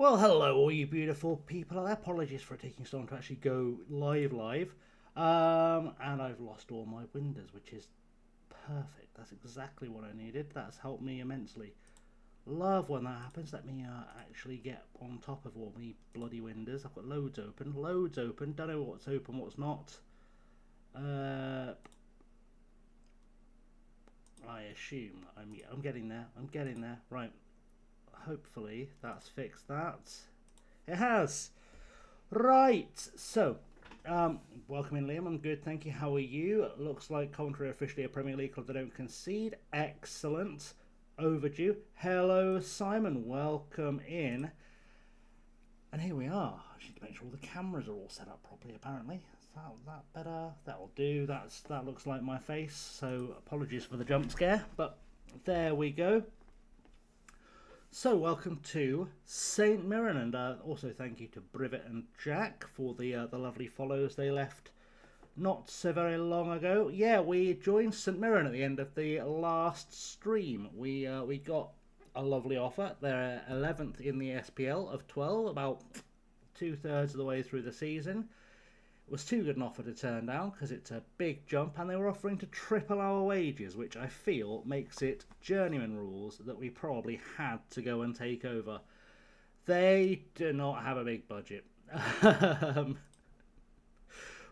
Well, hello, all you beautiful people. Apologies for taking so long to actually go live. And I've lost all my windows, which is perfect. That's exactly what I needed. That's helped me immensely. Love when that happens. Let me actually get on top of all the bloody windows. I've got loads open. Don't know what's open, what's not. I assume I'm getting there. Right. Hopefully that's fixed that. It has. Right. So, welcome in, Liam. I'm good, thank you. How are you? Looks like Coventry are officially a Premier League club that don't concede. Excellent. Overdue. Hello, Simon. Welcome in. And here we are. I need to make sure all the cameras are all set up properly, apparently. Is that better? That'll do. That looks like my face, so apologies for the jump scare, but there we go. So, welcome to St. Mirren, and also thank you to Brivet and Jack for the lovely follows they left not so very long ago. Yeah, we joined St. Mirren at the end of the last stream. We got a lovely offer. They're 11th in the SPL of 12, about 2/3 of the way through the season. It was too good an offer to turn down because it's a big jump, and they were offering to triple our wages, which I feel makes it Journeyman rules that we probably had to go and take over. They do not have a big budget.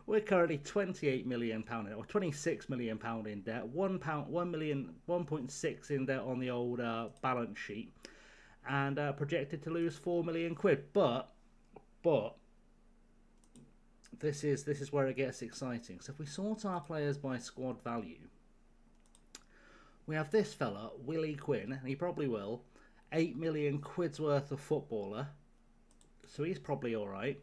We're currently £28 million or £26 million in debt, £1.6 in debt on the old balance sheet, and projected to lose £4 million. But this is where it gets exciting. So if we sort our players by squad value, we have this fella, Willie Quinn, and he probably will, £8 million worth of footballer, so he's probably alright.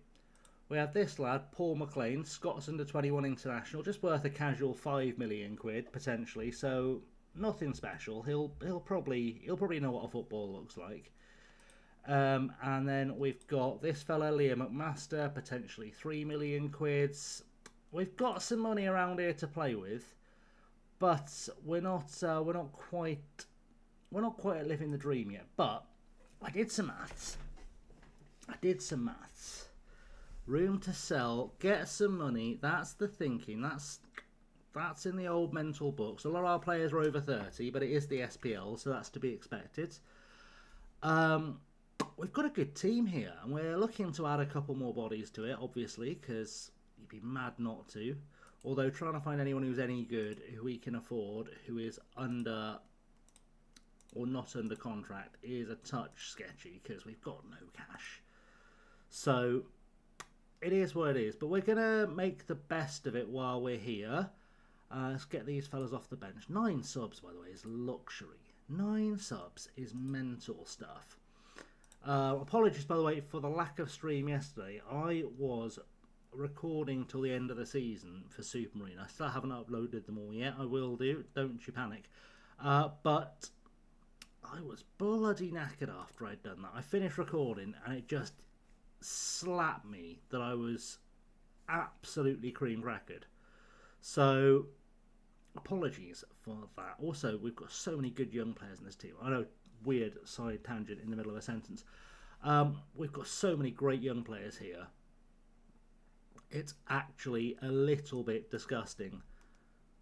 We have this lad, Paul McLean, Scots under 21 international, just worth a casual £5 million potentially, so nothing special. He'll probably know what a football looks like. And then we've got this fella, Liam McMaster, potentially £3 million. We've got some money around here to play with, but we're not quite living the dream yet. But I did some maths. Room to sell, get some money. That's the thinking. That's in the old mental books. A lot of our players are over 30, but it is the SPL, so that's to be expected. We've got a good team here, and we're looking to add a couple more bodies to it, obviously, because you'd be mad not to. Although trying to find anyone who's any good, who we can afford, who is under or not under contract, is a touch sketchy, because we've got no cash. So it is what it is, but we're going to make the best of it while we're here. Let's get these fellas off the bench. 9 subs, by the way, is luxury. 9 subs is mental stuff. Apologies, by the way, for the lack of stream yesterday. I was recording till the end of the season for Supermarine. I still haven't uploaded them all yet. I will do. Don't you panic. But I was bloody knackered after I'd done that. I finished recording and it just slapped me that I was absolutely cream crackered. So apologies for that. Also, we've got so many good young players in this team. I know, weird side tangent in the middle of a sentence. We've got so many great young players here. It's actually a little bit disgusting,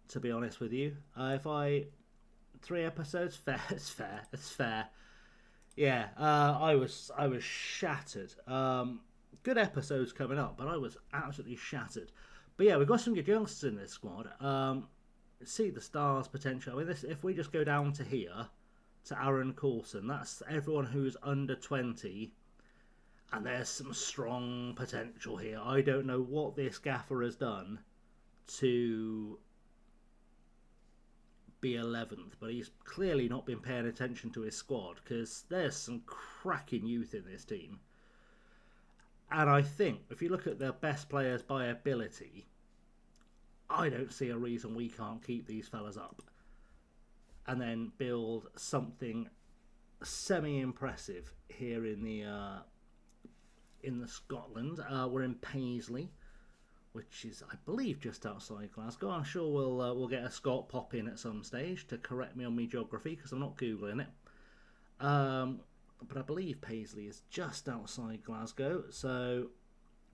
to be honest with you. 3 episodes, it's fair. Yeah, I was shattered. Good episodes coming up, but I was absolutely shattered. But yeah, we've got some good youngsters in this squad. See the stars potential. I mean, if we just go down to here, to Aaron Coulson, that's everyone who's under 20, and there's some strong potential here. I don't know what this gaffer has done to be 11th, but he's clearly not been paying attention to his squad, because there's some cracking youth in this team. And I think if you look at the best players by ability, I don't see a reason we can't keep these fellas up and then build something semi-impressive here in the Scotland. We're in Paisley, which is, I believe, just outside Glasgow. I'm sure we'll get a Scot pop in at some stage to correct me on my geography, because I'm not googling it. but I believe Paisley is just outside Glasgow, so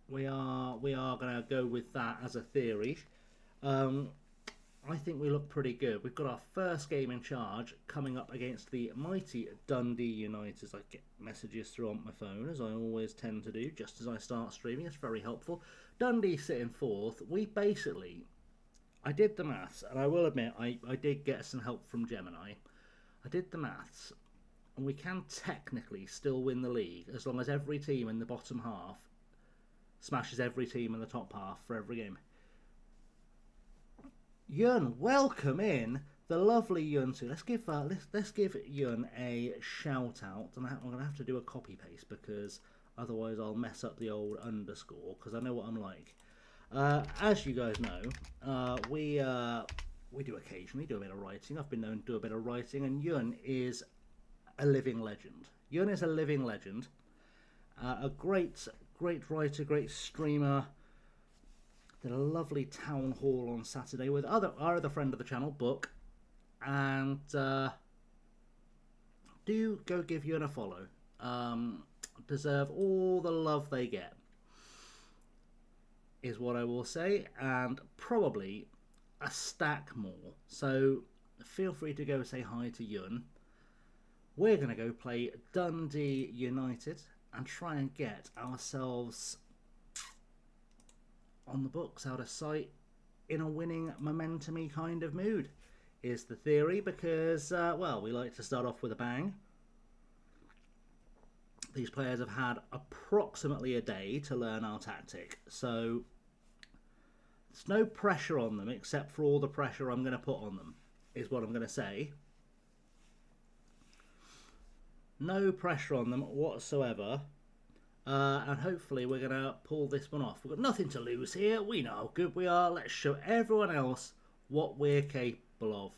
we are going to go with that as a theory. I think we look pretty good. We've got our first game in charge coming up against the mighty Dundee United. I get messages through on my phone, as I always tend to do, just as I start streaming. It's very helpful. Dundee sitting fourth. We basically, I did the maths, and I will admit I did get some help from Gemini. I did the maths, and we can technically still win the league as long as every team in the bottom half smashes every team in the top half for every game. Yun, welcome in, the lovely Yun too. Let's give Yun a shout out, and I'm gonna have to do a copy paste because otherwise I'll mess up the old underscore because I know what I'm like. As you guys know, we do occasionally do a bit of writing. I've been known to do a bit of writing, and Yun is a living legend. Yun is a living legend, a great writer, great streamer. Did a lovely town hall on Saturday with our other friend of the channel, Book, and do go give Yun a follow. Deserve all the love they get, is what I will say, and probably a stack more. So feel free to go say hi to Yun. We're going to go play Dundee United and try and get ourselves on the books, out of sight, in a winning momentum-y kind of mood, is the theory, because, well, we like to start off with a bang. These players have had approximately a day to learn our tactic, so there's no pressure on them except for all the pressure I'm going to put on them, is what I'm going to say. No pressure on them whatsoever. And hopefully we're going to pull this one off. We've got nothing to lose here. We know how good we are. Let's show everyone else what we're capable of.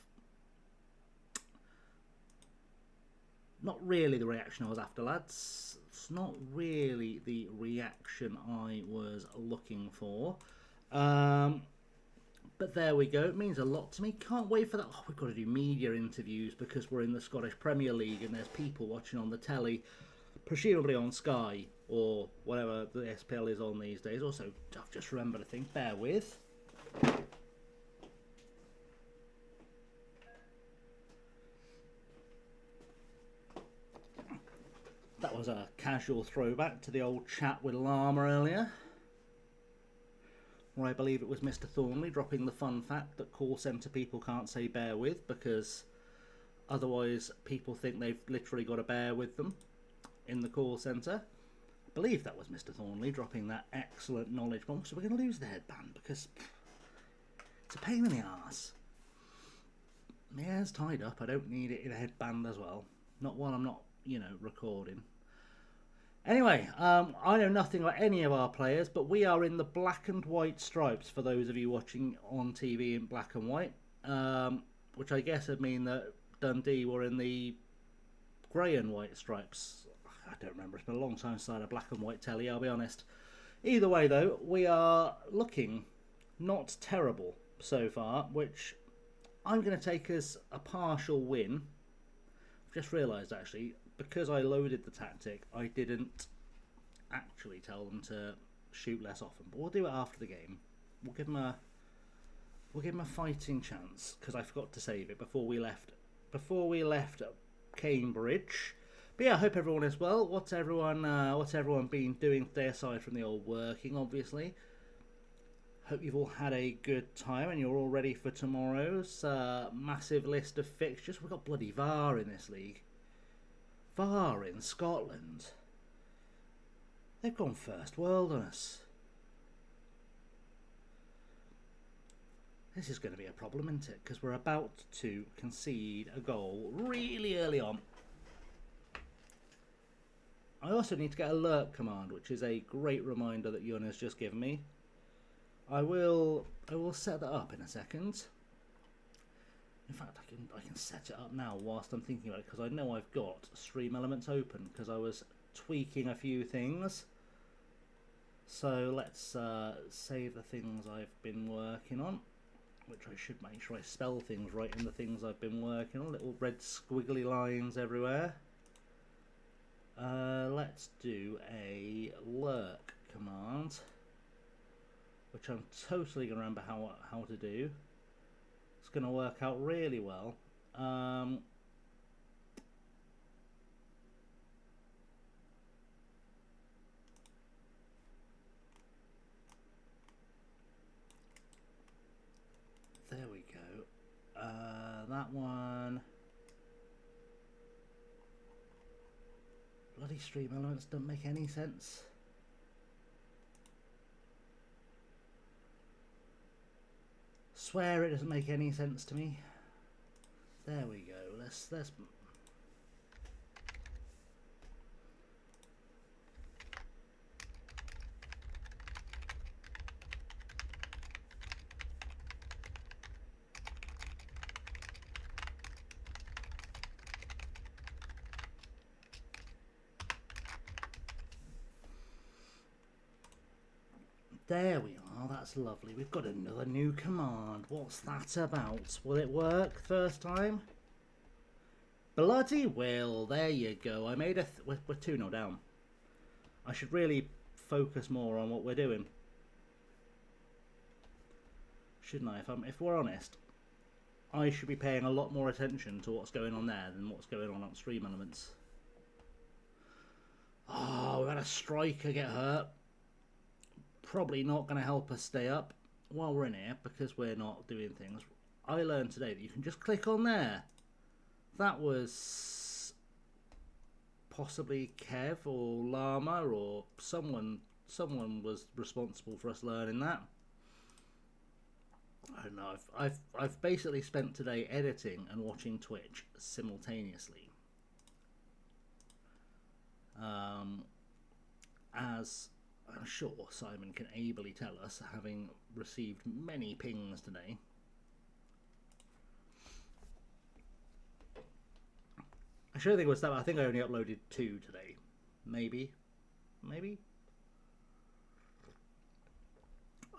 Not really the reaction I was after, lads. It's not really the reaction I was looking for. But there we go. It means a lot to me. Can't wait for that. Oh, we've got to do media interviews because we're in the Scottish Premier League and there's people watching on the telly, presumably on Sky or whatever the SPL is on these days. Also, I've just remembered a thing. Bear with. That was a casual throwback to the old chat with Llama earlier, where I believe it was Mr. Thornley dropping the fun fact that call centre people can't say bear with because otherwise people think they've literally got to bear with them in the call centre. I believe that was Mr. Thornley dropping that excellent knowledge bomb. So we're going to lose the headband because it's a pain in the arse. My hair's tied up. I don't need it in a headband as well. Not while I'm not, you know, recording. Anyway, I know nothing about any of our players, but we are in the black and white stripes for those of you watching on TV in black and white, which I guess would mean that Dundee were in the grey and white stripes. I don't remember. It's been a long time since I had a black and white telly, I'll be honest. Either way, though, we are looking not terrible so far, which I'm going to take as a partial win. I've just realised, actually, because I loaded the tactic, I didn't actually tell them to shoot less often. But we'll do it after the game. We'll give them a fighting chance because I forgot to save it before we left. Before we left Cambridge. But yeah, I hope everyone is well. What's everyone been doing today aside from the old working, obviously? Hope you've all had a good time and you're all ready for tomorrow's massive list of fixtures. We've got bloody VAR in this league. VAR in Scotland. They've gone first world on us. This is going to be a problem, isn't it? Because we're about to concede a goal really early on. I also need to get alert command, which is a great reminder that Yun has just given me. I will set that up in a second. In fact, I can set it up now whilst I'm thinking about it because I know I've got Stream Elements open because I was tweaking a few things. So let's save the things I've been working on, which I should make sure I spell things right in the things I've been working on. Little red squiggly lines everywhere. Let's do a lurk command, which I'm totally going to remember how to do. It's going to work out really well. There we go. That one. Bloody stream elements don't make any sense. Swear it doesn't make any sense to me. There we go. Let's There we are, that's lovely. We've got another new command. What's that about? Will it work first time? Bloody will. There you go. I made we're 2-0 down. I should really focus more on what we're doing. Shouldn't I? If we're honest, I should be paying a lot more attention to what's going on there than what's going on stream elements. Oh, we had a striker get hurt. Probably not going to help us stay up while we're in here because we're not doing things. I learned today that you can just click on there. That was possibly Kev or Llama or someone was responsible for us learning that. I don't know. I've basically spent today editing and watching Twitch simultaneously. As I'm sure Simon can ably tell us, having received many pings today. I sure think it was that. I think I only uploaded 2 today. Maybe.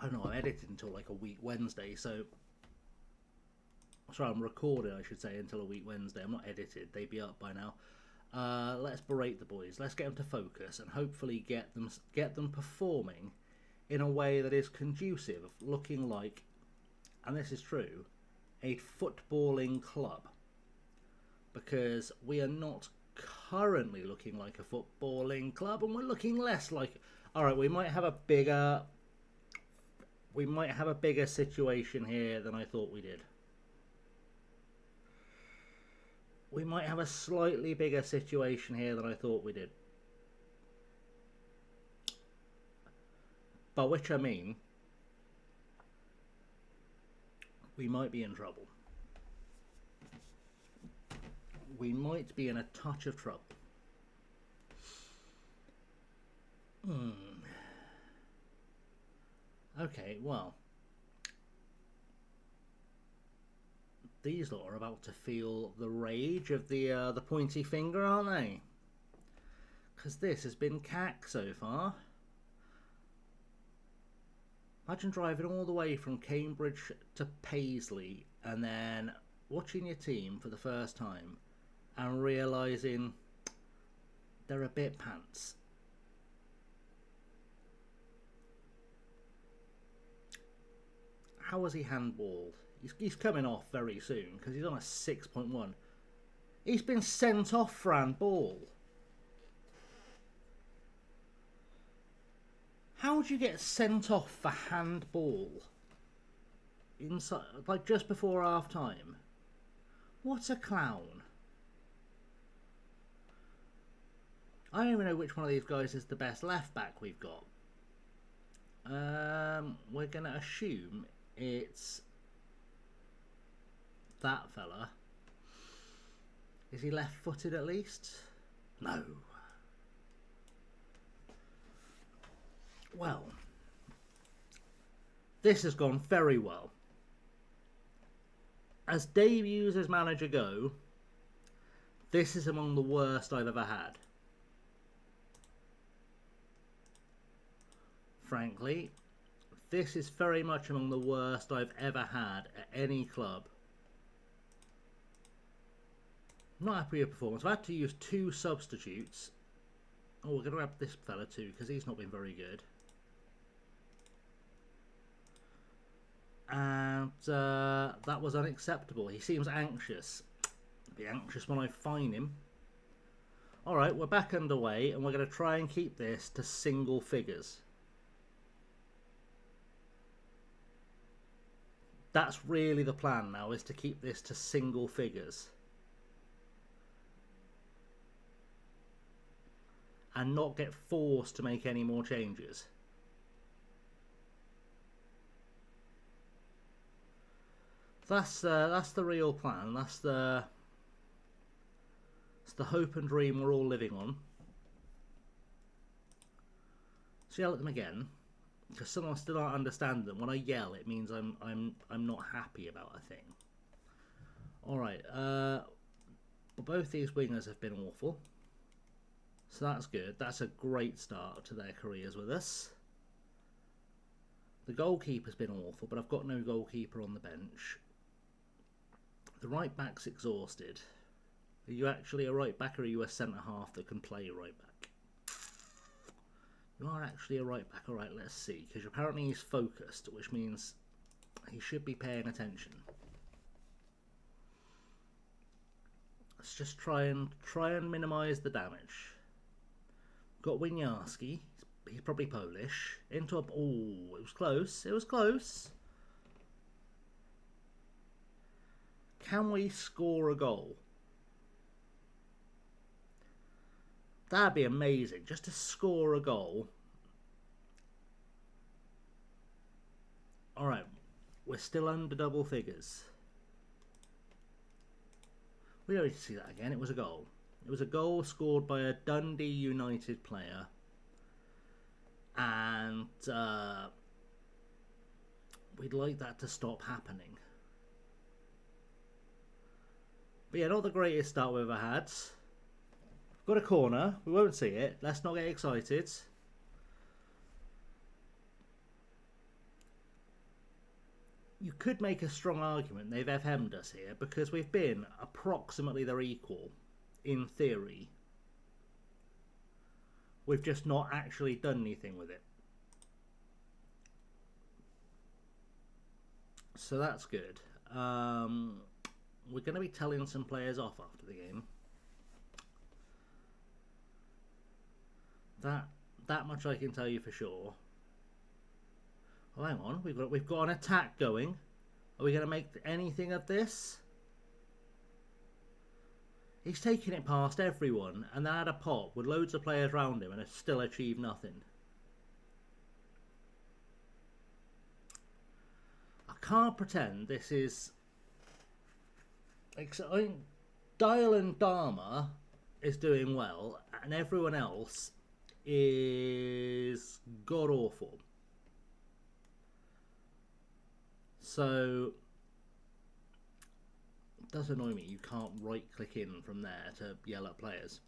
I don't know, I edited until like a week Wednesday, so... Sorry, I'm recording, I should say, until a week Wednesday. I'm not edited, they'd be up by now. Let's berate the boys. Let's get them to focus and hopefully get them performing in a way that is conducive of looking like, and this is true, a footballing club. Because we are not currently looking like a footballing club, and we're looking less like. All right, we might have a bigger situation here than I thought we did. We might have a slightly bigger situation here than I thought we did. By which I mean, we might be in trouble. We might be in a touch of trouble. Okay, well. These lot are about to feel the rage of the pointy finger, aren't they? Because this has been cack so far. Imagine driving all the way from Cambridge to Paisley and then watching your team for the first time and realising they're a bit pants. How was he handballed? He's coming off very soon because he's on a 6.1. He's been sent off for handball. How would you get sent off for handball? Inside, like just before half time? What a clown. I don't even know which one of these guys is the best left back we've got. We're going to assume it's that fella. Is he left-footed at least? No. Well, this has gone very well. As debuts as manager go, this is among the worst I've ever had. Frankly, this is very much among the worst I've ever had at any club. I'm not happy with performance. I've had to use 2 substitutes Oh, we're going to grab this fella too, because he's not been very good. And that was unacceptable. He seems anxious. I'll be anxious when I find him. Alright, we're back underway, and we're going to try and keep this to single figures. That's really the plan now, is to keep this to single figures. And not get forced to make any more changes. That's the real plan. That's the hope and dream we're all living on. So yell at them again, because some I still don't understand them. When I yell, it means I'm not happy about a thing. All right. Both these wingers have been awful. So that's good. That's a great start to their careers with us. The goalkeeper's been awful, but I've got no goalkeeper on the bench. The right back's exhausted. Are you actually a right back, or are you a centre half that can play right back? You are actually a right back. All right, let's see. Because apparently he's focused, which means he should be paying attention. Let's just try and minimise the damage. Got Winiarski. He's probably Polish. Into a... Oh, it was close. It was close. Can we score a goal? That'd be amazing. Just to score a goal. Alright. We're still under double figures. We don't need to see that again. It was a goal. It was a goal scored by a Dundee United player. And we'd like that to stop happening. But yeah, not the greatest start we've ever had. Got a corner. We won't see it. Let's not get excited. You could make a strong argument they've FM'd us here, because we've been approximately their equal, in theory. We've just not actually done anything with it. So that's good. We're going to be telling some players off after the game. That much I can tell you for sure. Oh, hang on, we've got an attack going. Are we going to make anything of this? He's taking it past everyone, and then had a pop with loads of players around him, and has still achieved nothing. I can't pretend this is... I think Dial and Dharma is doing well, and everyone else is god awful. So it does annoy me you can't right click in from there to yell at players.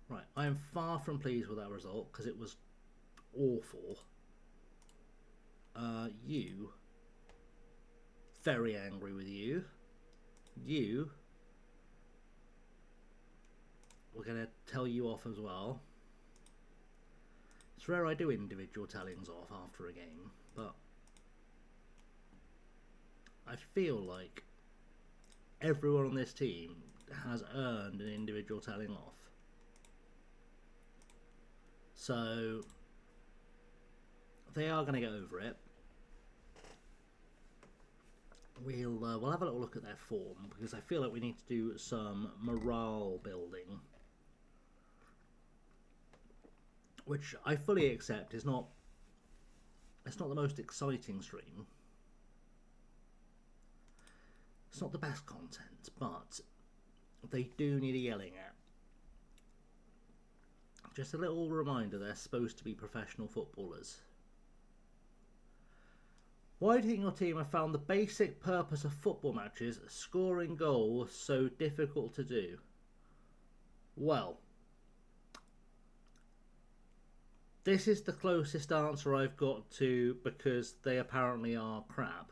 Right, I am far from pleased with that result, because it was awful. You, very angry with you. You, we're going to tell you off as well. It's rare I do individual tellings off after a game, but I feel like everyone on this team has earned an individual telling off. So they are going to get over it. We'll have a little look at their form, because I feel like we need to do some morale building, which I fully accept is not. It's not the most exciting stream. It's not the best content, but they do need a yelling at. Just a little reminder, they're supposed to be professional footballers. Why do you think your team have found the basic purpose of football matches, scoring goals, so difficult to do? Well, this is the closest answer I've got to, because they apparently are crap.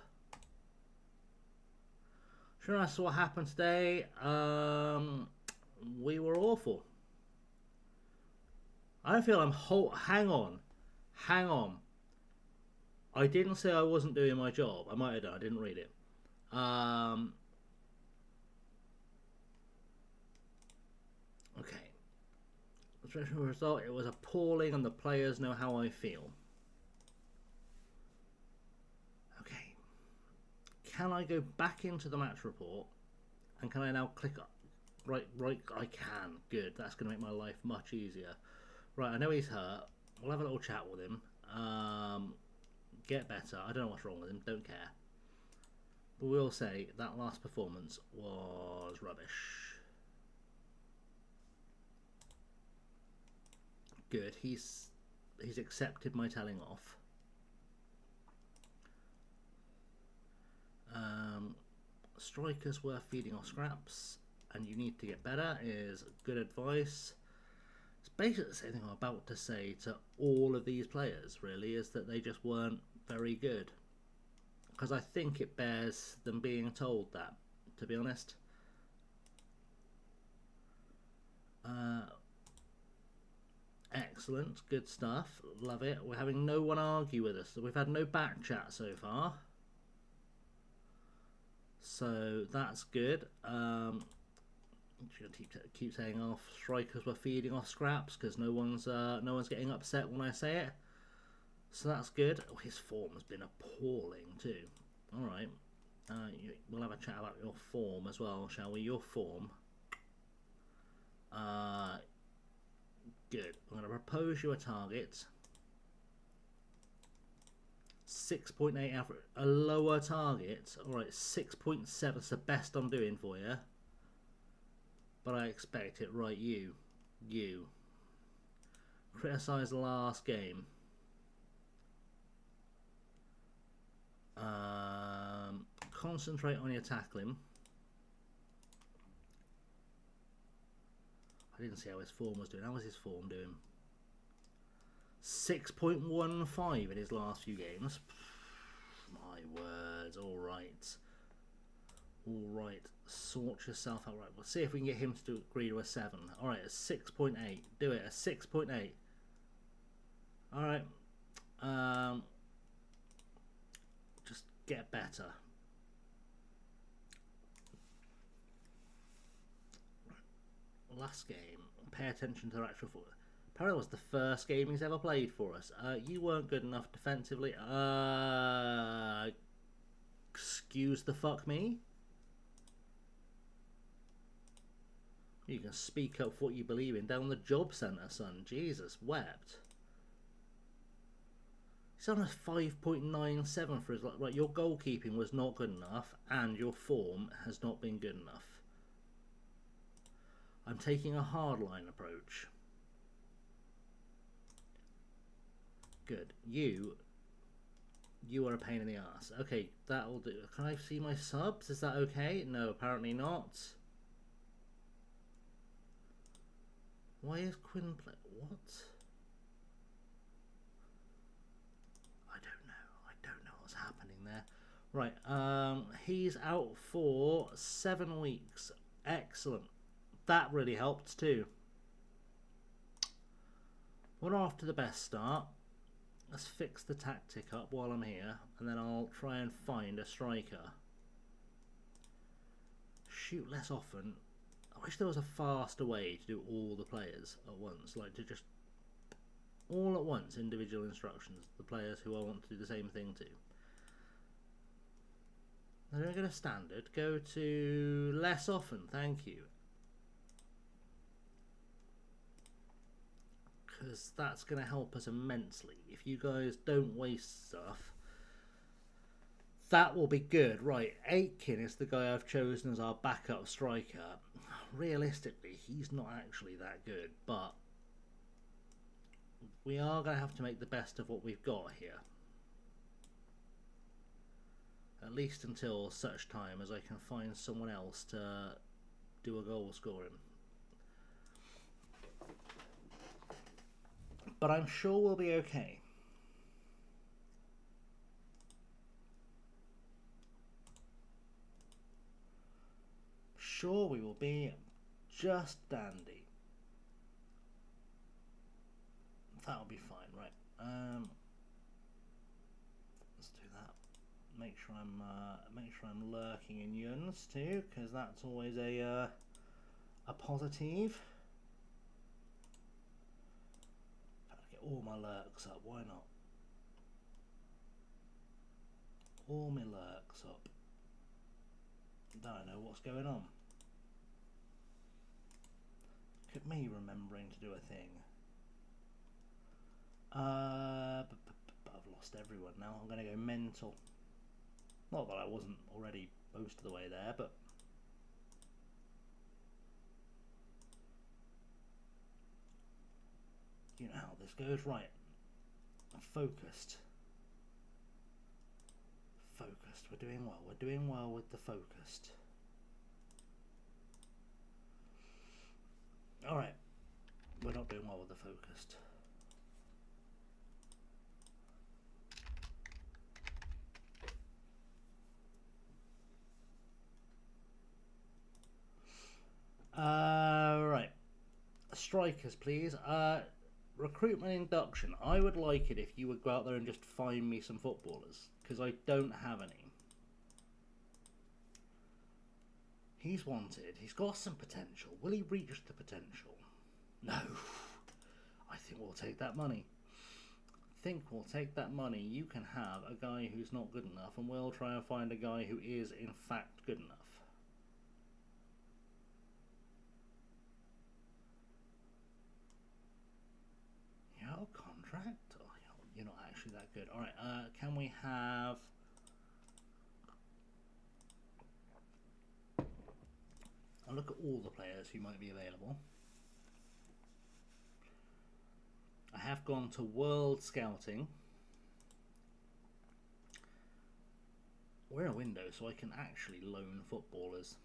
Sure, that's what happened today. We were awful. I feel I'm hang on. Hang on. I didn't say I wasn't doing my job. I might have done. I didn't read it. Okay. The result, it was appalling and the players know how I feel. Okay. Can I go back into the match report and can I now click up? Right, I can. Good. That's going to make my life much easier. Right, I know he's hurt. We'll have a little chat with him. Get better. I don't know what's wrong with him. Don't care. But we'll say that last performance was rubbish. Good. He's accepted my telling off. Strikers were feeding off scraps, and you need to get better is good advice. It's basically the same thing I'm about to say to all of these players, really, is that they just weren't very good. Because I think it bears them being told that, to be honest. Excellent, good stuff, love it. We're having no one argue with us, so we've had no back chat so far. So that's good. Keep saying off strikers were feeding off scraps because no one's getting upset when I say it. So that's good. Oh, his form has been appalling too. All right, we'll have a chat about your form as well, shall we? Your form. Good. I'm going to propose you a target. 6.8 average, a lower target. Alright, 6.7 is the best I'm doing for you. But I expect it. Right, you. Criticise the last game. Concentrate on your tackling. I didn't see how his form was doing. How was his form doing? 6.15 in his last few games. My words. Alright. Alright. Sort yourself out. Right. We'll see if we can get him to agree to a 7. Alright, a 6.8. Do it. A 6.8. Alright. Just get better. Last game. Pay attention to the actual foot. Apparently it was the first game he's ever played for us. You weren't good enough defensively. Excuse the fuck me? You can speak up for what you believe in down the job centre, son. Jesus wept. He's on a 5.97 for his... Right, your goalkeeping was not good enough and your form has not been good enough. I'm taking a hardline approach. Good. You are a pain in the ass. Okay, that'll do. Can I see my subs? Is that okay? No, apparently not. Why is Quinn play? What? I don't know what's happening there. Right, he's out for 7 weeks. Excellent. That really helped too. We're off to the best start. Let's fix the tactic up while I'm here, and then I'll try and find a striker. Shoot less often. I wish there was a faster way to do all the players at once, like to just all at once, individual instructions, the players who I want to do the same thing to. Then we're going to standard, go to less often, thank you. Because that's going to help us immensely. If you guys don't waste stuff, that will be good. Right, Aitken is the guy I've chosen as our backup striker. Realistically, he's not actually that good, but we are going to have to make the best of what we've got here. At least until such time as I can find someone else to do a goal scoring. But I'm sure we'll be okay. Sure we will be just dandy. That'll be fine, right? Let's do that. Make sure I'm lurking in yuns too, because that's always a positive. Gotta get all my lurks up. Why not? All my lurks up. Don't know what's going on. Look at me remembering to do a thing. But I've lost everyone now. I'm going to go mental. Not that I wasn't already most of the way there, but you know how this goes, right? Focused. Focused. We're doing well. We're doing well with the focused. All right. We're not doing well with the focused. Right. Strikers, please. Recruitment induction. I would like it if you would go out there and just find me some footballers, because I don't have any. He's wanted. He's got some potential. Will he reach the potential? No. I think we'll take that money. You can have a guy who's not good enough, and we'll try and find a guy who is in fact good enough. Your contract? Oh, you're not actually that good. Alright, can we have... I'll look at all the players who might be available. I have gone to World Scouting. We're in a window, so I can actually loan footballers.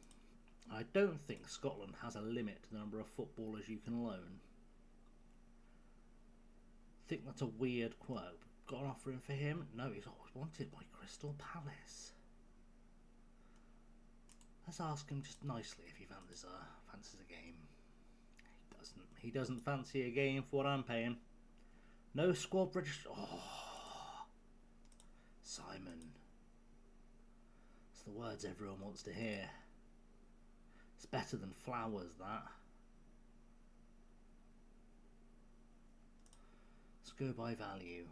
I don't think Scotland has a limit to the number of footballers you can loan. I think that's a weird quote. Got an offer in for him? No, he's always wanted by Crystal Palace. Let's ask him just nicely if he fancies a game. He doesn't fancy a game for what I'm paying. No squad register. Oh, Simon. It's the words everyone wants to hear. It's better than flowers, that. Let's go by value.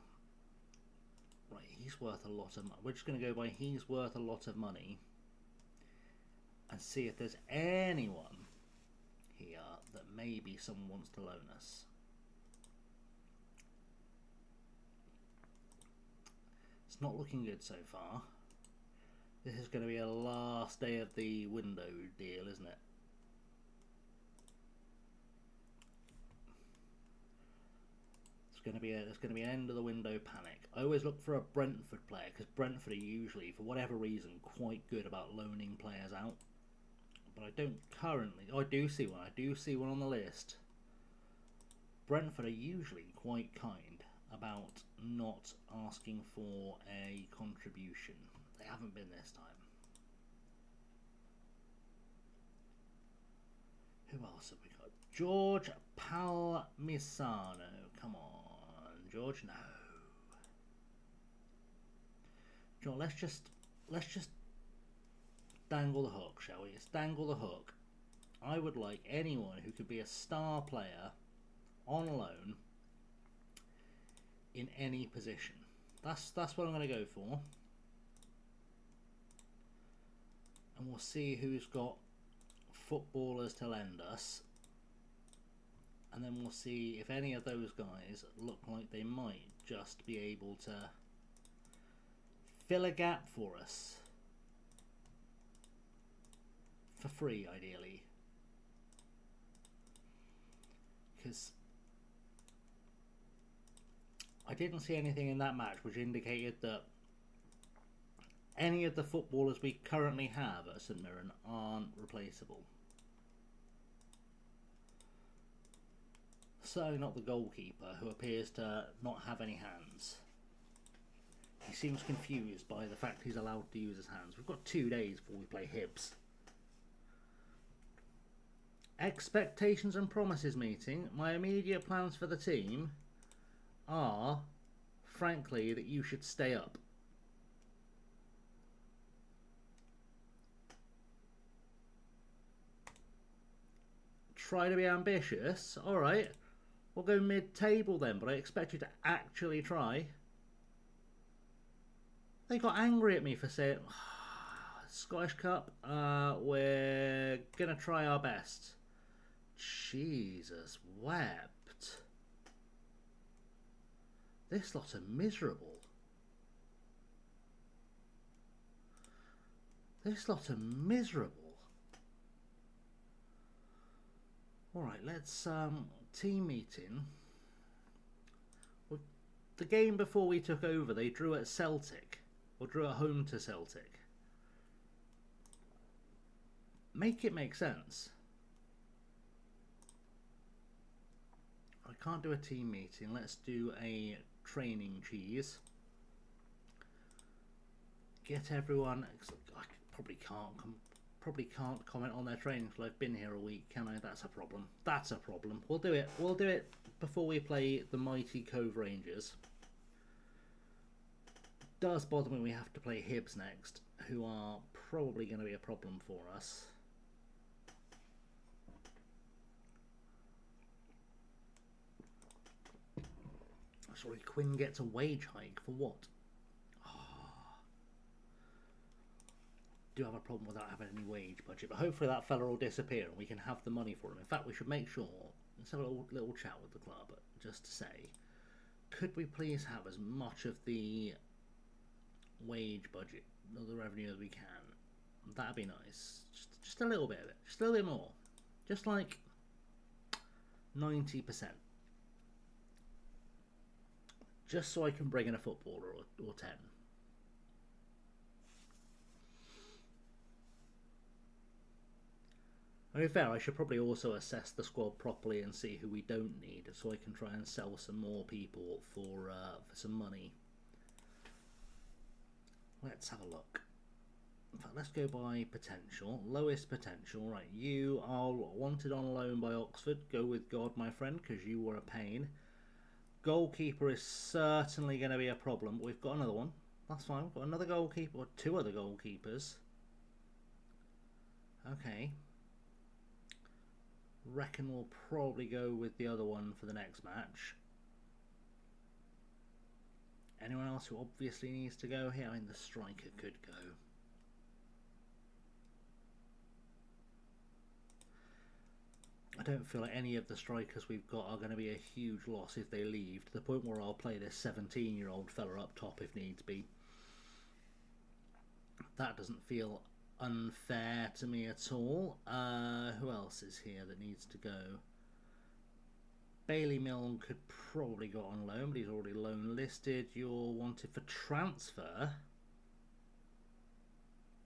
Right, he's worth a lot of money. We're just going to go by he's worth a lot of money. And see if there's anyone here that maybe someone wants to loan us. It's not looking good so far. This is going to be a last day of the window deal, isn't it? There's going to be an end of the window panic. I always look for a Brentford player, because Brentford are usually, for whatever reason, quite good about loaning players out. But I don't currently. Oh, I do see one. I do see one on the list. Brentford are usually quite kind about not asking for a contribution. They haven't been this time. Who else have we got? George Palmisano. Come on, George. No. John, let's just dangle the hook, shall we? Let's dangle the hook. I would like anyone who could be a star player on loan in any position. That's what I'm going to go for. And we'll see who's got footballers to lend us. And then we'll see if any of those guys look like they might just be able to fill a gap for us. For free, ideally. Because I didn't see anything in that match which indicated that any of the footballers we currently have at St Mirren aren't replaceable. Certainly not the goalkeeper, who appears to not have any hands. He seems confused by the fact he's allowed to use his hands. We've got 2 days before we play Hibs. Expectations and promises meeting. My immediate plans for the team. are, frankly, that you should stay up. Try to be ambitious. Alright, we'll go mid-table then, but I expect you to actually try. They got angry at me for saying, Scottish Cup, we're going to try our best. Jesus wept. This lot are miserable. This lot are miserable. Alright, let's team meeting. Well, the game before we took over, they drew at Celtic. Or drew at home to Celtic. Make it make sense. I can't do a team meeting. Let's do a training cheese. Get everyone. I probably can't comment on their training until I've been here a week, can I? That's a problem. That's a problem. We'll do it. We'll do it before we play the mighty Cove Rangers. Does bother me we have to play Hibs next, who are probably going to be a problem for us. Sorry, Quinn gets a wage hike for what? Oh. Do have a problem without having any wage budget, but hopefully that fella will disappear and we can have the money for him. In fact, we should make sure, let's have a little chat with the club, just to say, could we please have as much of the wage budget, or the revenue as we can? That'd be nice. Just a little bit of it. Just a little bit more. Just like 90%. Just so I can bring in a footballer or 10. To be fair, I should probably also assess the squad properly and see who we don't need, so I can try and sell some more people for some money. Let's have a look. In fact, let's go by potential. Lowest potential. Right, you are wanted on loan by Oxford. Go with God, my friend, because you were a pain. Goalkeeper is certainly going to be a problem. We've got another one. That's fine. We've got another goalkeeper, or two other goalkeepers. Okay. Reckon we'll probably go with the other one for the next match. Anyone else who obviously needs to go here? I mean, the striker could go. I don't feel like any of the strikers we've got are going to be a huge loss if they leave, to the point where I'll play this 17-year-old fella up top if needs be. That doesn't feel unfair to me at all. Who else is here that needs to go? Bailey Milne could probably go on loan, but he's already loan listed. You're wanted for transfer.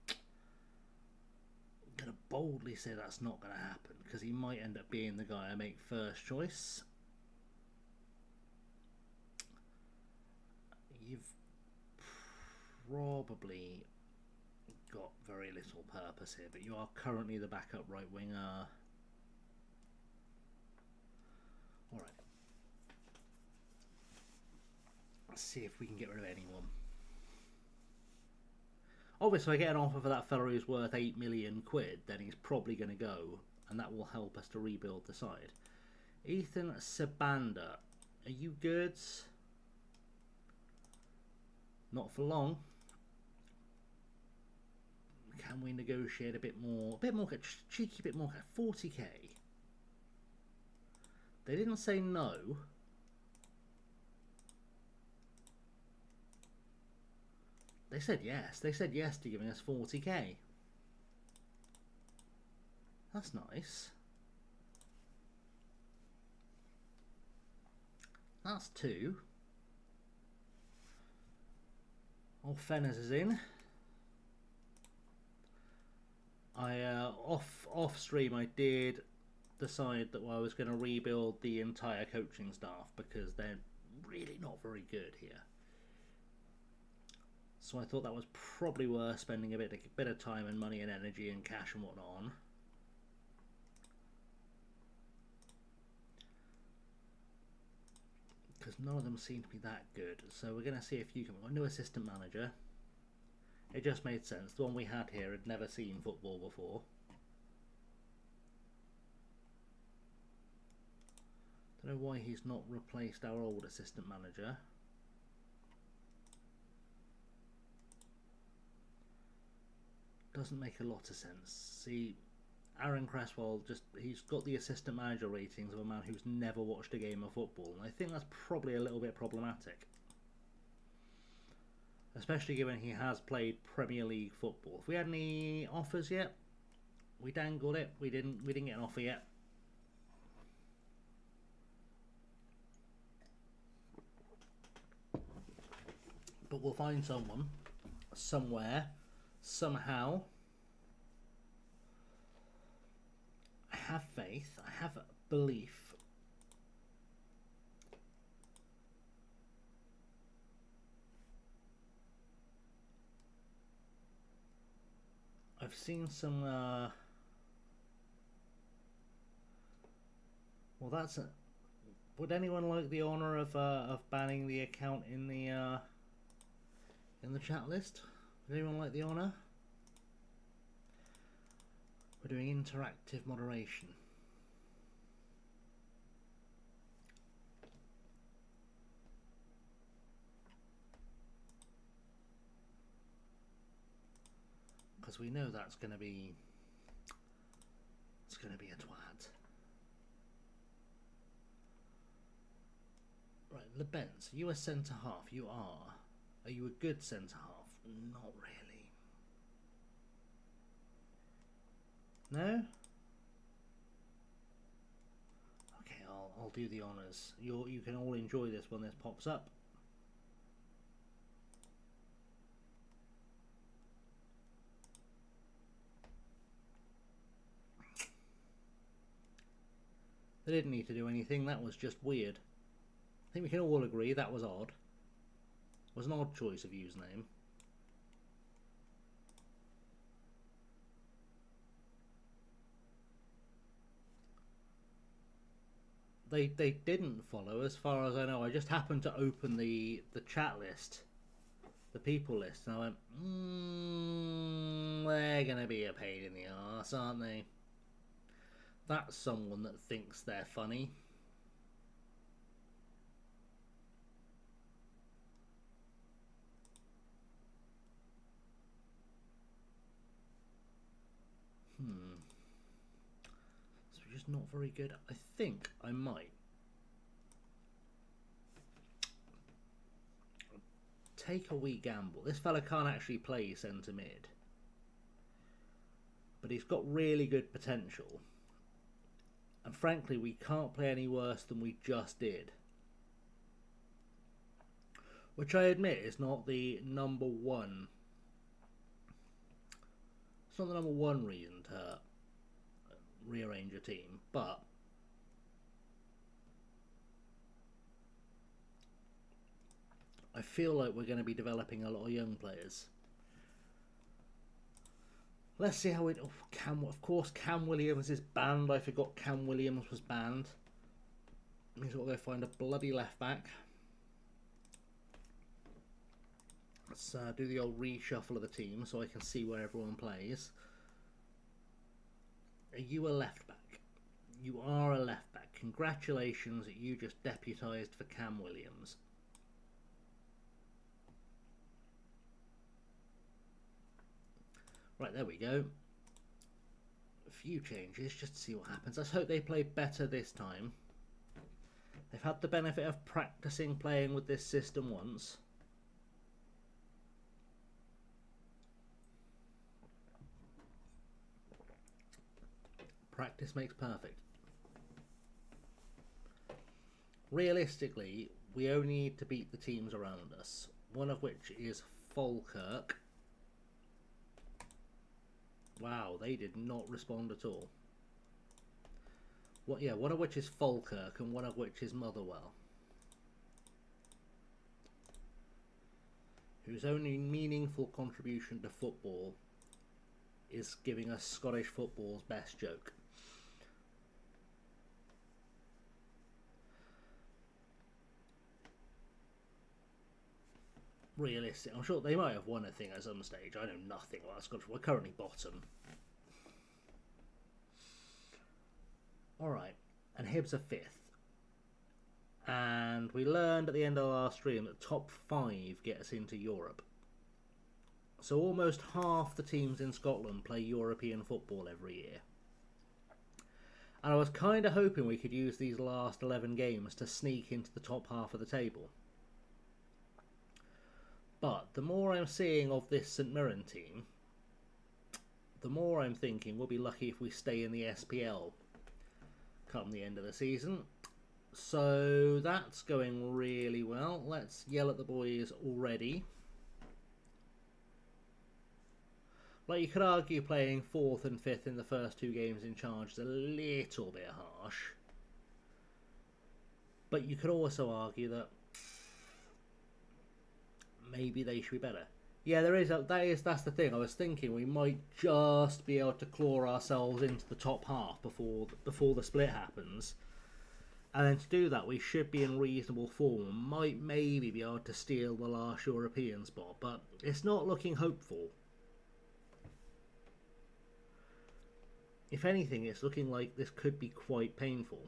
I'm going to boldly say that's not going to happen, because he might end up being the guy I make first choice. You've probably got very little purpose here, but you are currently the backup right winger. Alright. Let's see if we can get rid of anyone. Obviously, if I get an offer for that fella who's worth 8 million quid, then he's probably going to go, and that will help us to rebuild the side. Ethan Sabanda. Are you good? Not for long. Can we negotiate a bit more? Cheeky bit more. 40k. They didn't say no. They said yes. They said yes to giving us 40k. That's nice. That's 2. Old Fenners is in. Off stream I did decide that I was going to rebuild the entire coaching staff, because they're really not very good here. So I thought that was probably worth spending a bit of time and money and energy and cash and whatnot on. because none of them seem to be that good. So we're going to see if you can. We've got a new assistant manager. It just made sense. The one we had here had never seen football before. Don't know why he's not replaced our old assistant manager. Doesn't make a lot of sense. See, Aaron Cresswell, he's got the assistant manager ratings of a man who's never watched a game of football, and I think that's probably a little bit problematic. Especially given he has played Premier League football. If we had any offers yet, we dangled it. We didn't get an offer yet. But we'll find someone, somewhere, somehow. I have faith. I have belief. I've seen some. Well, that's. Would anyone like the honour of banning the account in the chat list? Would anyone like the honour? We're doing interactive moderation. Because we know that's going to be. It's going to be a twat. Right, LeBens, are you a centre half? You are. Are you a good centre half? Not really. No? Okay, I'll do the honours. You can all enjoy this when this pops up. They didn't need to do anything, that was just weird. I think we can all agree that was odd. It was an odd choice of username. They didn't follow, as far as I know. I just happened to open the chat list, the people list, and I went, they're going to be a pain in the arse, aren't they? That's someone that thinks they're funny. So just not very good. I think I might take a wee gamble. This fella can't actually play centre mid, but he's got really good potential. And frankly, we can't play any worse than we just did. Which I admit is not the number one. It's not the number one reason to rearrange a team, but I feel like we're going to be developing a lot of young players. Let's see how it. Oh, of course, Cam Williams is banned. I forgot Cam Williams was banned. Means we'll go find a bloody left back. Let's do the old reshuffle of the team so I can see where everyone plays. Are you a left back? You are a left back. Congratulations, you just deputised for Cam Williams. Right, there we go. A few changes just to see what happens. Let's hope they play better this time. They've had the benefit of practicing playing with this system once. Practice makes perfect. Realistically, we only need to beat the teams around us, one of which is Falkirk. Wow, they did not respond at all. Yeah, one of which is Falkirk and one of which is Motherwell, whose only meaningful contribution to football is giving us Scottish football's best joke. realistic. I'm sure they might have won a thing at some stage. I know nothing about Scotland. We're currently bottom. Alright, and Hibs are 5th. And we learned at the end of the last stream that top 5 get us into Europe. So almost half the teams in Scotland play European football every year. And I was kind of hoping we could use these last 11 games to sneak into the top half of the table. But the more I'm seeing of this St Mirren team, the more I'm thinking we'll be lucky if we stay in the SPL come the end of the season. So that's going really well. Let's yell at the boys already. Like, you could argue playing 4th and 5th in the first 2 games in charge is a little bit harsh. But you could also argue that maybe they should be better. Yeah, that's the thing. I was thinking we might just be able to claw ourselves into the top half before the split happens. And then to do that, we should be in reasonable form. Might maybe be able to steal the last European spot, but it's not looking hopeful. If anything, it's looking like this could be quite painful.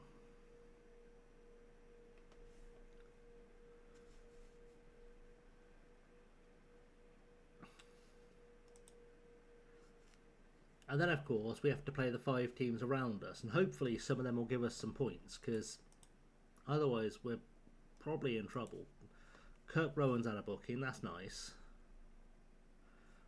And then, of course, we have to play the 5 teams around us, and hopefully some of them will give us some points, because otherwise we're probably in trouble. Kirk Rowan's had a booking, that's nice.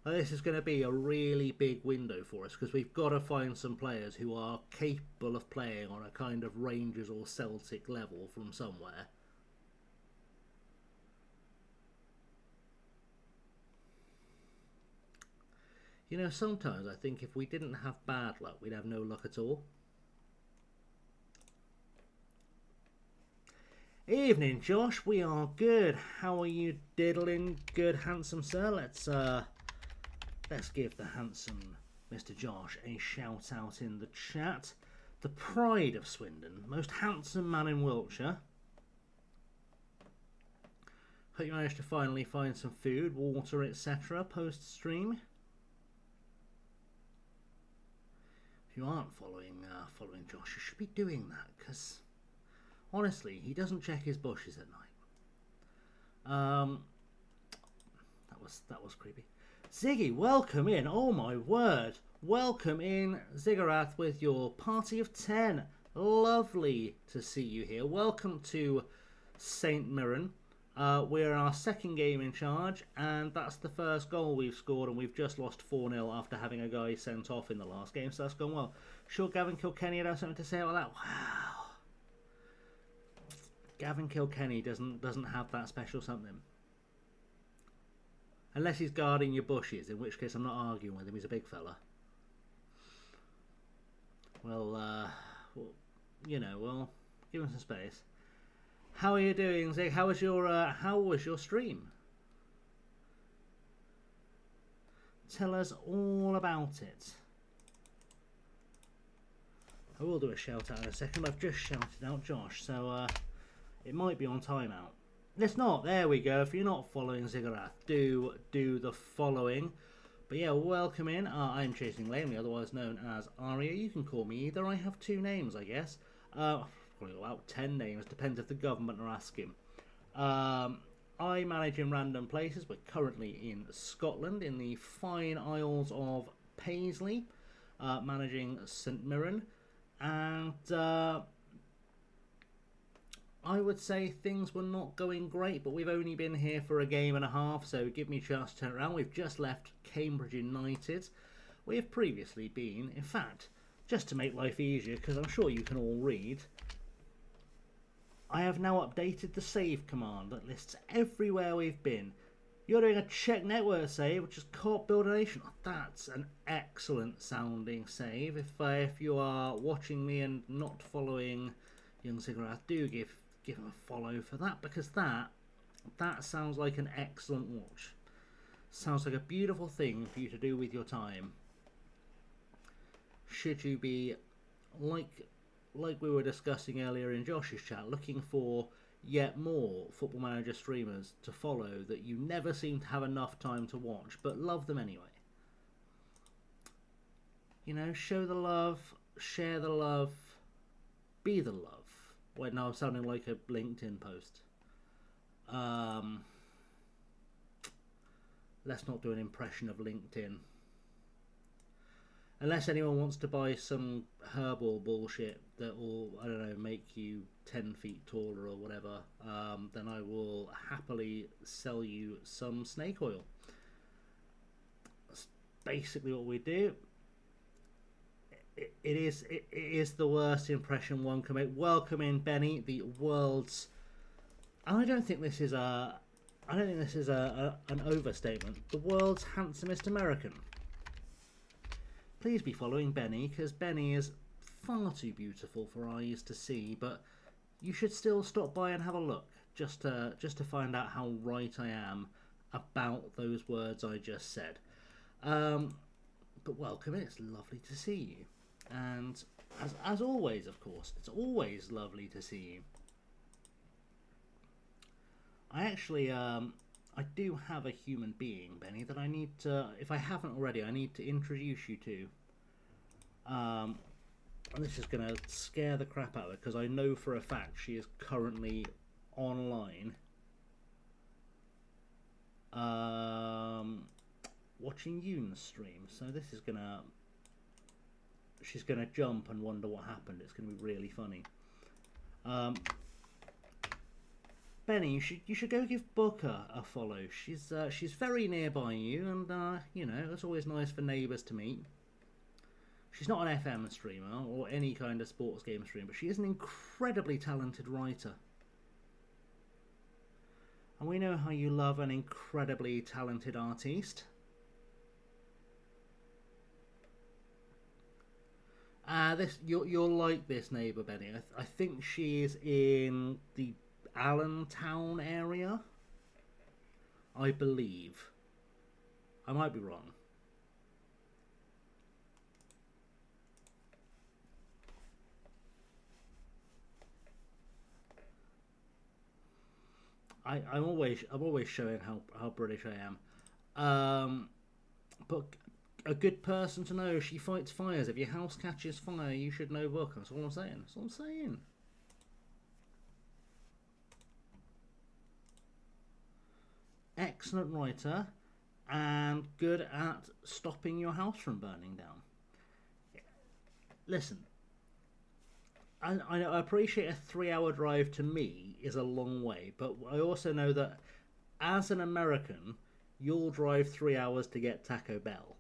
This is going to be a really big window for us, because we've got to find some players who are capable of playing on a kind of Rangers or Celtic level from somewhere. You know, sometimes I think if we didn't have bad luck, we'd have no luck at all. Evening, Josh. We are good. How are you diddling? Good, handsome sir. Let's give the handsome Mr. Josh a shout out in the chat. The pride of Swindon, most handsome man in Wiltshire. Hope you managed to finally find some food, water, etc. post stream. If you aren't following Josh, you should be doing that, because honestly, he doesn't check his bushes at night. That was creepy. Ziggy, welcome in. Oh my word. Welcome in, Ziggurath, with your party of 10. Lovely to see you here. Welcome to St Mirren. We're in our 2nd game in charge, and that's the first goal we've scored, and we've just lost 4-0 after having a guy sent off in the last game, so that's gone well. Sure, Gavin Kilkenny had something to say about that? Wow. Gavin Kilkenny doesn't have that special something. Unless he's guarding your bushes, in which case I'm not arguing with him, he's a big fella. Well, you know, well, give him some space. How are you doing, Zig? How was your stream? Tell us all about it. I will do a shout out in a second. I've just shouted out Josh, so it might be on timeout. It's not. There we go. If you're not following Ziggurath, do the following. But yeah, welcome in. I'm Chasing Lamely, otherwise known as Aria. You can call me either. I have 2 names, I guess. Probably about 10 names. Depends if the government are asking. I manage in random places. We're currently in Scotland, in the fine Isles of Paisley, managing St Mirren, and I would say things were not going great, but we've only been here for a game and a half, so give me a chance to turn around. We've just left Cambridge United. We have previously been, in fact, just to make life easier, because I'm sure you can all read, I have now updated the save command that lists everywhere we've been. You're doing a Czech network save, which is Co-op Build a Nation. Oh, that's an excellent sounding save. If you are watching me and not following young Ziggurath, do give him a follow for that, because that sounds like an excellent watch. Sounds like a beautiful thing for you to do with your time. Should you be, like we were discussing earlier in Josh's chat, looking for yet more Football Manager streamers to follow that you never seem to have enough time to watch, but love them anyway. You know, show the love, share the love, be the love. Wait, now I'm sounding like a LinkedIn post. Let's not do an impression of LinkedIn. Unless anyone wants to buy some herbal bullshit that will, I don't know, make you 10 feet taller or whatever, then I will happily sell you some snake oil. That's basically what we do. It is the worst impression one can make. Welcome in, Benny, the world's... And I don't think this is an overstatement. The world's handsomest American. Please be following Benny, because Benny is far too beautiful for eyes to see, but you should still stop by and have a look, just to find out how right I am about those words I just said. But welcome, it's lovely to see you. And as always, of course, it's always lovely to see you. I actually, I do have a human being, Benny, that I need to, if I haven't already, I need to introduce you to. And this is going to scare the crap out of her, because I know for a fact she is currently online. Watching Yoon's stream. So this is going to... She's going to jump and wonder what happened. It's going to be really funny. Benny, you should go give Booker a follow. She's very nearby you, and you know, it's always nice for neighbours to meet. She's not an FM streamer or any kind of sports game streamer, but she is an incredibly talented writer. And we know how you love an incredibly talented artiste. You'll like this neighbour, Benny. I think she is in the Allentown area, I believe. I might be wrong. I'm always showing how British I am. But a good person to know. She fights fires. If your house catches fire, you should know Booker. That's all I'm saying. That's all I'm saying. Excellent writer and good at stopping your house from burning down. Listen, I appreciate a 3-hour drive to me is a long way, but I also know that as an American, you'll drive 3 hours to get Taco Bell.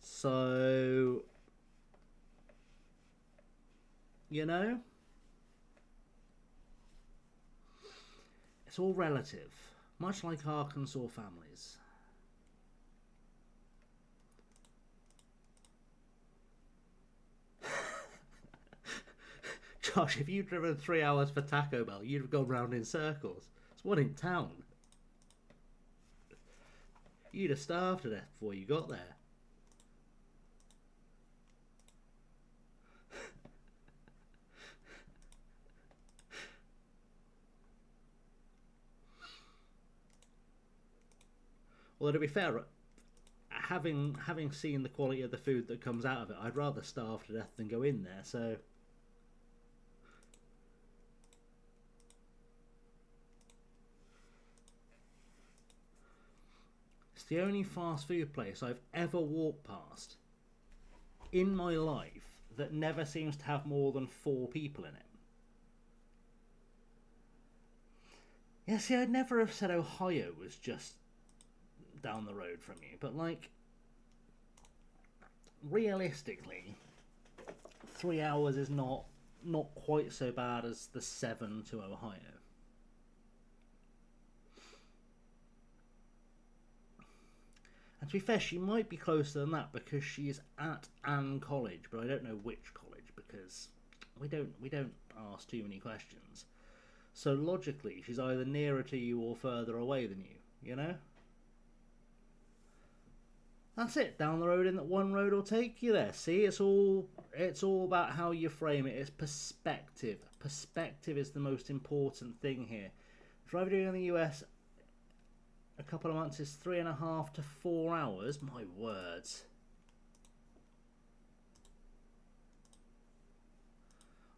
So, you know, it's all relative, much like Arkansas families. Josh, if you'd driven 3 hours for Taco Bell, you'd have gone round in circles. It's one in town. You'd have starved to death before you got there. Well, to be fair, having seen the quality of the food that comes out of it, I'd rather starve to death than go in there, so... It's the only fast food place I've ever walked past in my life that never seems to have more than 4 people in it. Yeah, see, I'd never have said Ohio was just down the road from you, but like, realistically, 3 hours is not quite so bad as the 7 to Ohio. And to be fair, she might be closer than that because she's at Ann College, but I don't know which college because we don't ask too many questions. So logically, she's either nearer to you or further away than you, you know? That's it. Down the road, in that one road will take you there. See, it's all about how you frame it. It's perspective. Perspective is the most important thing here. Driving in the US a couple of months is 3.5 to 4 hours. My words.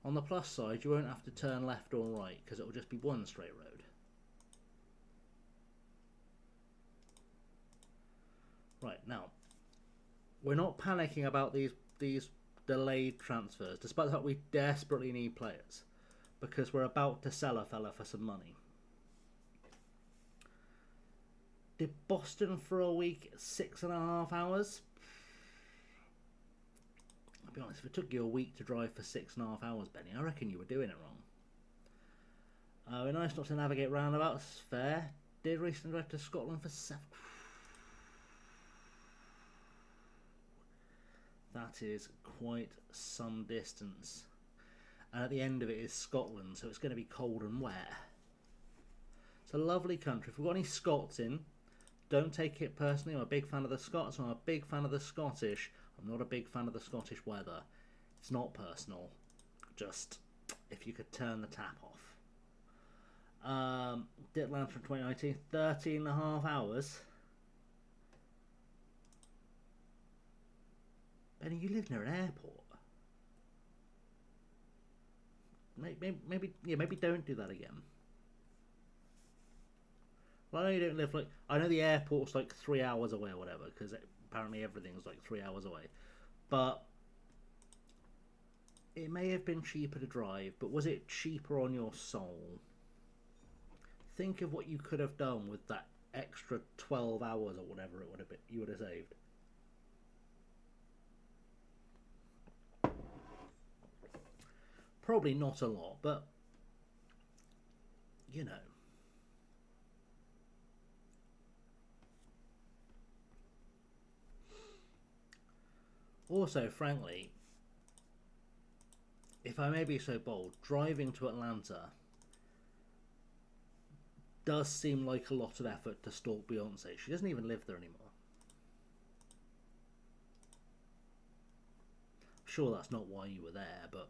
On the plus side, you won't have to turn left or right because it will just be one straight road. Right, now, we're not panicking about these delayed transfers, despite the fact we desperately need players, because we're about to sell a fella for some money. Did Boston for a week 6.5 hours? I'll be honest, if it took you a week to drive for 6.5 hours, Benny, I reckon you were doing it wrong. We're nice not to navigate roundabouts, fair. Did recently drive to Scotland for 7... That is quite some distance. And at the end of it is Scotland, so it's going to be cold and wet. It's a lovely country. If we've got any Scots in, don't take it personally. I'm a big fan of the Scots. I'm a big fan of the Scottish. I'm not a big fan of the Scottish weather. It's not personal. Just, if you could turn the tap off. Ditland from 2019, 13.5 hours. Benny, you live near an airport. Maybe don't do that again. Well, I know you don't live like... I know the airport's like 3 hours away or whatever, because apparently everything's like 3 hours away. But it may have been cheaper to drive, but was it cheaper on your soul? Think of what you could have done with that extra 12 hours or whatever it would have been, you would have saved. Probably not a lot, but you know. Also, frankly, if I may be so bold, driving to Atlanta does seem like a lot of effort to stalk Beyonce. She doesn't even live there anymore. I'm sure that's not why you were there, but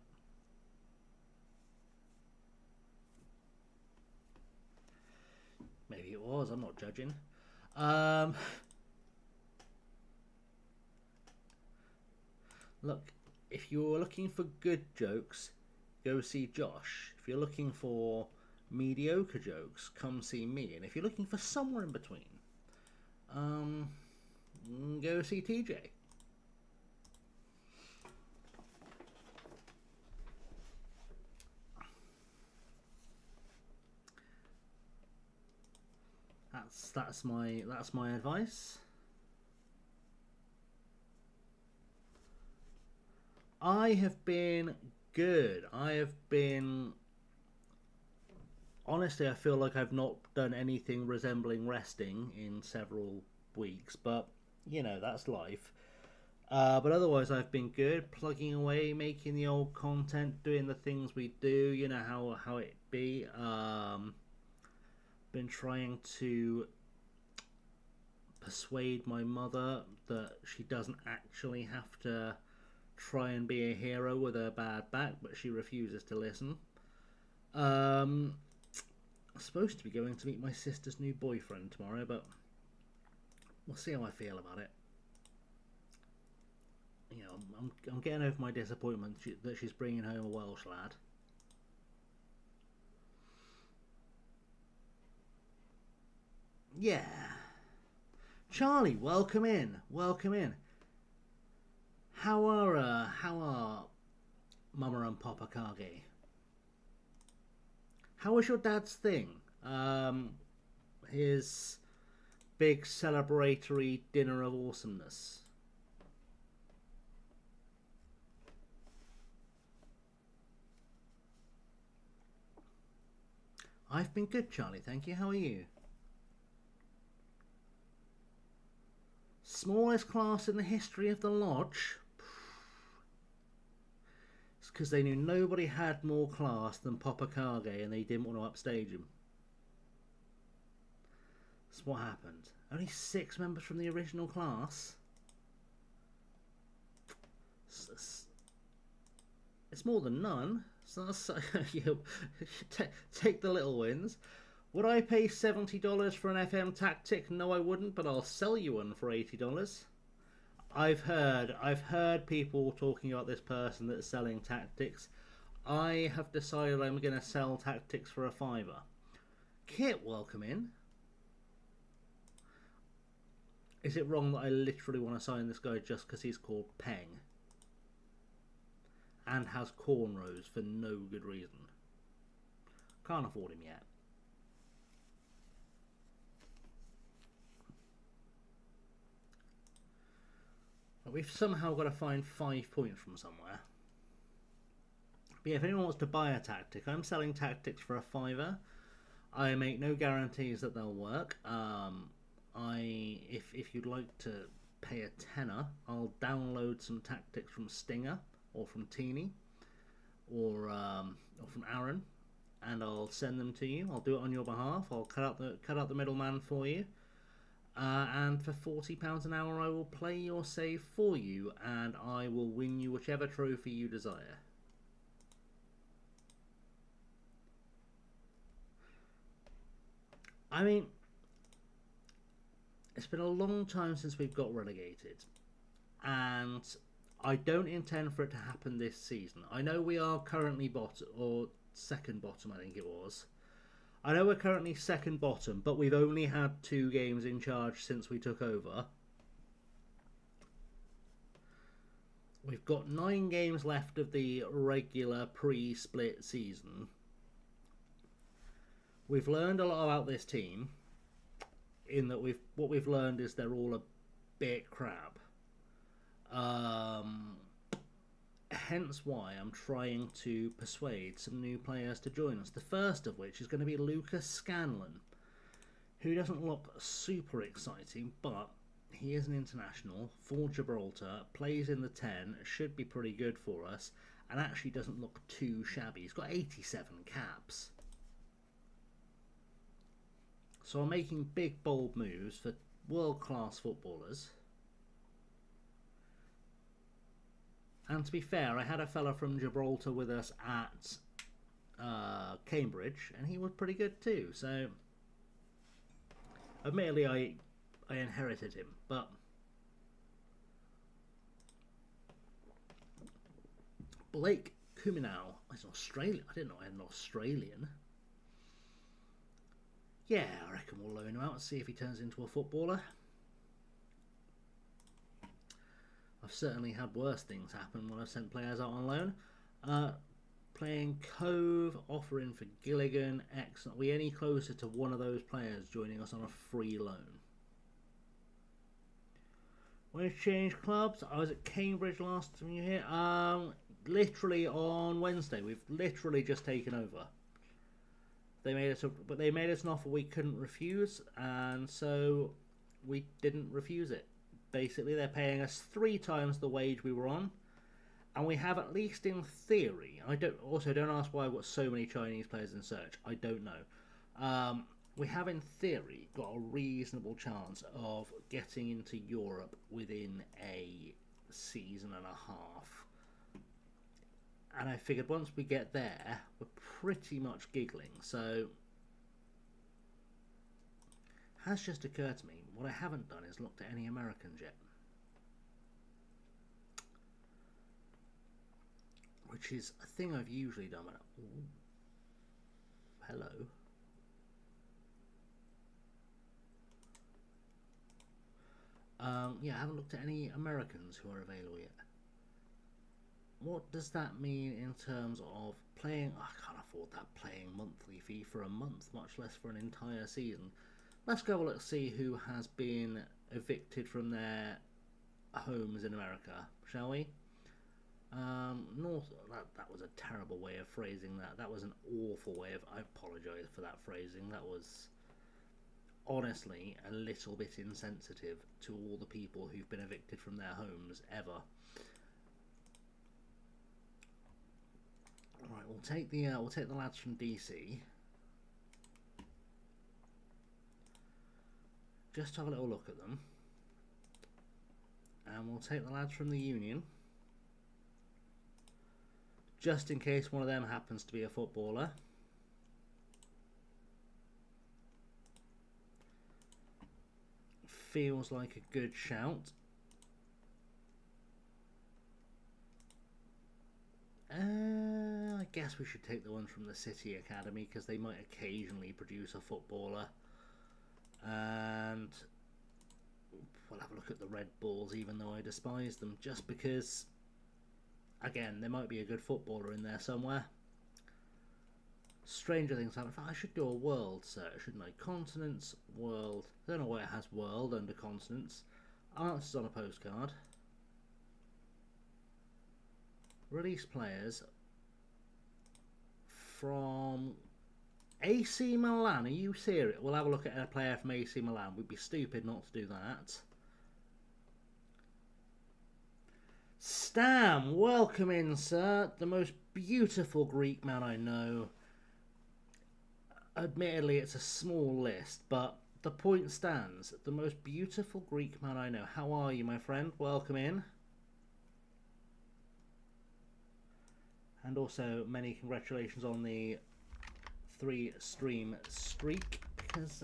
maybe it was. I'm not judging. Look, if you're looking for good jokes, go see Josh. If you're looking for mediocre jokes, come see me. And if you're looking for somewhere in between, go see TJ. That's my advice. I have been good. Honestly, I feel like I've not done anything resembling resting in several weeks, but you know, that's life. But otherwise, I've been good, plugging away, making the old content, doing the things we do. You know how it be. Been trying to persuade my mother that she doesn't actually have to try and be a hero with her bad back, but she refuses to listen. I'm supposed to be going to meet my sister's new boyfriend tomorrow, but we'll see how I feel about it. You know, I'm getting over my disappointment that she's bringing home a Welsh lad. Yeah. Charlie, welcome in. Welcome in. How are Mama and Papa Kage? How was your dad's thing? His big celebratory dinner of awesomeness. I've been good, Charlie, thank you. How are you? Smallest class in the history of the lodge? It's because they knew nobody had more class than Papa Kage and they didn't want to upstage him. That's what happened. Only 6 members from the original class? It's more than none. So that's, you take the little wins. Would I pay $70 for an FM tactic? No, I wouldn't, but I'll sell you one for $80. I've heard people talking about this person that's selling tactics. I have decided I'm going to sell tactics for a fiver. Kit, welcome in. Is it wrong that I literally want to sign this guy just because he's called Peng? And has cornrows for no good reason. Can't afford him yet. But we've somehow got to find 5 points from somewhere. But yeah, if anyone wants to buy a tactic, I'm selling tactics for a fiver. I make no guarantees that they'll work. If you'd like to pay a tenner, I'll download some tactics from Stinger or from Teeny or from Aaron, and I'll send them to you. I'll do it on your behalf. I'll cut out the middleman for you, and for £40 an hour, I will play your save for you, and I will win you whichever trophy you desire. I mean, it's been a long time since we've got relegated, and I don't intend for it to happen this season. I know we are currently bottom, or second bottom, I think it was. I know we're currently second bottom, but we've only had 2 games in charge since we took over. We've got 9 games left of the regular pre-split season. We've learned a lot about this team, in that what we've learned is they're all a bit crap. Hence why I'm trying to persuade some new players to join us. The first of which is going to be Lucas Scanlon, who doesn't look super exciting, but he is an international for Gibraltar, plays in the 10, should be pretty good for us, and actually doesn't look too shabby. He's got 87 caps. So I'm making big, bold moves for world-class footballers. And to be fair, I had a fella from Gibraltar with us at Cambridge, and he was pretty good too. So, admittedly, I inherited him, but Blake Kuminau is Australian. I didn't know I had an Australian. Yeah, I reckon we'll loan him out and see if he turns into a footballer. I've certainly had worse things happen when I've sent players out on loan. Playing Cove, offering for Gilligan, excellent. Are we any closer to one of those players joining us on a free loan? We've changed clubs. I was at Cambridge last time you were here. Literally on Wednesday. We've literally just taken over. They made us an offer we couldn't refuse, and so we didn't refuse it. Basically, they're paying us 3 times the wage we were on, and we have, at least in theory, don't ask why I've got so many Chinese players in search. I don't know. We have, in theory, got a reasonable chance of getting into Europe within a season and a half. And I figured once we get there, we're pretty much giggling. So, has just occurred to me, what I haven't done is looked at any Americans yet. Which is a thing I've usually done. Ooh. Hello. Yeah, I haven't looked at any Americans who are available yet. What does that mean in terms of playing? I can't afford that playing monthly fee for a month, much less for an entire season. Let's go look, see who has been evicted from their homes in America, shall we? That was a terrible way of phrasing that. That was an awful way of. I apologise for that phrasing. That was honestly a little bit insensitive to all the people who've been evicted from their homes ever. Right, we'll take the lads from DC. Just have a little look at them. And we'll take the lads from the Union. just in case one of them happens to be a footballer. Feels like a good shout. I guess we should take the ones from the City Academy because they might occasionally produce a footballer. And we'll have a look at the Red Bulls, even though I despise them, just because, again, there might be a good footballer in there somewhere. Stranger things happen. I should do a world search, shouldn't I? Continents, world. I don't know why it has world under continents. Answers on a postcard. Release players from AC Milan. Are you serious? We'll have a look at a player from AC Milan. We'd be stupid not to do that. Stam, welcome in, sir. The most beautiful Greek man I know. Admittedly, it's a small list, but the point stands. The most beautiful Greek man I know. How are you, my friend? Welcome in. And also, many congratulations on the 3-stream streak, because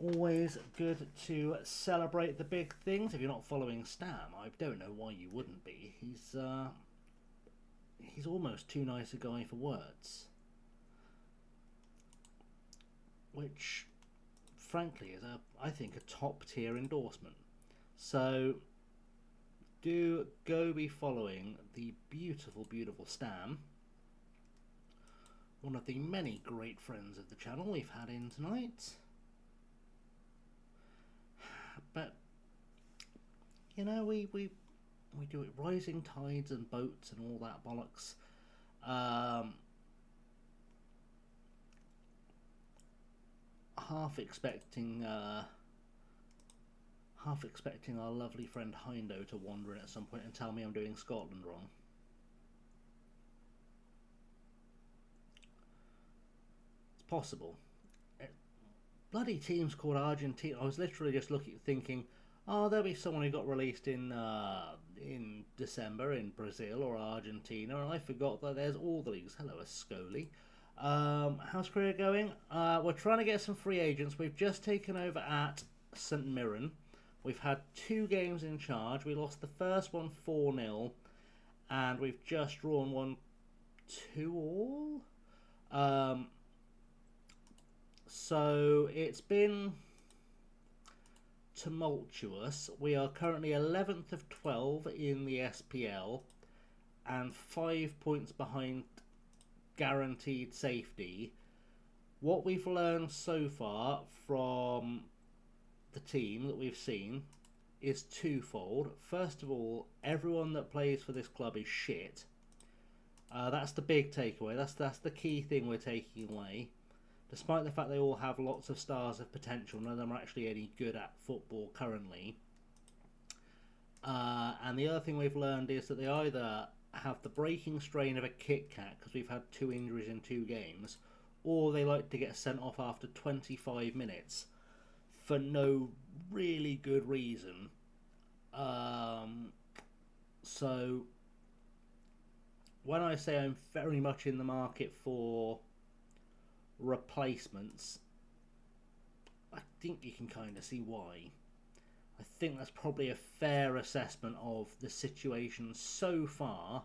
always good to celebrate the big things. If you're not following Stam, I don't know why you wouldn't be. He's almost too nice a guy for words, which, frankly, is I think a top tier endorsement. So do go be following the beautiful, beautiful Stam, one of the many great friends of the channel we've had in tonight. But, you know, we do it rising tides and boats and all that bollocks. Half expecting our lovely friend Hindo to wander in at some point and tell me I'm doing Scotland wrong. It's possible. Bloody teams called Argentina. I was literally just thinking, oh, there'll be someone who got released in December in Brazil or Argentina, and I forgot that there's all the leagues. Hello, Ascoli. How's career going? We're trying to get some free agents. We've just taken over at St Mirren. We've had 2 games in charge. We lost the first one 4-0, and we've just drawn one 2-all. So it's been tumultuous. We are currently 11th of 12 in the SPL and 5 points behind guaranteed safety. What we've learned so far from the team that we've seen is twofold. First of all, everyone that plays for this club is shit. That's the big takeaway. That's the key thing we're taking away. Despite the fact they all have lots of stars of potential, none of them are actually any good at football currently. And the other thing we've learned is that they either have the breaking strain of a Kit Kat, because we've had 2 injuries in 2 games, or they like to get sent off after 25 minutes for no really good reason. So when I say I'm very much in the market for replacements, I think you can kind of see why. I think that's probably a fair assessment of the situation so far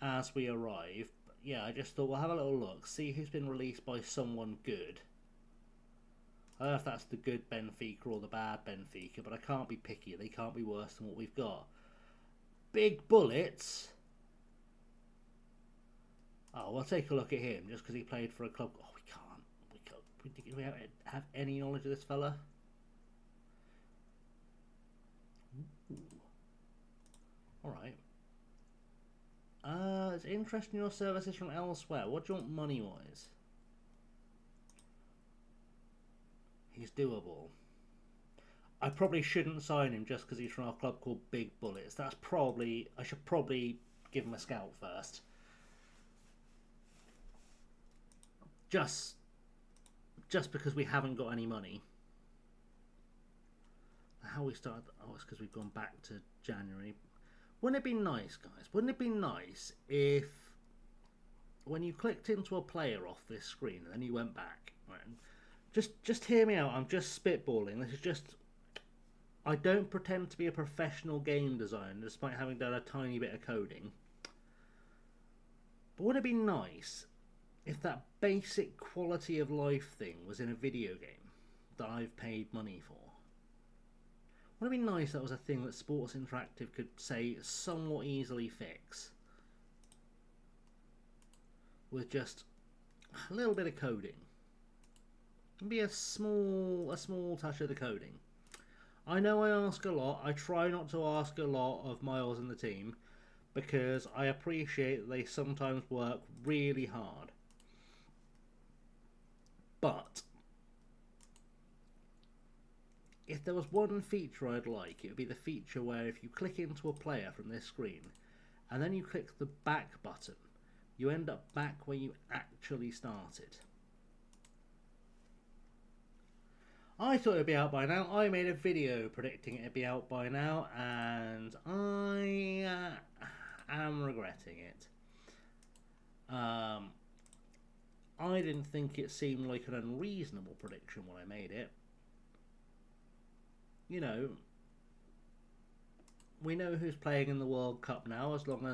as we arrive. But yeah, I just thought we'll have a little look, see who's been released by someone good. I don't know if that's the good Benfica or the bad Benfica, but I can't be picky. They can't be worse than what we've got. Big Bullets. Oh, we'll take a look at him just because he played for a club. Oh, we can't. Do we have any knowledge of this fella? Alright. It's interesting your services from elsewhere. What do you want money-wise? He's doable. I probably shouldn't sign him just because he's from a club called Big Bullets. I should probably give him a scout first. Just because we haven't got any money. How we started? Oh, it's because we've gone back to January. Wouldn't it be nice, guys? Wouldn't it be nice if when you clicked into a player off this screen and then you went back, right, just hear me out. I'm just spitballing. This is just. I don't pretend to be a professional game designer despite having done a tiny bit of coding. But wouldn't it be nice if that basic quality of life thing was in a video game that I've paid money for? Wouldn't it be nice that was a thing that Sports Interactive could, say, somewhat easily fix with just a little bit of coding? It'd be a small touch of the coding. I know I ask a lot. I try not to ask a lot of Miles and the team because I appreciate that they sometimes work really hard. But if there was one feature I'd like, it would be the feature where if you click into a player from this screen and then you click the back button, you end up back where you actually started. I thought it would be out by now. I made a video predicting it would be out by now, and I am regretting it. I didn't think it seemed like an unreasonable prediction when I made it. You know, we know who's playing in the World Cup now, as long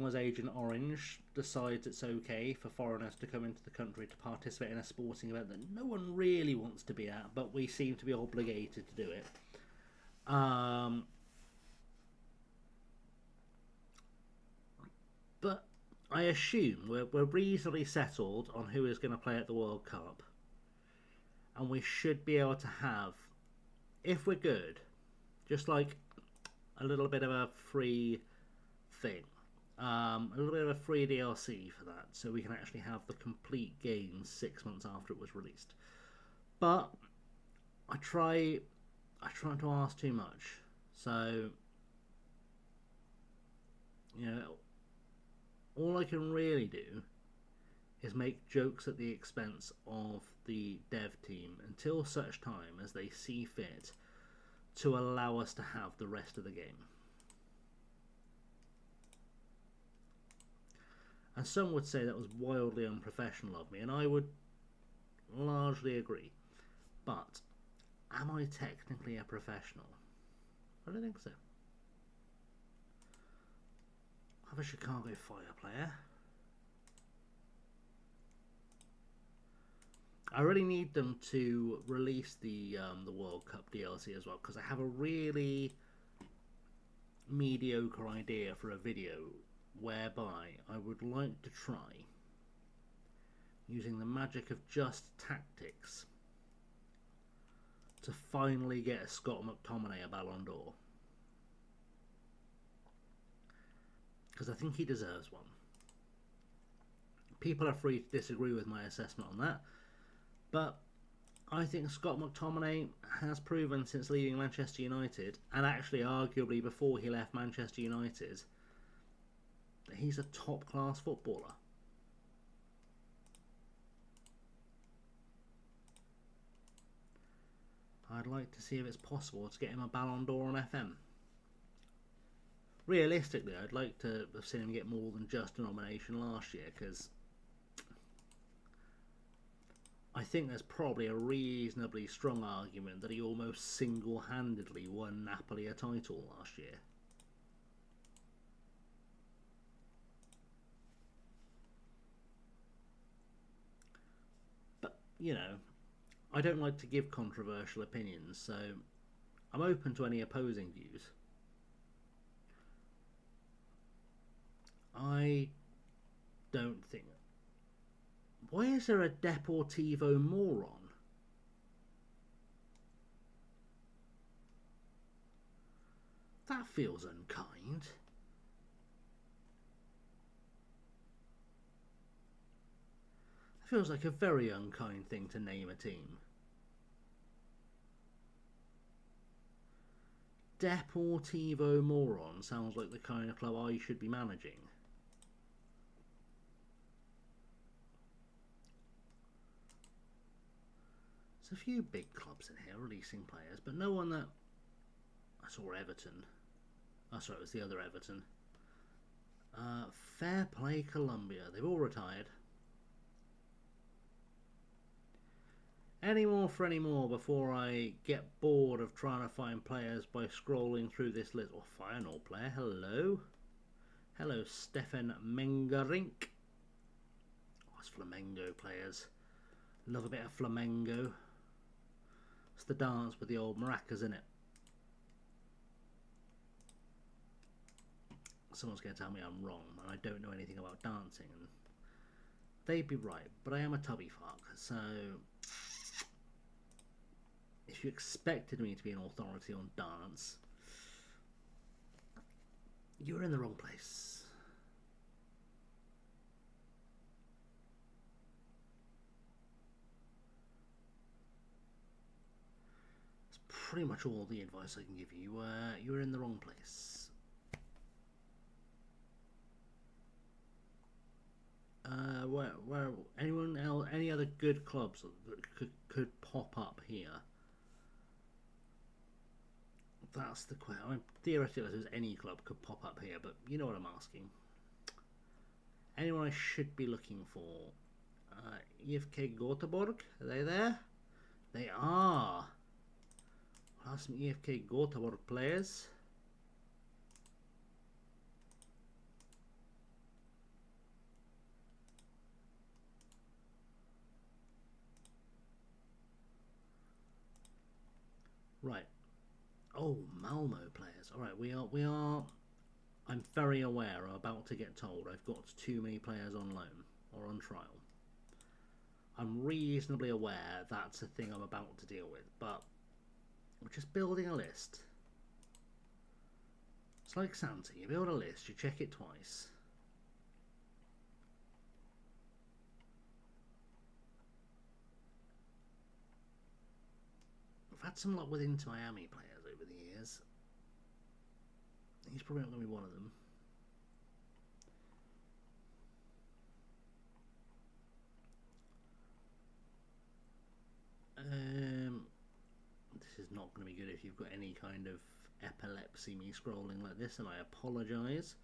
as Agent Orange decides it's okay for foreigners to come into the country to participate in a sporting event that no one really wants to be at, but we seem to be obligated to do it. But I assume we're reasonably settled on who is going to play at the World Cup. And we should be able to have, if we're good, just like a little bit of a free thing. A little bit of a free DLC for that, so we can actually have the complete game 6 months after it was released. But I try not to ask too much, so you know, all I can really do is make jokes at the expense of the dev team until such time as they see fit to allow us to have the rest of the game. And some would say that was wildly unprofessional of me, and I would largely agree. But am I technically a professional? I don't think so. I have a Chicago Fire player. I really need them to release the World Cup DLC as well, because I have a really mediocre idea for a video whereby I would like to try using the magic of just tactics to finally get Scott McTominay a Ballon d'Or, because I think he deserves one. People are free to disagree with my assessment on that, but I think Scott McTominay has proven since leaving Manchester United, and actually arguably before he left Manchester United, that he's a top-class footballer. I'd like to see if it's possible to get him a Ballon d'Or on FM. Realistically, I'd like to have seen him get more than just a nomination last year, because I think there's probably a reasonably strong argument that he almost single-handedly won Napoli a title last year. But, you know, I don't like to give controversial opinions, so I'm open to any opposing views. I don't think... Why is there a Deportivo moron? That feels unkind. That feels like a very unkind thing to name a team. Deportivo moron sounds like the kind of club I should be managing. There's a few big clubs in here releasing players, but no one that... I saw Everton. Oh, sorry, it was the other Everton. Fair play, Colombia. They've all retired. Any more for any more before I get bored of trying to find players by scrolling through this list. Oh, final player. Hello. Hello, Stefan Mengerink. Oh, it's Flamengo players. Love a bit of Flamengo. It's the dance with the old maracas, in it. Someone's going to tell me I'm wrong and I don't know anything about dancing, and they'd be right, but I am a tubby fuck, so if you expected me to be an authority on dance, you're in the wrong place. That's pretty much all the advice I can give you. You're in the wrong place. Where anyone else, any other good clubs that could pop up here? That's the question. I mean, theoretically, there's any club could pop up here, but you know what I'm asking. Anyone I should be looking for? EFK Göteborg, are they there? They are. I'll have some EFK Göteborg players. Right. Oh, Malmo players. Alright, we are I'm very aware, I'm about to get told I've got too many players on loan or on trial. I'm reasonably aware that's a thing I'm about to deal with, but we're just building a list. It's like Santa, you build a list, you check it twice. I've had some luck with Inter Miami players over the years. He's probably not going to be one of them. This is not going to be good if you've got any kind of epilepsy me scrolling like this, and I apologise.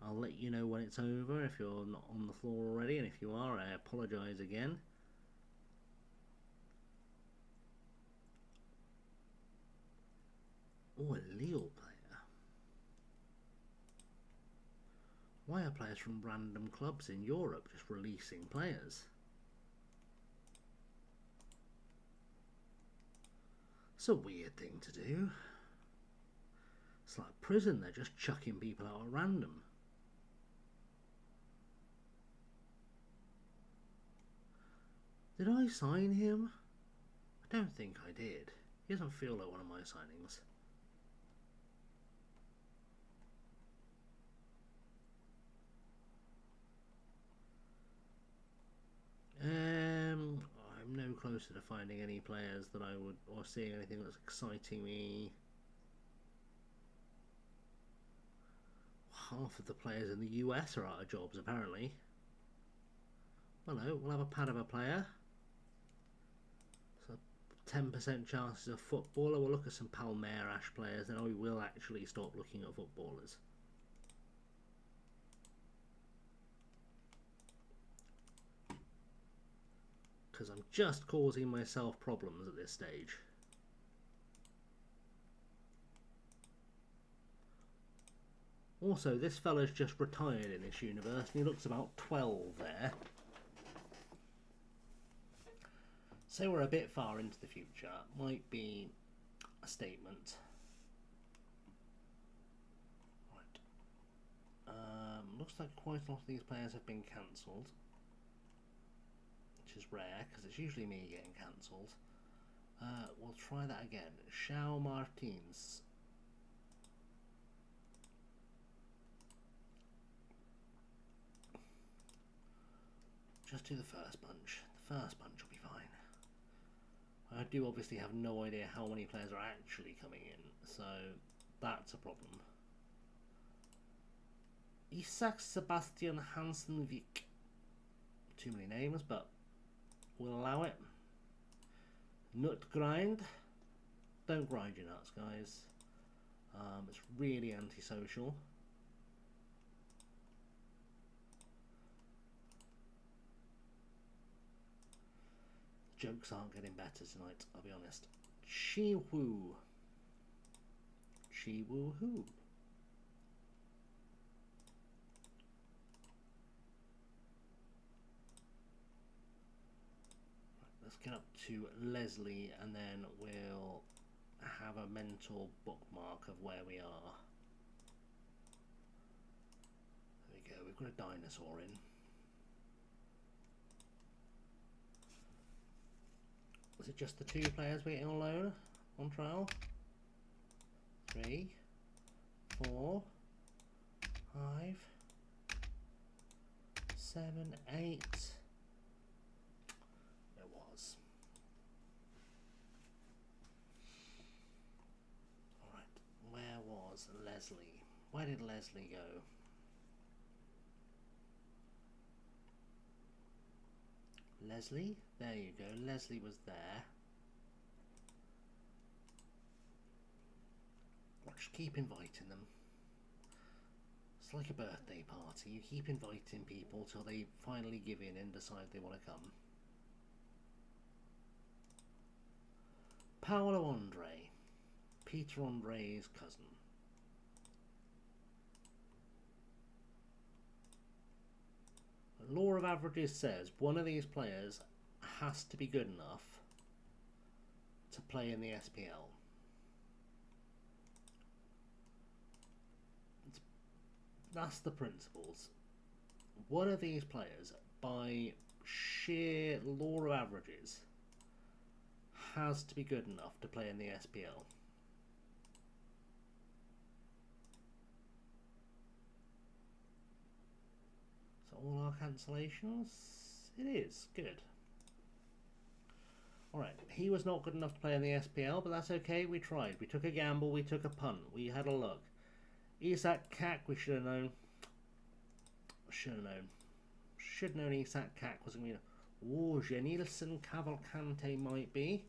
I'll let you know when it's over if you're not on the floor already, and if you are, I apologise again. Oh, a Lille player. Why are players from random clubs in Europe just releasing players? It's a weird thing to do. It's like prison, they're just chucking people out at random. Did I sign him? I don't think I did. He doesn't feel like one of my signings. I'm no closer to finding any players that I would, or seeing anything that's exciting me. Half of the players in the US are out of jobs, apparently. Well, no, we'll have a pad of a player. So 10% chances of footballer. We'll look at some Palmeiras players, then we will actually stop looking at footballers. Because I'm just causing myself problems at this stage. Also, this fella's just retired in this universe, and he looks about 12 there. So we're a bit far into the future. Might be a statement. Right. Looks like quite a lot of these players have been cancelled. Which is rare, because it's usually me getting cancelled. We'll try that again. Shao Martins. Just do the first bunch. The first bunch will be fine. I do obviously have no idea how many players are actually coming in, so that's a problem. Isak Sebastian Hansenvik. Too many names, but we'll allow it. Nut grind. Don't grind your nuts, guys. It's really antisocial. Jokes aren't getting better tonight, I'll be honest. Chi-woo. Chi-woo-hoo. Let's get up to Leslie and then we'll have a mental bookmark of where we are. There we go, we've got a dinosaur in. Is it just the 2 players we're getting on loan on trial? 3, 4, 5, 7, 8. It was. Alright, where was Leslie? Where did Leslie go? Leslie? There you go. Leslie was there. Just keep inviting them. It's like a birthday party. You keep inviting people till they finally give in and decide they want to come. Paolo Andre. Peter Andre's cousin. Law of averages says one of these players has to be good enough to play in the SPL. That's the principles. One of these players, by sheer law of averages, has to be good enough to play in the SPL. So all our cancellations? It is. Good. Alright, he was not good enough to play in the SPL, but that's okay. We tried. We took a gamble. We took a punt. We had a look. Isak Kak, we should have known. Should have known. Should have known Isak Kak was going to be. Oh, Janilson Cavalcante might be.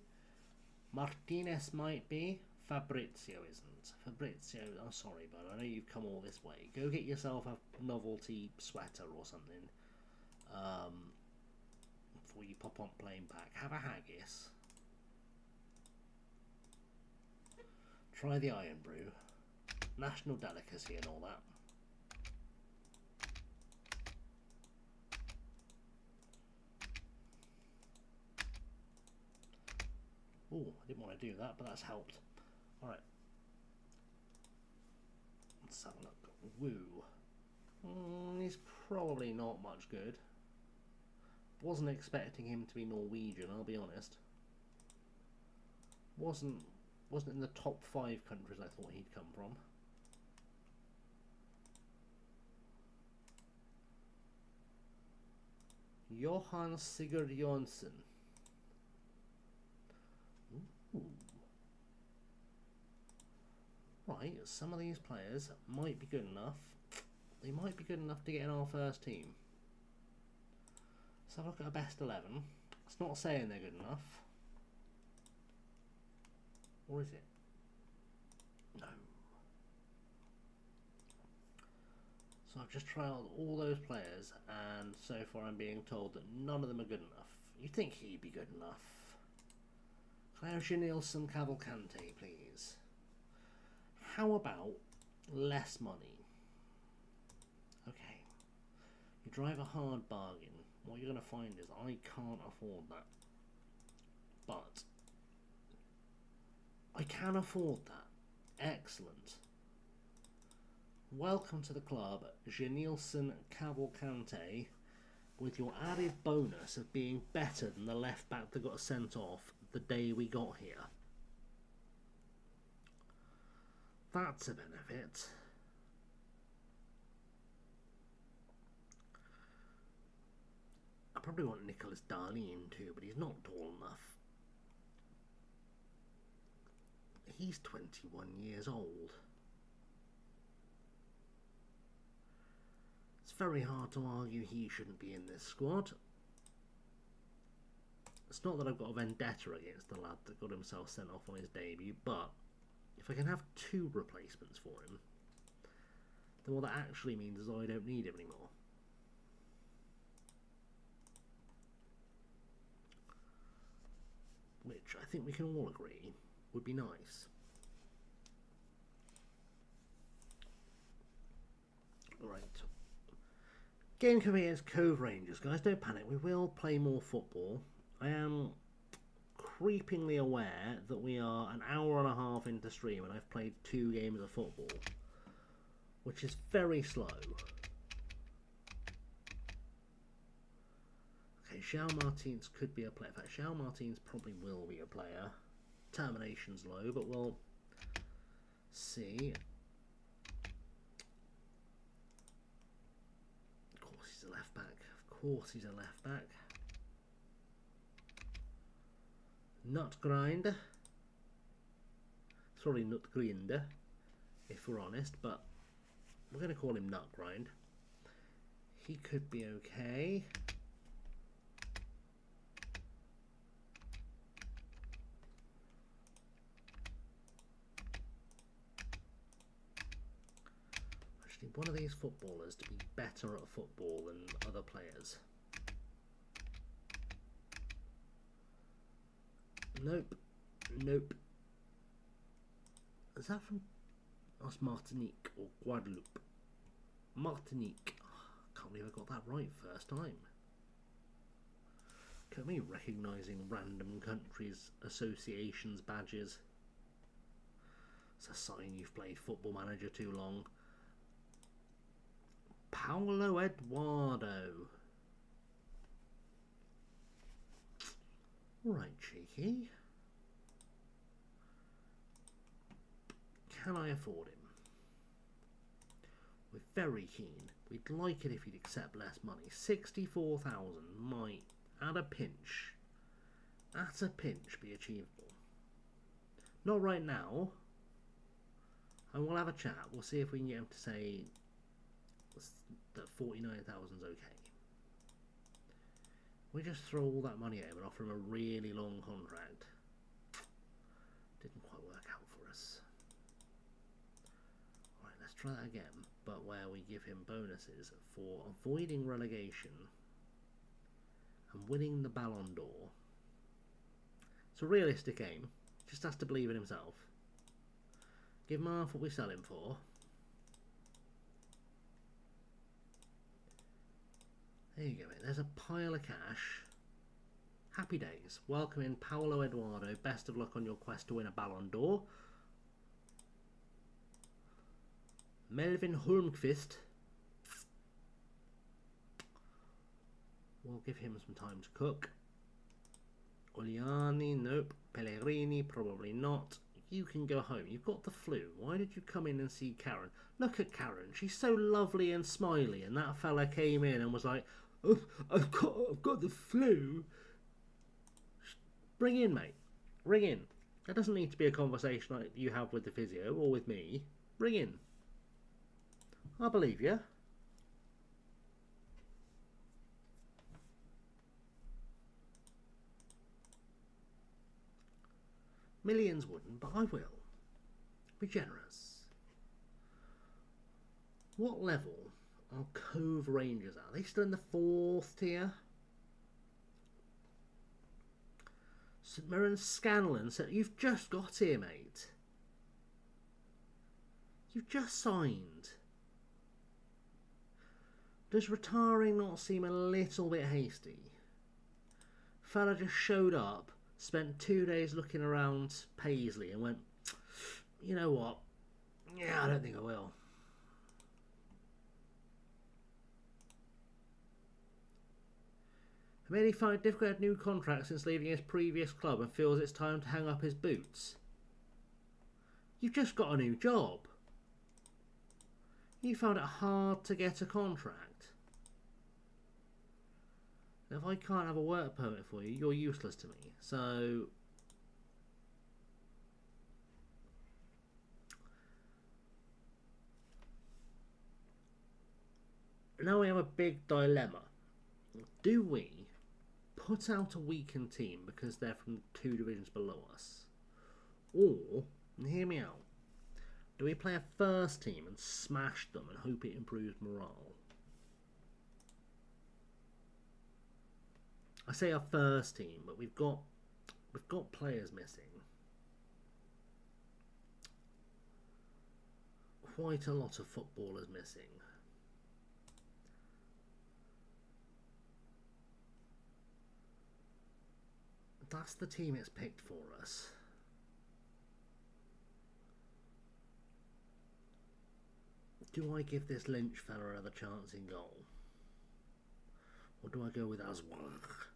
Martinez might be. Fabrizio isn't. Fabrizio, I'm sorry, but I know you've come all this way. Go get yourself a novelty sweater or something. Before you pop on plane back. Have a haggis. Try the iron brew. National delicacy and all that. Oh, I didn't want to do that, but that's helped. Alright. Let's have a look. Woo. He's probably not much good. Wasn't expecting him to be Norwegian, I'll be honest. Wasn't in the top 5 countries I thought he'd come from. Johan Sigurd Jonsson. Ooh. Right, some of these players might be good enough. They might be good enough to get in our first team. Let's have a look at a best 11. It's not saying they're good enough. Or is it? No. So I've just trialed all those players, and so far I'm being told that none of them are good enough. You'd think he'd be good enough. Claudia Nielsen Cavalcante, please. How about less money? Okay. You drive a hard bargain. What you're going to find is I can't afford that. But I can afford that. Excellent. Welcome to the club, Janilson Cavalcante, with your added bonus of being better than the left back that got sent off the day we got here. That's a benefit. I probably want Nicholas Darlene too, but he's not tall enough. He's 21 years old. It's very hard to argue he shouldn't be in this squad. It's not that I've got a vendetta against the lad that got himself sent off on his debut, but if I can have 2 replacements for him, then what that actually means is I don't need him anymore. Which I think we can all agree would be nice. Right. Game coming against Cove Rangers. Guys, don't panic. We will play more football. I am creepingly aware that we are an hour and a half into stream and I've played 2 games of football, which is very slow. Okay, Xiao Martins could be a player. In fact, Xiao Martins probably will be a player. Termination's low, but we'll see. Of course he's a left back. Of course he's a left back. Nutgrind. It's probably Nutgrinder, if we're honest, but we're going to call him Nutgrind. He could be okay. I just need one of these footballers to be better at football than other players. Nope. Nope. Is that from... That's Martinique or Guadeloupe. Martinique. Oh, can't believe I got that right first time. Look at me recognising random countries' associations badges. It's a sign you've played Football Manager too long. Paolo Eduardo. Right, cheeky. Can I afford him? We're very keen. We'd like it if he'd accept less money. 64,000 might, at a pinch, be achievable. Not right now. And we'll have a chat. We'll see if we can get him to say that 49,000 is okay. We just throw all that money at him and offer him a really long contract. Didn't quite work out for us. Alright, let's try that again, but where we give him bonuses for avoiding relegation and winning the Ballon d'Or. It's a realistic aim. Just has to believe in himself. Give him half what we sell him for. There you go, mate. There's a pile of cash. Happy days. Welcome in Paolo Eduardo. Best of luck on your quest to win a Ballon d'Or. Melvin Holmqvist. We'll give him some time to cook. Oliani, nope. Pellegrini, probably not. You can go home. You've got the flu. Why did you come in and see Karen? Look at Karen. She's so lovely and smiley. And that fella came in and was like, oh, I've got the flu. Bring in, mate. Ring in. That doesn't need to be a conversation like you have with the physio or with me. Ring in. I believe you. Millions wouldn't, but I will. Be generous. What level are Cove Rangers at? Are they still in the 4th tier? St Mirren Scanlon said, you've just got here, mate. You've just signed. Does retiring not seem a little bit hasty? Fella just showed up, spent 2 days looking around Paisley and went, you know what? Yeah, I don't think I will. Made he find it difficult to have new contracts since leaving his previous club and feels it's time to hang up his boots. You've just got a new job. You found it hard to get a contract. If I can't have a work permit for you, you're useless to me. So now we have a big dilemma. Do we put out a weakened team because they're from 2 divisions below us? Or, and hear me out, Do we play a first team and smash them and hope it improves morale? I say our first team, but we've got players missing. Quite a lot of footballers missing. That's the team it's picked for us. Do I give this Lynch fella another chance in goal? Or do I go with Aswak?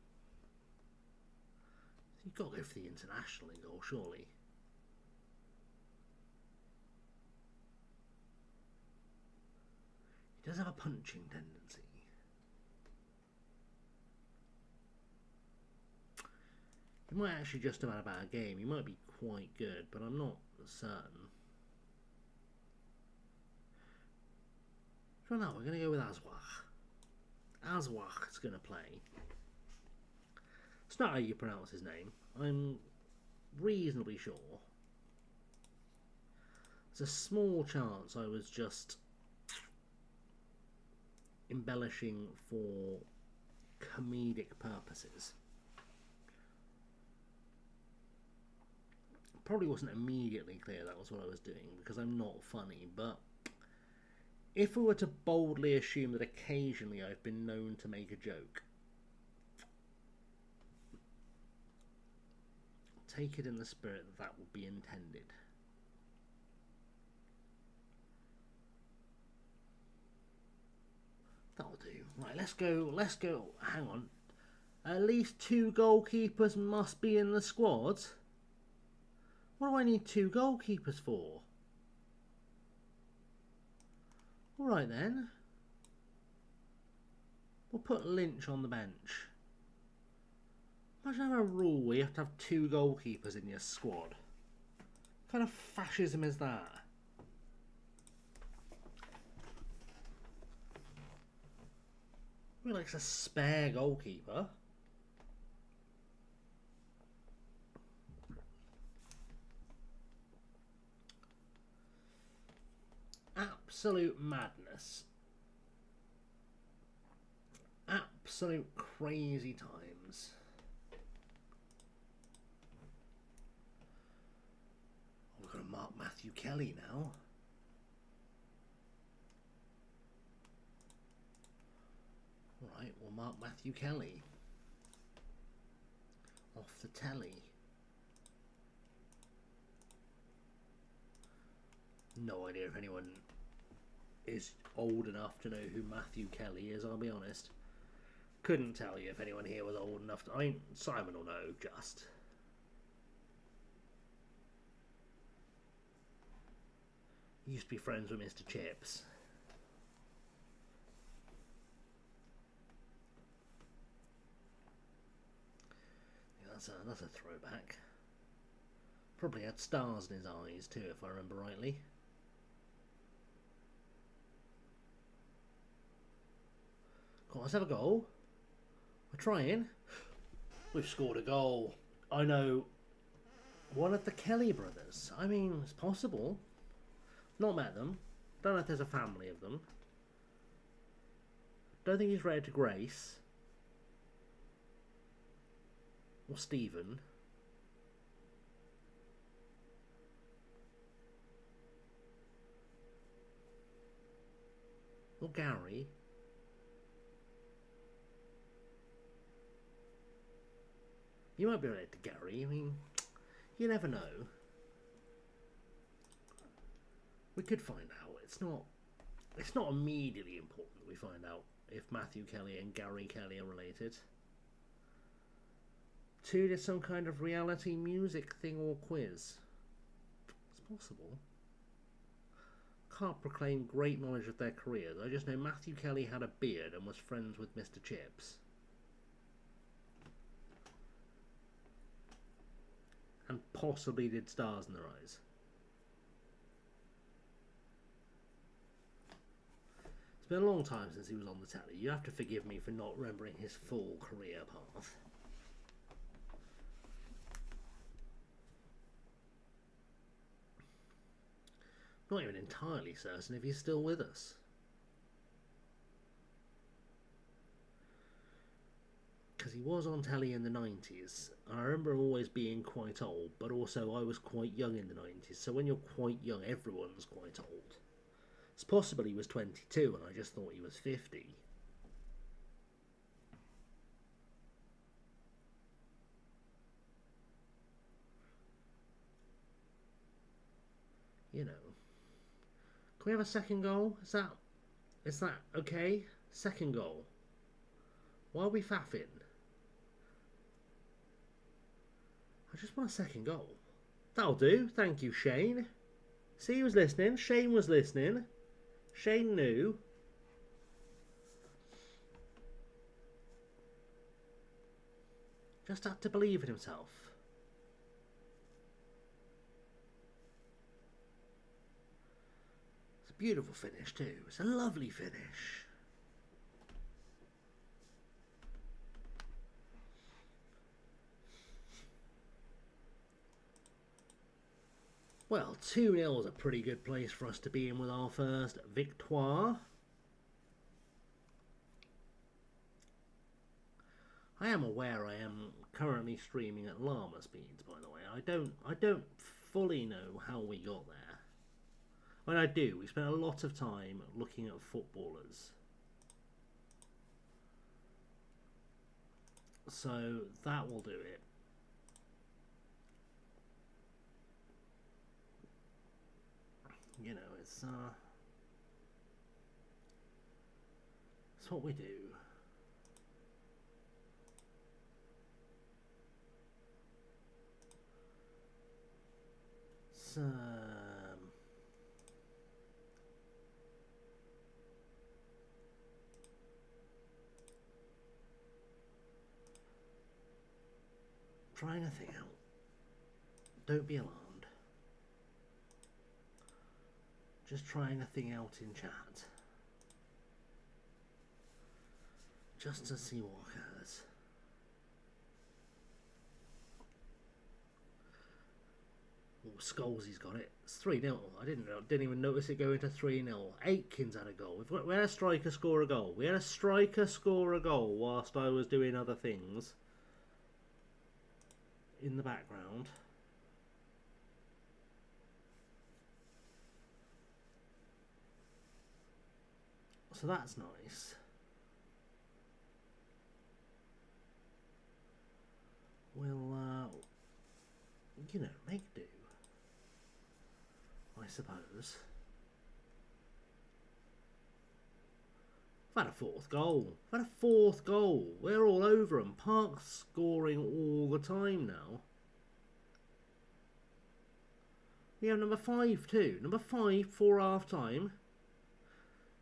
You've got to go for the international in goal, surely. He does have a punching tendency. He might actually just have had a bad game. He might be quite good, but I'm not certain. So no, we're going to go with Aswak. Aswak is going to play. It's not how you pronounce his name. I'm reasonably sure. There's a small chance I was just embellishing for comedic purposes. Probably wasn't immediately clear that was what I was doing because I'm not funny, but if we were to boldly assume that occasionally I've been known to make a joke, take it in the spirit that that would be intended. That'll do. Right, let's go. Hang on. At least 2 goalkeepers must be in the squad. What do I need 2 goalkeepers for? Alright then. We'll put Lynch on the bench. Imagine having a rule where you have to have 2 goalkeepers in your squad. What kind of fascism is that? Who likes a spare goalkeeper? Absolute madness. Absolute crazy times. We're going to mark Matthew Kelly now. Alright, we'll mark Matthew Kelly. Off the telly. No idea if anyone is old enough to know who Matthew Kelly is, I'll be honest. Couldn't tell you if anyone here was old enough to... I mean, Simon will know, just. He used to be friends with Mr. Chips. Yeah, that's a throwback. Probably had stars in his eyes too, if I remember rightly. Come on, let's have a goal. We're trying. We've scored a goal. I know one of the Kelly brothers. I mean, it's possible. Not met them. Don't know if there's a family of them. Don't think he's related to Grace. Or Stephen. Or Gary. You might be related to Gary. I mean, you never know. We could find out. It's not immediately important that we find out if Matthew Kelly and Gary Kelly are related. 2 did some kind of reality music thing or quiz. It's possible. Can't proclaim great knowledge of their careers. I just know Matthew Kelly had a beard and was friends with Mr. Chips. And possibly did Stars in Their Eyes. It's been a long time since he was on the telly. You have to forgive me for not remembering his full career path. Not even entirely certain if he's still with us. Because he was on telly in the 90s. And I remember always being quite old, but also I was quite young in the 90s. So when you're quite young, everyone's quite old. It's possible he was 22 and I just thought he was 50. You know. Can we have a second goal? Is that okay? Second goal. Why are we faffing? I just want a second goal. That'll do. Thank you, Shane. See, he was listening. Shane was listening. Shane knew. Just had to believe in himself. It's a beautiful finish too. It's a lovely finish. Well, 2-0 is a pretty good place for us to be in with our first victoire. I am aware I am currently streaming at llama speeds, by the way. I don't fully know how we got there. When I do, we spent a lot of time looking at footballers. So that will do it. You know, it's what we do. It's trying a thing out. Don't be alarmed. Just trying a thing out in chat. Just to see what occurs. Oh, Scholes's got it. It's 3-0. I didn't even notice it going to 3-0. Aitkins had a goal. We had a striker score a goal. We had a striker score a goal whilst I was doing other things in the background. So that's nice. We'll, you know, make do, I suppose. We've had a fourth goal. We've had a fourth goal. We're all over them. Park's scoring all the time now. We have number 5 too. Number 5 for half time.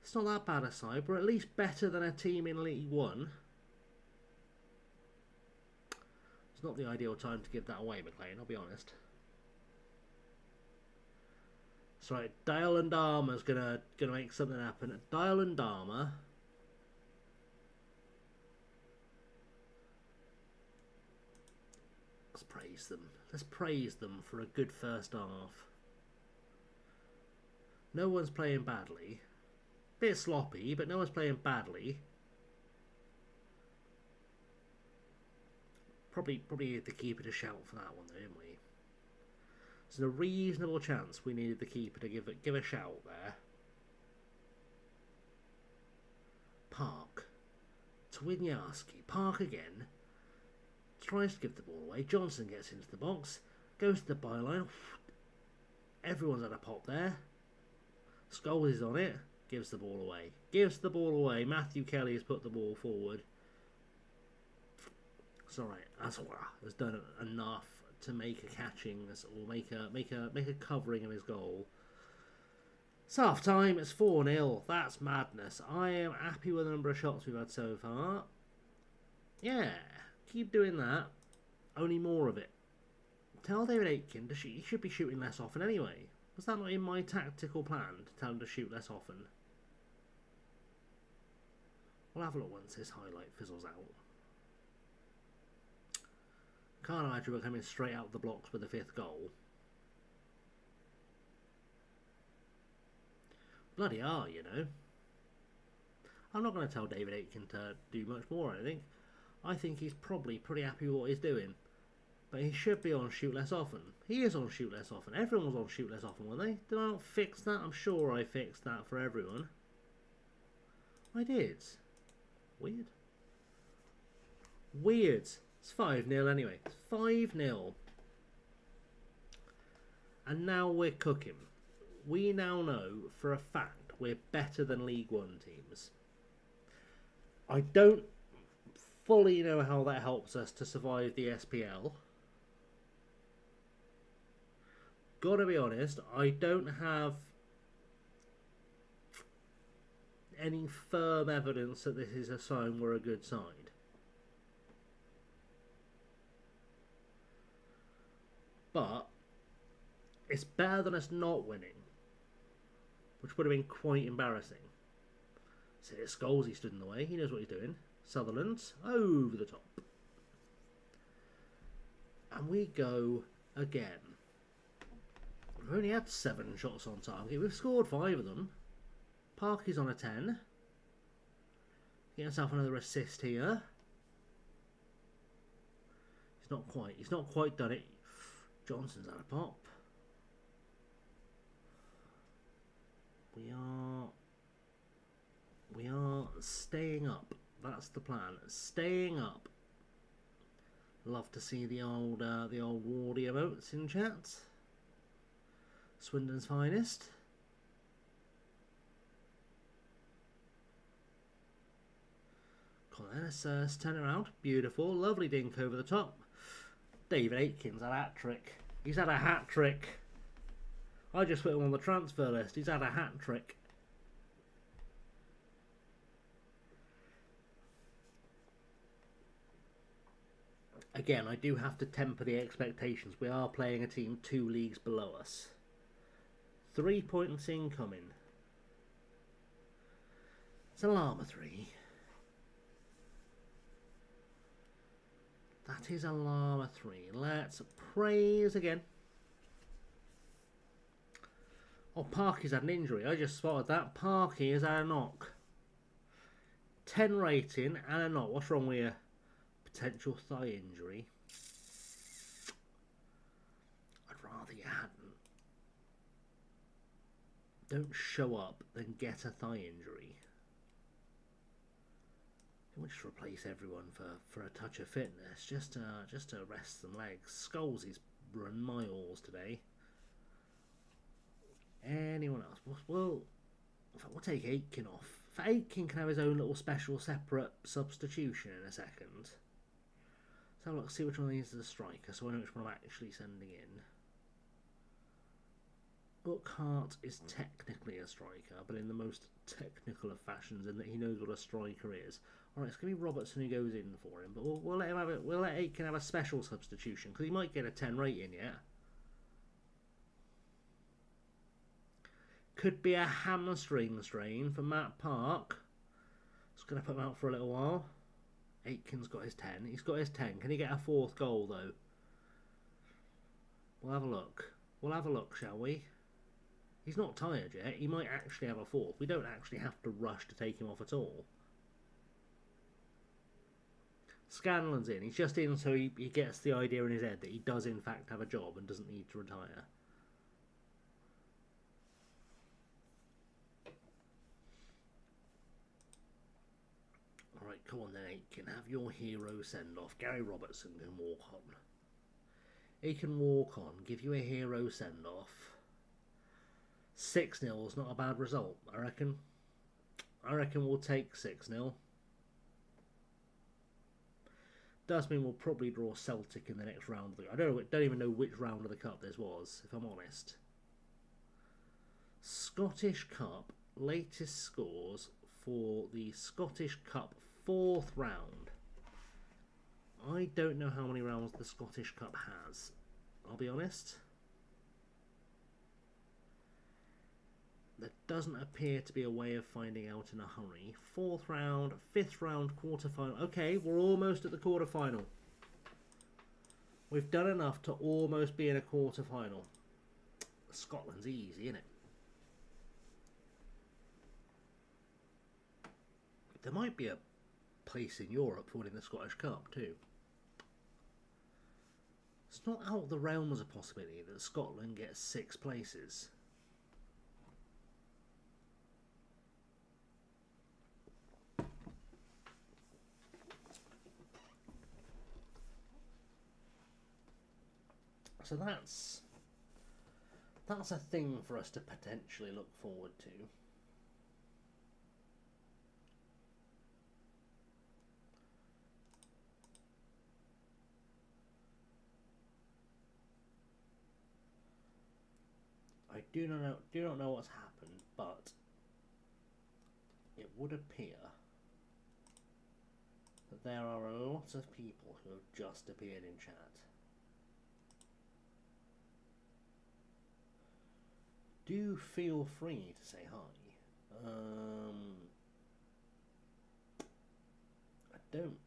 It's not that bad a side. We're at least better than a team in League One. It's not the ideal time to give that away, McLean, I'll be honest. That's right, Dale and Dharma's gonna make something happen. Dale and Dharma. Let's praise them. Let's praise them for a good first half. No one's playing badly. Bit sloppy, but no one's playing badly. Probably needed the keeper to shout for that one, though, didn't we? There's a reasonable chance we needed the keeper to give a shout there. Park. Twiniarski. Park again. Tries to give the ball away. Johnson gets into the box. Goes to the byline. Everyone's had a pop there. Scholes is on it. Gives the ball away. Gives the ball away. Matthew Kelly has put the ball forward. It's alright. Aswara has done enough to make a catching or make a covering of his goal. It's half time. It's 4-0. That's madness. I am happy with the number of shots we've had so far. Yeah, keep doing that. Only more of it. Tell David Aitken he should be shooting less often anyway. Was that not in my tactical plan to tell him to shoot less often? We'll have a look once this highlight fizzles out. Can't imagine we're coming straight out of the blocks with the 5th goal. bloody are, you know. I'm not going to tell David Aitken to do much more, I think. I think he's probably pretty happy with what he's doing. But he should be on Shoot Less Often. He is on Shoot Less Often. Everyone was on Shoot Less Often, weren't they? Did I not fix that? I'm sure I fixed that for everyone. I did. Weird. Weird. It's 5-0 anyway. It's 5-0. And now we're cooking. We now know for a fact we're better than League One teams. I don't fully know how that helps us to survive the SPL. Gotta be honest, I don't have any firm evidence that this is a sign we're a good side. But it's better than us not winning, which would have been quite embarrassing. So it's Scholes, he stood in the way. He knows what he's doing. Sutherland over the top. And we go again. We've only had 7 shots on target. We've scored 5 of them. Parky's on a 10. Get himself another assist here. He's not quite done it. Johnson's at a pop. We are staying up. That's the plan. Staying up. Love to see the old Wardy emotes in chat. Swindon's finest. Colin turn around. Beautiful. Lovely dink over the top. David Aitken's had a hat-trick. He's had a hat-trick. I just put him on the transfer list. He's had a hat-trick. Again, I do have to temper the expectations. We are playing a team 2 leagues below us. 3 points incoming. It's a Llama 3. That is a Llama 3. Let's praise again. Oh, Parky's had an injury. I just spotted that. Parky has had a knock. 10 rating and a knock. What's wrong with you? Potential thigh injury. I'd rather you hadn't. Don't show up, then get a thigh injury. We'll just replace everyone for a touch of fitness, just to rest some legs. Scholes is run miles today. Anyone else? Well, we'll take Aitken off. If Aitken can have his own little special separate substitution in a second. Let's have a look, see which one of these is a striker, so I know which one I'm actually sending in. Buckhart is technically a striker, but in the most technical of fashions, in that he knows what a striker is. Alright, it's going to be Robertson who goes in for him, but we'll let him have it. We'll let Aitken have a special substitution, because he might get a 10 rating yet. Could be a hamstring strain for Matt Park. It's going to put him out for a little while. Aitken's got his 10. He's got his 10. Can he get a 4th goal, though? We'll have a look. We'll have a look, shall we? He's not tired yet. He might actually have a 4th. We don't actually have to rush to take him off at all. Scanlon's in. He's just in so he gets the idea in his head that he does in fact have a job and doesn't need to retire. Alright, come on then, Aitken. Have your hero send-off. Gary Robertson can walk on. He can walk on. Give you a hero send-off. 6-0 is not a bad result, I reckon. I reckon we'll take 6-0. Does mean we'll probably draw Celtic in the next round of the... I don't even know which round of the Cup this was, if I'm honest. Scottish Cup, latest scores for the Scottish Cup 4th round. I don't know how many rounds the Scottish Cup has, I'll be honest. There doesn't appear to be a way of finding out in a hurry. 4th round, 5th round, quarter-final. Okay, we're almost at the quarter-final. We've done enough to almost be in a quarter-final. Scotland's easy, isn't it? There might be a place in Europe for winning the Scottish Cup too. It's not out of the realms of possibility that Scotland gets 6 places. So that's a thing for us to potentially look forward to. I do not know what's happened, but it would appear that there are a lot of people who have just appeared in chat. Do feel free to say hi. I don't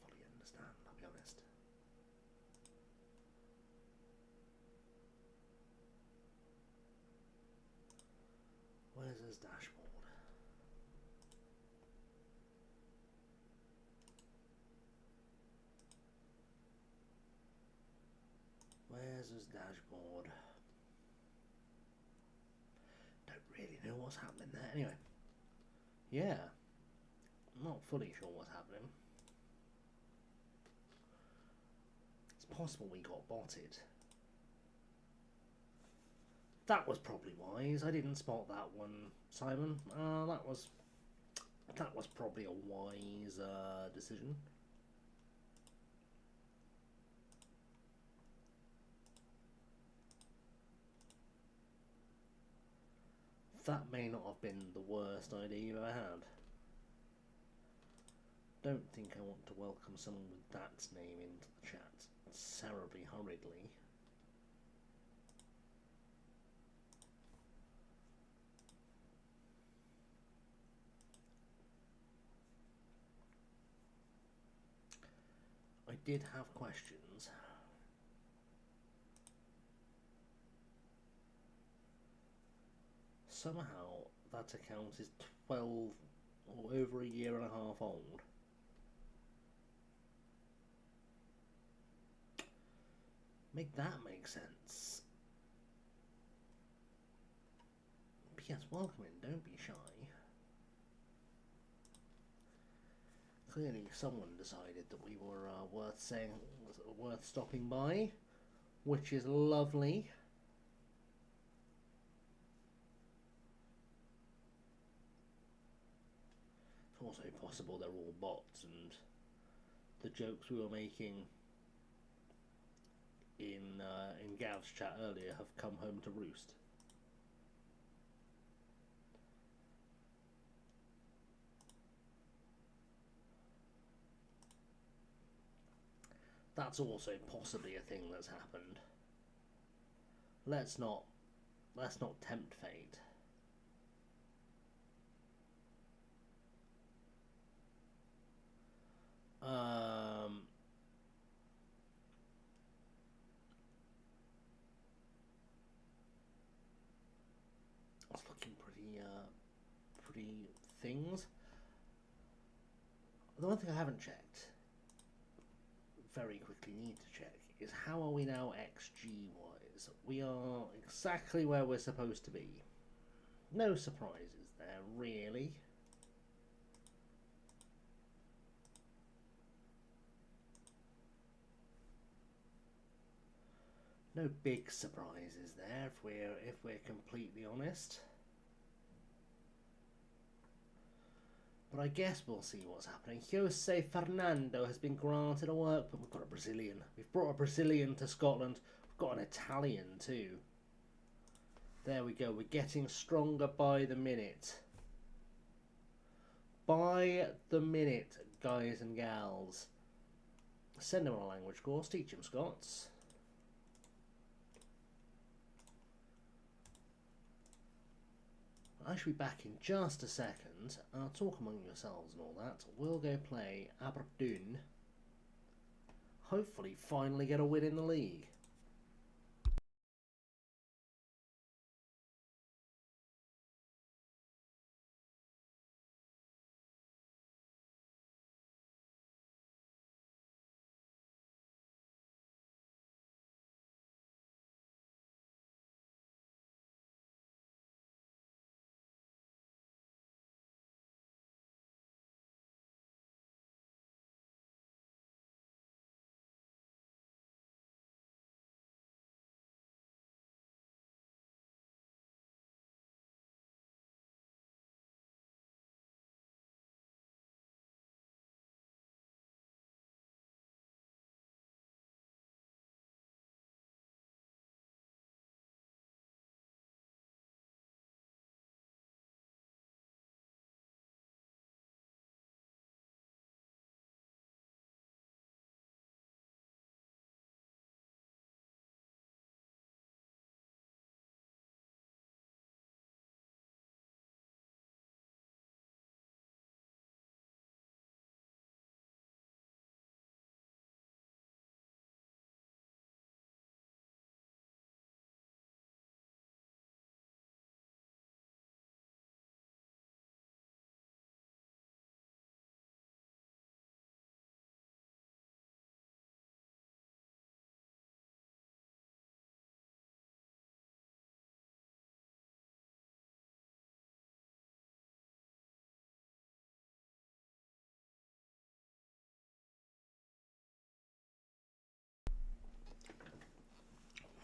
fully understand, I'll be honest. Where's his dashboard? Where's his dashboard? Don't really know what's happening there. Anyway, yeah, I'm not fully sure what's happening. It's possible we got botted. That was probably wise. I didn't spot that one, Simon. That was probably a wise decision. That may not have been the worst idea you've ever had. Don't think I want to welcome someone with that name into the chat terribly hurriedly. I did have questions. Somehow that account is 12 or over a year and a half old. Make that make sense. But yes, welcome in, don't be shy. Clearly someone decided that we were worth stopping by, which is lovely. It's also possible they're all bots and the jokes we were making in Gav's chat earlier have come home to roost. That's also possibly a thing that's happened. Let's not tempt fate. It's looking pretty things. The one thing I haven't checked, very quickly need to check, is how are we now XG wise? We are exactly where we're supposed to be. No surprises there, really. No big surprises there, if we're completely honest. But I guess we'll see what's happening. Jose Fernando has been granted a work, but we've got a Brazilian. We've brought a Brazilian to Scotland. We've got an Italian too. There we go. We're getting stronger by the minute. By the minute, guys and gals. Send him on a language course. Teach him Scots. I shall be back in just a second. Talk among yourselves and all that. We'll go play Aberdeen. Hopefully finally get a win in the league.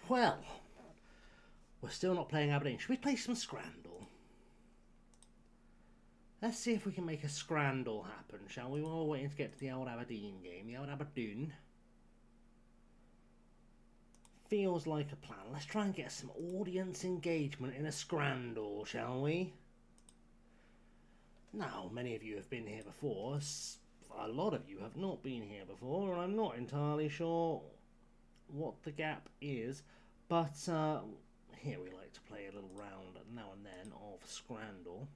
Well, we're still not playing Aberdeen. Should we play some Scrandal? Let's see if we can make a Scrandal happen, shall we? We're waiting to get to the old Aberdeen game. The old Aberdeen. Feels like a plan. Let's try and get some audience engagement in a Scrandal, shall we? Now, many of you have been here before. A lot of you have not been here before, and I'm not entirely sure what the gap is. But here we like to play a little round now and then of Scrandal.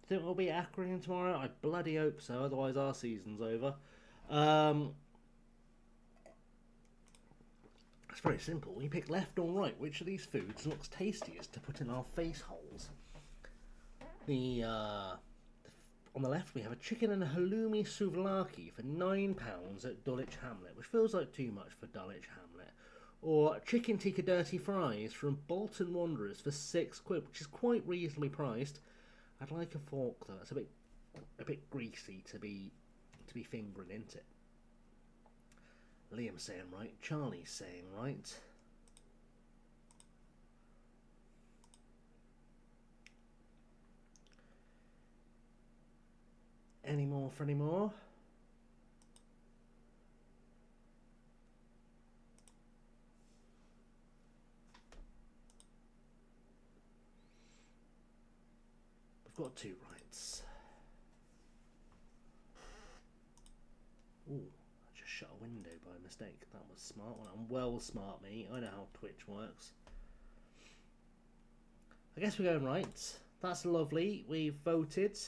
Think we'll be Accrington tomorrow? I bloody hope so, otherwise our season's over. It's very simple. We pick left or right. Which of these foods looks tastiest to put in our face holes? On the left we have a chicken and a halloumi souvlaki for £9 at Dulwich Hamlet, which feels like too much for Dulwich Hamlet. Or chicken tikka dirty fries from Bolton Wanderers for £6, which is quite reasonably priced. I'd like a fork though. It's a bit greasy to be fingering, isn't it? Liam's saying right. Charlie's saying right. Any more for any more? We've got 2 rights. Ooh, I just shut a window by mistake. That was smart. I'm well smart, me. I know how Twitch works. I guess we're going right. That's lovely. We've voted.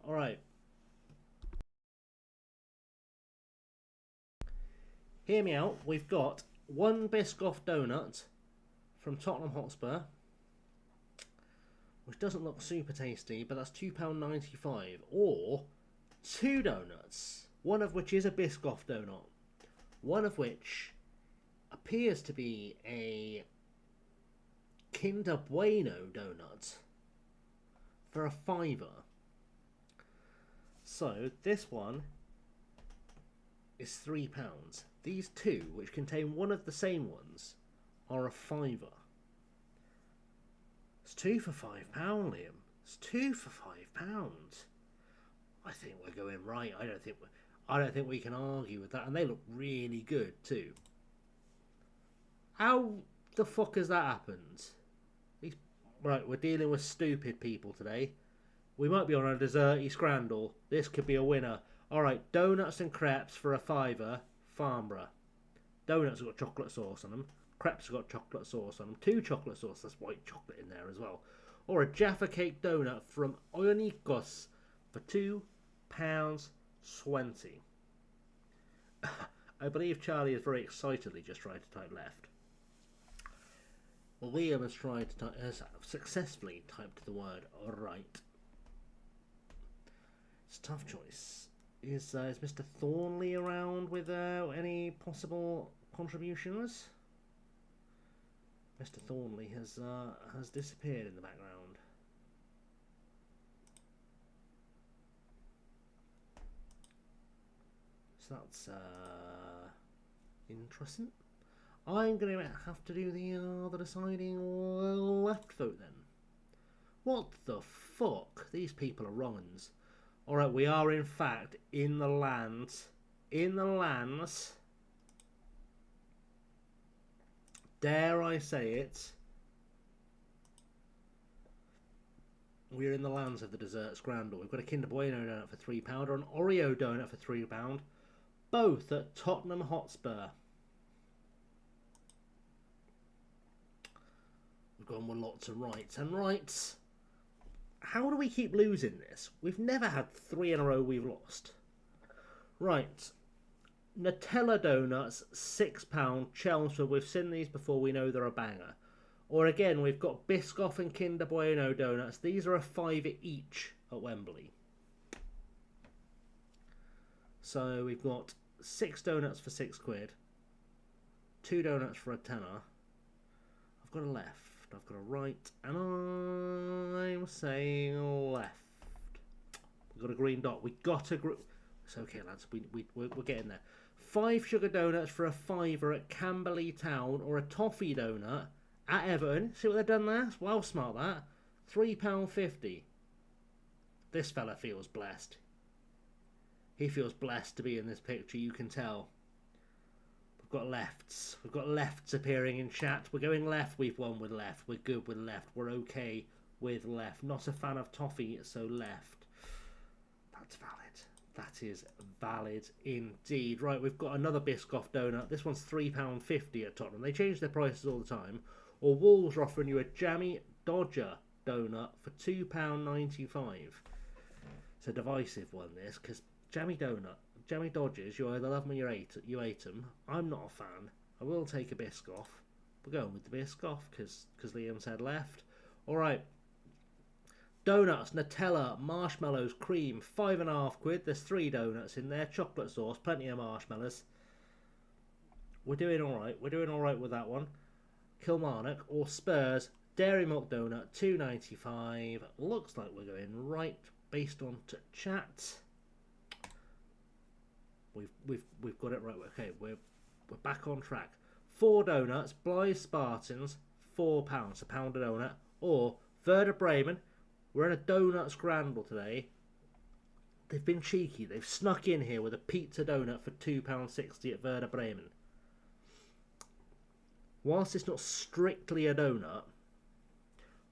Alright. Hear me out. We've got 1 Biscoff donut from Tottenham Hotspur, which doesn't look super tasty, but that's £2.95. Or 2 donuts, one of which is a Biscoff donut, one of which appears to be a Kinder Bueno donut for a £5. So this one is £3. These 2, which contain one of the same ones, are a £5. It's 2 for £5, Liam. It's 2 for £5. I think we're going right. I don't think we can argue with that, and they look really good too. How the fuck has that happened? Right, we're dealing with stupid people today. We might be on a desserty Scrandal. This could be a winner. Alright, donuts and crepes for a £5, Farnborough. Donuts have got chocolate sauce on them. Crepes have got chocolate sauce on them. 2 chocolate sauce, there's white chocolate in there as well. Or a Jaffa Cake donut from Ionikos for £2.20. I believe Charlie is very excitedly just trying to type left. Liam has successfully typed the word right. It's a tough choice. Is Mr. Thornley around with any possible contributions? Mr. Thornley has disappeared in the background. So that's interesting. I'm going to have to do the deciding left vote then. What the fuck? These people are wrong uns. Alright, we are in fact in the lands. Dare I say it? We're in the lands of the dessert Scrandal. We've got a Kinder Bueno donut for £3 or an Oreo donut for £3. Both at Tottenham Hotspur. We've gone with lots of rights. And rights, how do we keep losing this? We've never had 3 in a row we've lost. Right. Nutella donuts, £6, Chelmsford. We've seen these before, we know they're a banger. Or again, we've got Biscoff and Kinder Bueno donuts. These are a £5 each at Wembley. So we've got 6 donuts for £6, 2 donuts for a tenner. I've got a left, I've got a right, and I'm saying left. We've got a green dot. We got a group. It's okay, lads. We're getting there. 5 sugar donuts for a fiver at Camberley Town, or a toffee donut at Everton. See what they've done there? It's well smart, that. £3.50. This fella feels blessed. He feels blessed to be in this picture, you can tell. We've got lefts. We've got lefts appearing in chat. We're going left. We've won with left. We're good with left. We're okay with left. Not a fan of toffee, so left. That's valid. That is valid indeed. Right, we've got another Biscoff donut. This one's £3.50 at Tottenham. They change their prices all the time. Or Wolves are offering you a Jammy Dodger donut for £2.95. It's a divisive one, this, because Jammy Dodgers, you either love them or you hate them. I'm not a fan. I will take a Biscoff. We're going with the Biscoff because Liam said left. Alright. Donuts, Nutella, marshmallows, cream, £5.50. There's 3 donuts in there. Chocolate sauce, plenty of marshmallows. We're doing alright. We're doing alright with that one. Kilmarnock or Spurs, Dairy Milk Donut, £2.95. Looks like we're going right based on chat. We've got it right. Okay, we're back on track. 4 donuts, Blythe Spartans, £4, a pound a donut. Or Werder Bremen. We're in a donut scramble today. They've been cheeky. They've snuck in here with a pizza donut for £2.60 at Werder Bremen. Whilst it's not strictly a donut,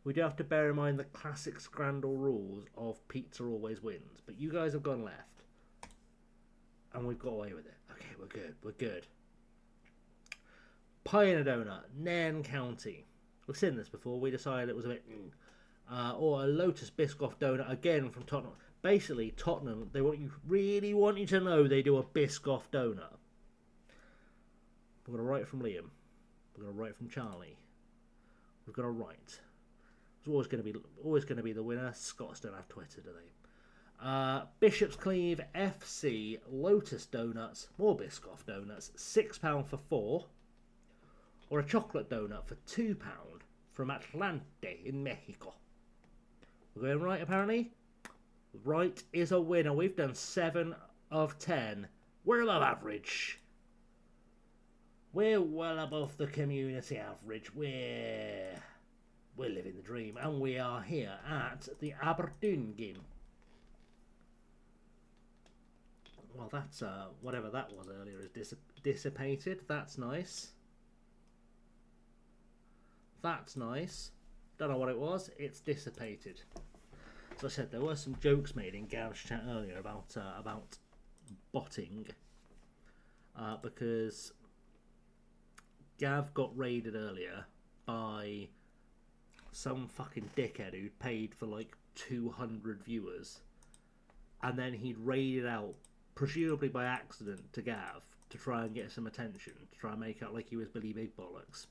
we do have to bear in mind the classic scramble rules of pizza always wins. But you guys have gone left. And we've got away with it. Okay, we're good. We're good. Pie in a donut, Nairn County. We've seen this before. We decided it was a bit... or a Lotus Biscoff donut, again from Tottenham. Basically, Tottenham, they really want you to know they do a Biscoff donut. We're going to write from Liam. We're going to write from Charlie. We're going to write. It's always going to be the winner. Scots don't have Twitter, do they? Bishop's Cleeve FC Lotus Donuts, more Biscoff donuts, £6 for 4, or a chocolate donut for £2 from Atlante in Mexico. We're going right, apparently. Right is a winner. We've done 7 of 10. We're above average. We're well above the community average. We're living the dream, and we are here at the Aberdeen game. Well, that's whatever that was earlier is dissipated. That's nice. That's nice. Don't know what it was. It's dissipated. As I said, there were some jokes made in Gav's chat earlier about botting, because Gav got raided earlier by some fucking dickhead who'd paid for like 200 viewers, and then he'd raided out, presumably by accident, to Gav to try and get some attention, to try and make out like he was Billy Big Bollocks.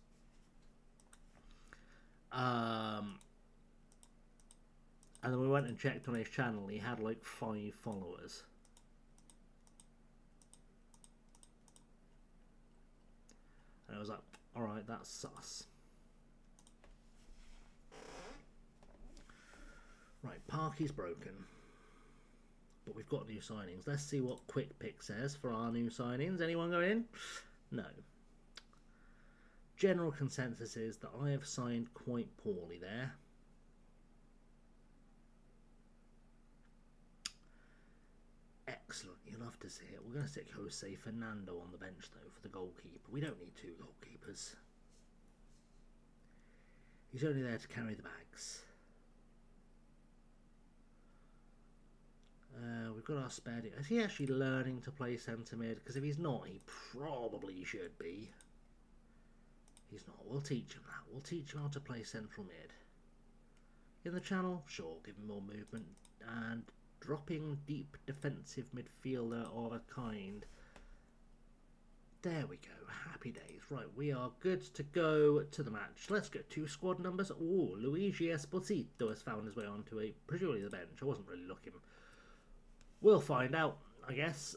And then we went and checked on his channel. He had like 5 followers. And I was like, alright, that's sus. Right, Parky's broken. But we've got new signings. Let's see what Quick Pick says for our new signings. Anyone going in? No. General consensus is that I have signed quite poorly there. Excellent, you'll love to see it. We're going to stick Jose Fernando on the bench though for the goalkeeper. We don't need 2 goalkeepers. He's only there to carry the bags. We've got our spare. Is he actually learning to play centre mid? Because if he's not, he probably should be. He's not. We'll teach him that. We'll teach him how to play central mid. In the channel, sure, give him more movement. And dropping deep defensive midfielder of a kind. There we go. Happy days. Right, we are good to go to the match. Let's go to squad numbers. Oh, Luigi Esposito has found his way onto presumably the bench. I wasn't really looking. We'll find out, I guess.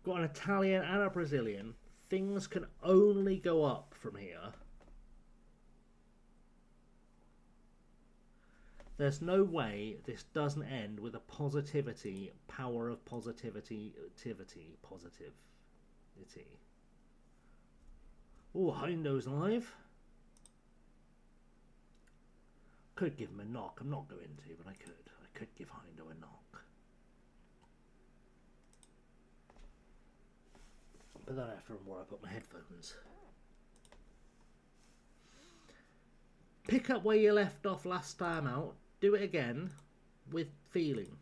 Got an Italian and a Brazilian. Things can only go up from here. There's no way this doesn't end with a positivity, power of positivity, positive. is he? Oh, Hindo's alive. Could give him a knock. I'm not going to, but I could. I could give Hindo a knock. But then I have to remember where I put my headphones. Pick up where you left off last time out. Do it again with feeling.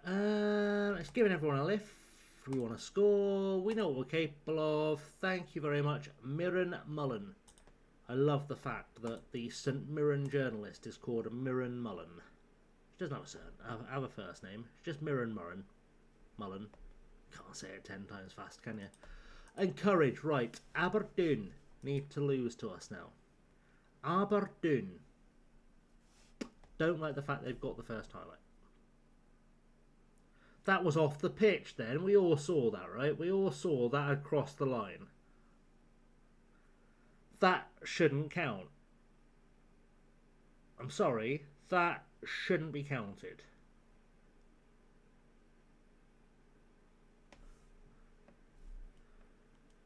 It's giving everyone a lift. We want to score. We know what we're capable of. Thank you very much, Mirren Mullen. I love the fact that the St Mirren journalist is called Mirren Mullen. She doesn't have a surname, have a first name. It's just Mirren Mullen. Can't say it 10 times fast, can you? Encourage, right. Aberdeen need to lose to us now. Aberdeen. Don't like the fact they've got the first highlight. That was off the pitch then. We all saw that, right? We all saw that had crossed the line. That shouldn't count. I'm sorry. That shouldn't be counted.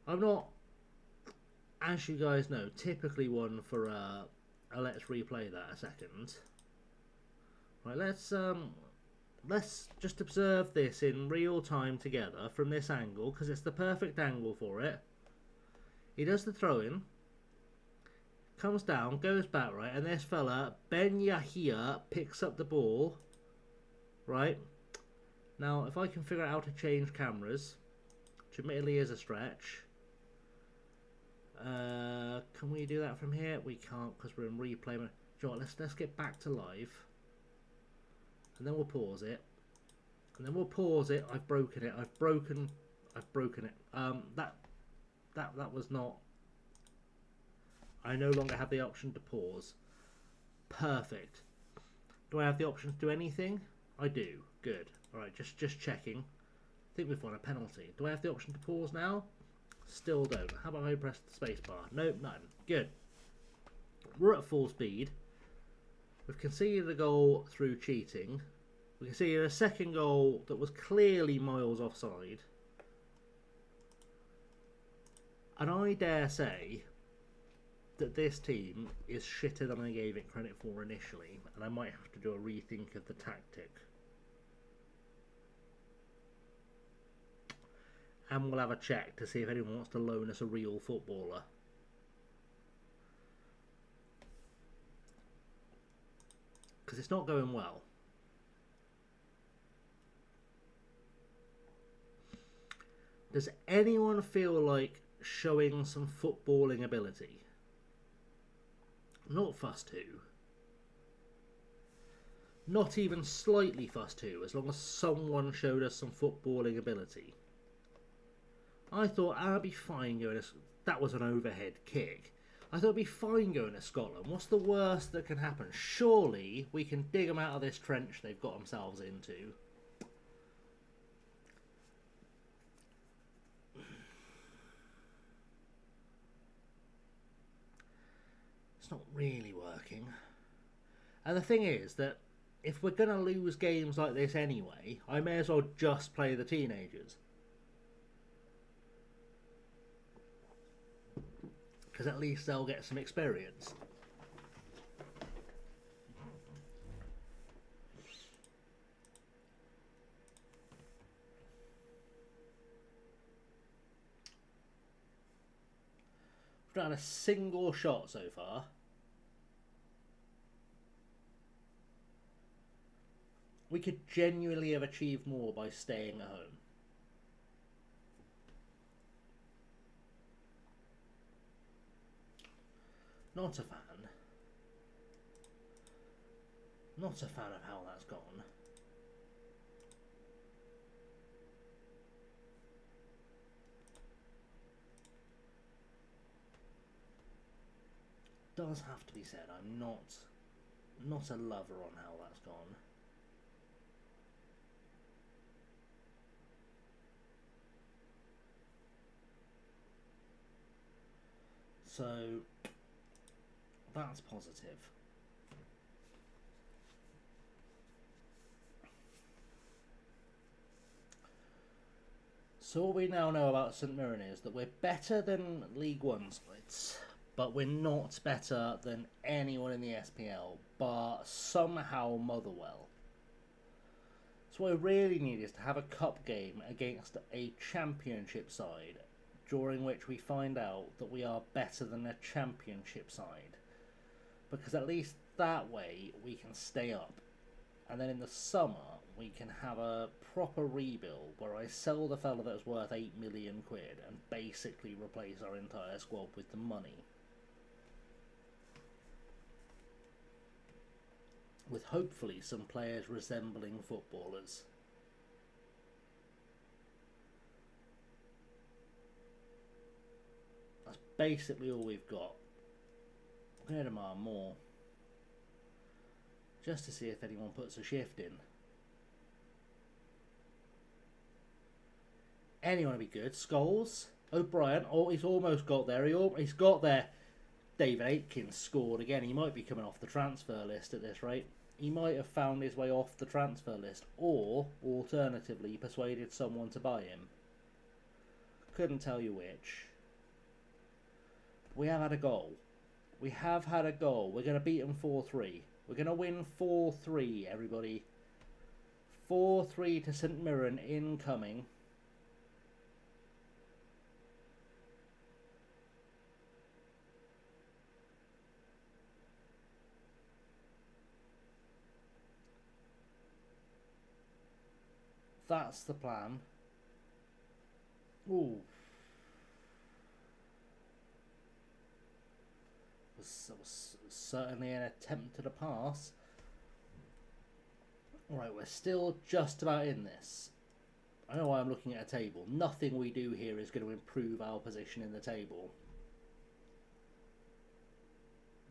I'm not, as you guys know, typically one for let's replay that a second. Right, let's just observe this in real time together from this angle, because it's the perfect angle for it. He does the throw-in, comes down, goes back, right, and this fella, Ben Yahia, picks up the ball, right? Now, if I can figure out how to change cameras, which admittedly is a stretch. Can we do that from here? We can't, because we're in replay. Do you know what, let's get back to live. And then we'll pause it. And then we'll pause it. I've broken it. I've broken it. That was not. I no longer have the option to pause. Perfect. Do I have the option to do anything? I do. Good. Alright, just checking. I think we've won a penalty. Do I have the option to pause now? Still don't. How about I press the space bar? Nope, none. Good. We're at full speed. We've conceded a goal through cheating. We conceded a second goal that was clearly miles offside. And I dare say that this team is shitter than I gave it credit for initially, and I might have to do a rethink of the tactic. And we'll have a check to see if anyone wants to loan us a real footballer. Because it's not going well. Does anyone feel like showing some footballing ability? Not fussed who. Not even slightly fussed who, as long as someone showed us some footballing ability. I thought I'd be fine going to... That was an overhead kick. I thought it'd be fine going to Scotland. What's the worst that can happen? Surely we can dig them out of this trench they've got themselves into. It's not really working. And the thing is that if we're going to lose games like this anyway, I may as well just play the teenagers. Because at least they'll get some experience. We've not had a single shot so far. We could genuinely have achieved more by staying at home. Not a fan. Not a fan of how that's gone. Does have to be said, I'm not a lover on how that's gone. So that's positive. So what we now know about St Mirren is that we're better than League One sides, but we're not better than anyone in the SPL, but somehow Motherwell. So what we really need is to have a cup game against a championship side, during which we find out that we are better than a championship side. Because at least that way we can stay up. And then in the summer we can have a proper rebuild where I sell the fella that's worth 8 million quid and basically replace our entire squad with the money. With hopefully some players resembling footballers. That's basically all we've got. I'm going to demand more. Just to see if anyone puts a shift in. Anyone would be good. Scholes, O'Brien. Oh, he's almost got there. He's got there. David Aitkins scored again. He might be coming off the transfer list at this rate. He might have found his way off the transfer list, or alternatively persuaded someone to buy him. Couldn't tell you which. We have had a goal. We have had a goal. We're going to beat them 4-3. We're going to win 4-3, everybody. 4-3 to St Mirren incoming. That's the plan. Ooh. Was certainly an attempt at a pass. Alright, we're still just about in this. I know why I'm looking at a table. Nothing we do here is going to improve our position in the table.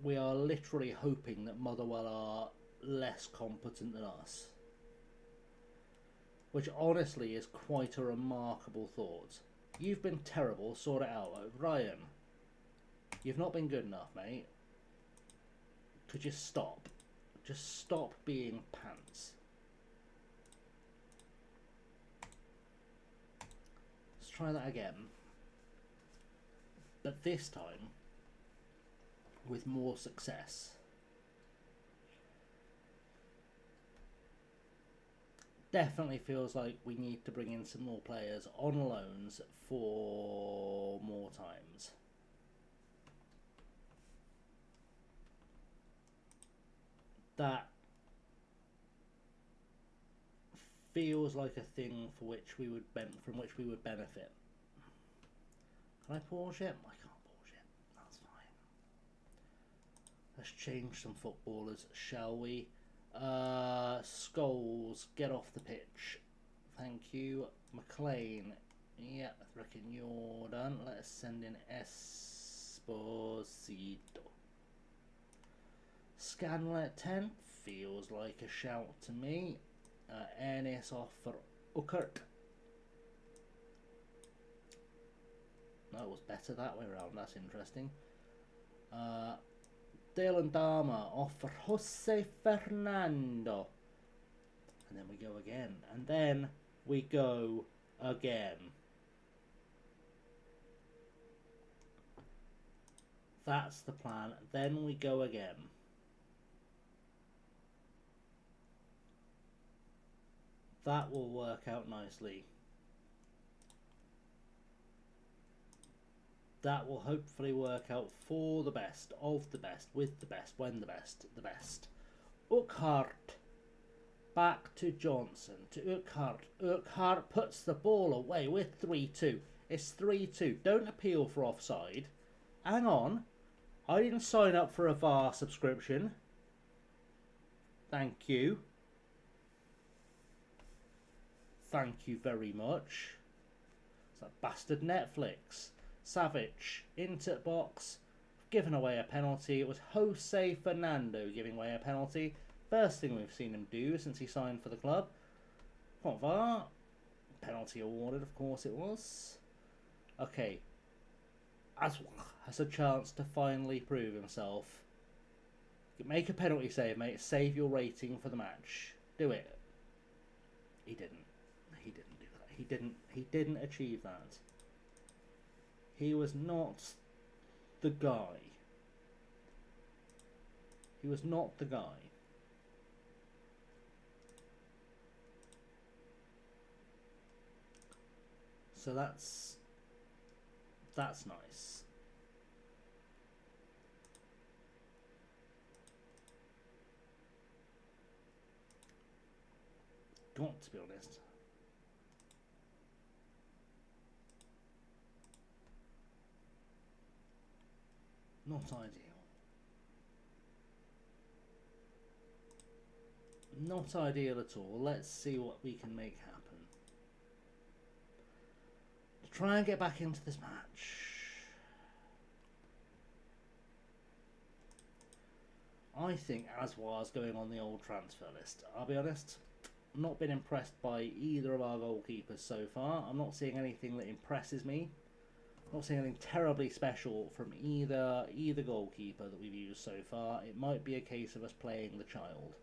We are literally hoping that Motherwell are less competent than us. Which honestly is quite a remarkable thought. You've been terrible, sort it out. Ryan, you've not been good enough, mate. Could you stop? Just stop being pants. Let's try that again. But this time, with more success. Definitely feels like we need to bring in some more players on loans for more times. That feels like a thing for which we would from which we would benefit. Can I pause it? I can't pause it. That's fine. Let's change some footballers, shall we? Scholes, get off the pitch. Thank you. McLean, yeah, I reckon you're done. Let's send in Esposito. Scanlet 10 feels like a shout to me. Ennis off for Uckert. That was better that way around, that's interesting. Dylan Dharma off for Jose Fernando. And then we go again. And then we go again. That's the plan. Then we go again. That will work out nicely. That will hopefully work out for the best, of the best, with the best, when the best, the best. Uckart. Back to Johnson, to Uckart. Uckart puts the ball away with 3-2. It's 3-2. Don't appeal for offside. Hang on. I didn't sign up for a VAR subscription. Thank you. Thank you very much. It's that bastard Netflix. Savic into box, given away a penalty. It was Jose Fernando giving away a penalty. First thing we've seen him do since he signed for the club. What VAR? Penalty awarded, of course it was. Okay. Aswak has a chance to finally prove himself. Make a penalty save, mate. Save your rating for the match. Do it. He didn't. He didn't do that. He didn't achieve that. He was not the guy. He was not the guy. So that's nice. Got to be honest. Not ideal. Not ideal at all. Let's see what we can make happen. To try and get back into this match. I think Aswar's going on the old transfer list. I'll be honest, I've not been impressed by either of our goalkeepers so far. I'm not seeing anything that impresses me. I'm not seeing anything terribly special from either goalkeeper that we've used so far. It might be a case of us playing the child.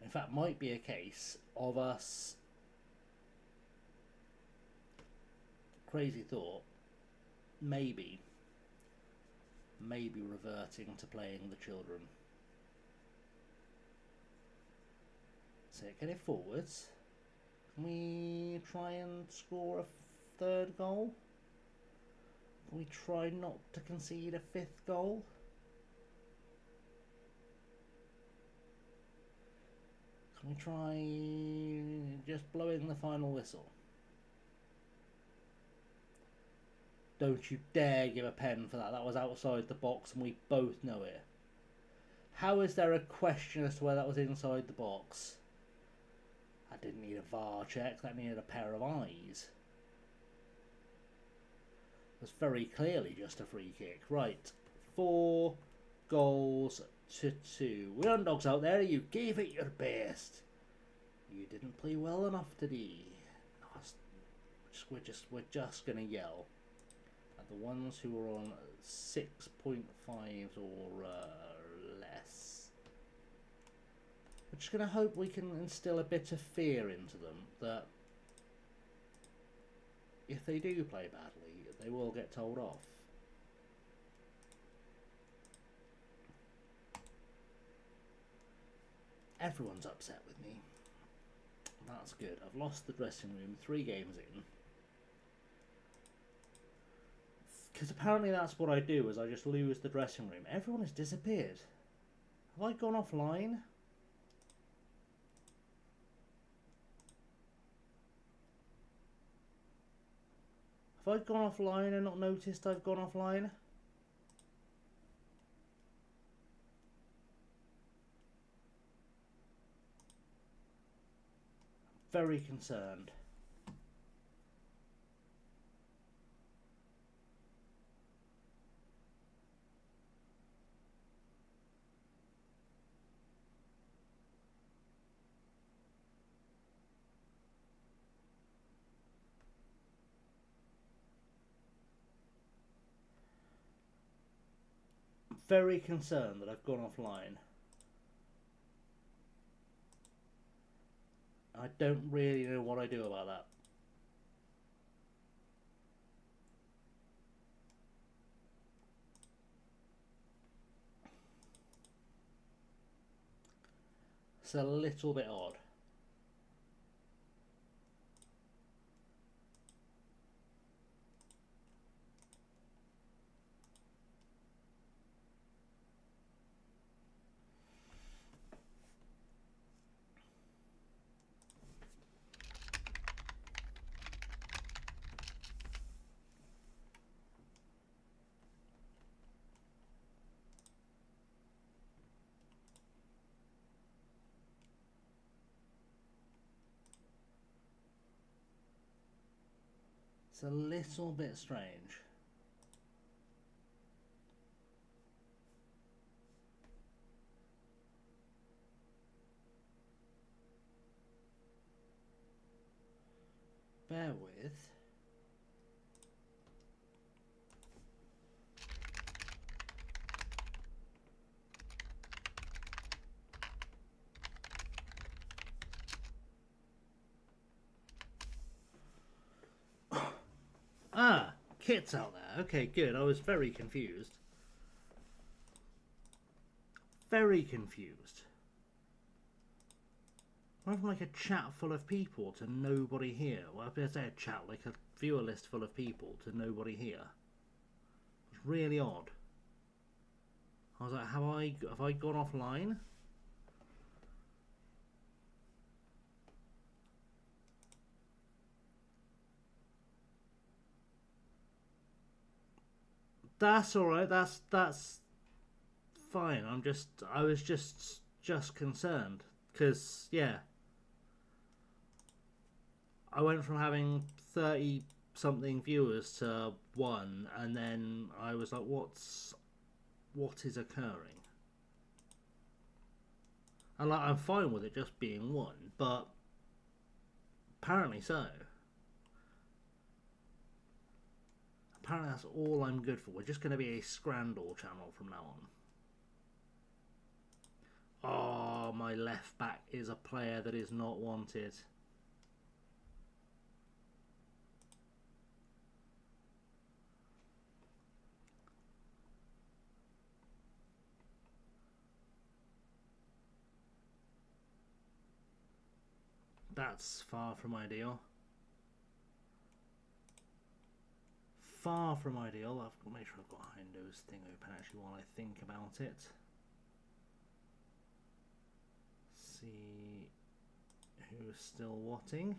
In fact, might be a case of us, crazy thought, maybe reverting to playing the children. So get it forwards. Can we try and score a third goal? Can we try not to concede a fifth goal? Can we try just blowing the final whistle? Don't you dare give a pen for that. That was outside the box and we both know it. How is there a question as to whether that was inside the box? That didn't need a VAR check. That needed a pair of eyes. It was very clearly just a free kick. Right. 4 goals to 2. We're underdogs out there. You gave it your best. You didn't play well enough today. We're just gonna yell at the ones who are on 6.5s or less. We're just gonna hope we can instill a bit of fear into them that if they do play badly, they will get told off. Everyone's upset with me. That's good. I've lost the dressing room 3 games in. Because apparently that's what I do, is I just lose the dressing room. Everyone has disappeared. Have I gone offline? Have I gone offline and not noticed I've gone offline? Very concerned. Very concerned that I've gone offline. I don't really know what I do about that. It's a little bit odd. It's a little bit strange. Bear with. hits out there. Okay, good. I was very confused. Very confused. Went from like a chat full of people to nobody here. Well, I say a chat, like a viewer list full of people to nobody here. It's really odd. I was like, have I gone offline? That's all right. That's fine. I was just concerned because yeah, I went from having 30 something viewers to 1, and then I was like, what is occurring? And like, I'm fine with it just being 1, but apparently so. Apparently that's all I'm good for. We're just going to be a Scrandall channel from now on. Oh, my left back is a player that is not wanted. That's far from ideal. Far from ideal. I've got to make sure I've got a Windows thing open actually while I think about it. See who's still watching.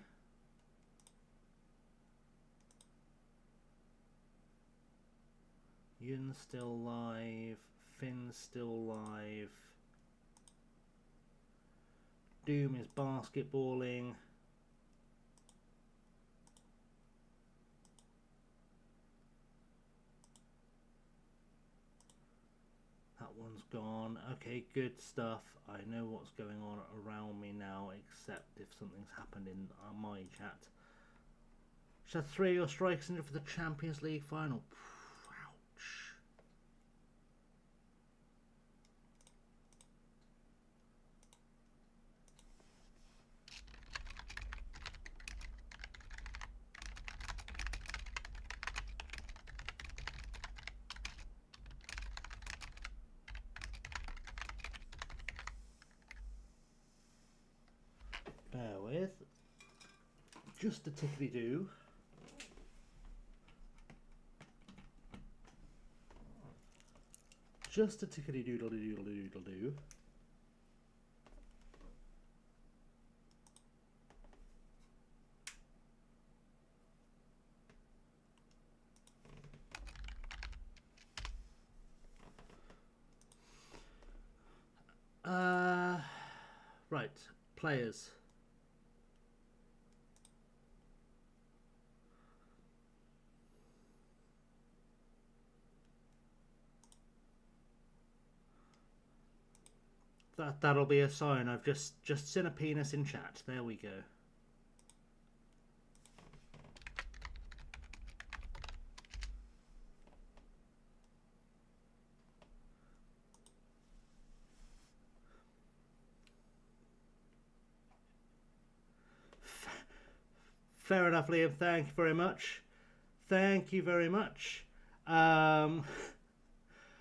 Yun's still live. Finn's still live. Doom is basketballing. That one's gone. Okay, good stuff. I know what's going on around me now, except if something's happened in my chat. Just had 3 of your strikers in for the Champions League final. Ouch. Bear with. Just a tickety-doo. Just a tickety-doodle-doodle-doodle-doo. Right, players. That'll be a sign. I've just seen a penis in chat. There we go. Fair enough, Liam. Thank you very much. Thank you very much.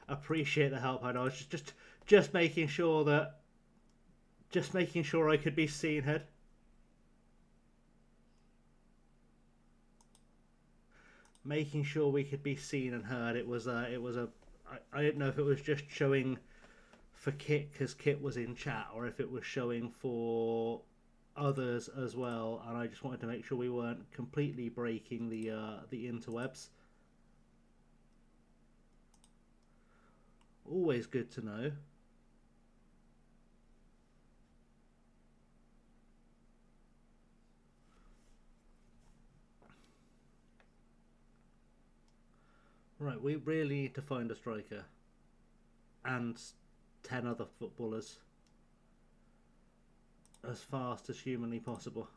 Appreciate the help. I know. It's just making sure that. Just making sure I could be seen, head. Making sure we could be seen and heard. It was a. I didn't know if it was just showing for Kit because Kit was in chat, or if it was showing for others as well, and I just wanted to make sure we weren't completely breaking the interwebs. Always good to know. Right, we really need to find a striker and 10 other footballers as fast as humanly possible.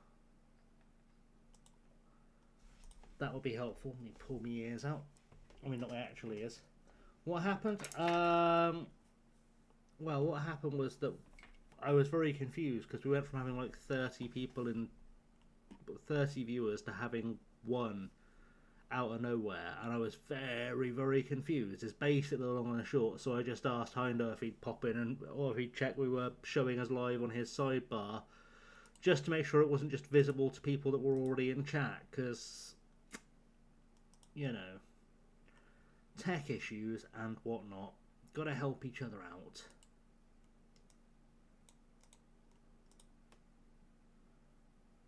That would be helpful. Let me pull my ears out. I mean, not my actual ears. What happened? Well, what happened was that I was very confused because we went from having like 30 people in 30 viewers to having 1, out of nowhere, and I was very, very confused. It's basically the long and the short. So I just asked Hinder if he'd pop in or if he'd check we were showing us live on his sidebar, just to make sure it wasn't just visible to people that were already in chat, because, you know, tech issues and whatnot, got to help each other out.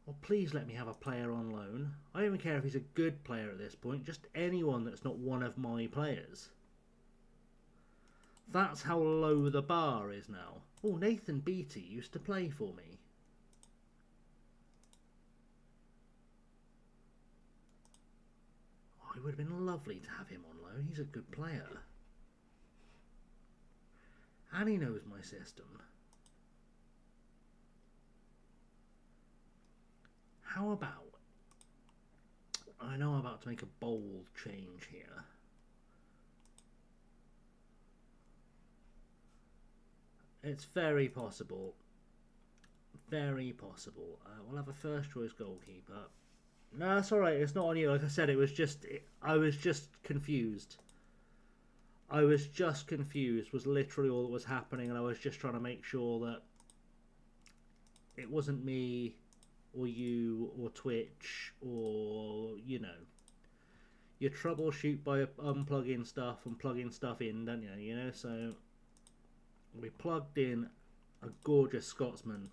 Well, please let me have a player on loan. I don't even care if he's a good player at this point, just anyone that's not one of my players. That's how low the bar is now. Oh, Nathan Beattie used to play for me. Oh, it would have been lovely to have him on loan. He's a good player. And he knows my system. How about... I know I'm about to make a bold change here. It's very possible. Very possible. We'll have a first choice goalkeeper. No, it's alright. It's not on you. Like I said, it was just... I was just confused. I was just confused was literally all that was happening, and I was just trying to make sure that it wasn't me or you or Twitch or, you know, you troubleshoot by unplugging stuff and plugging stuff in, don't you know? So we plugged in a gorgeous Scotsman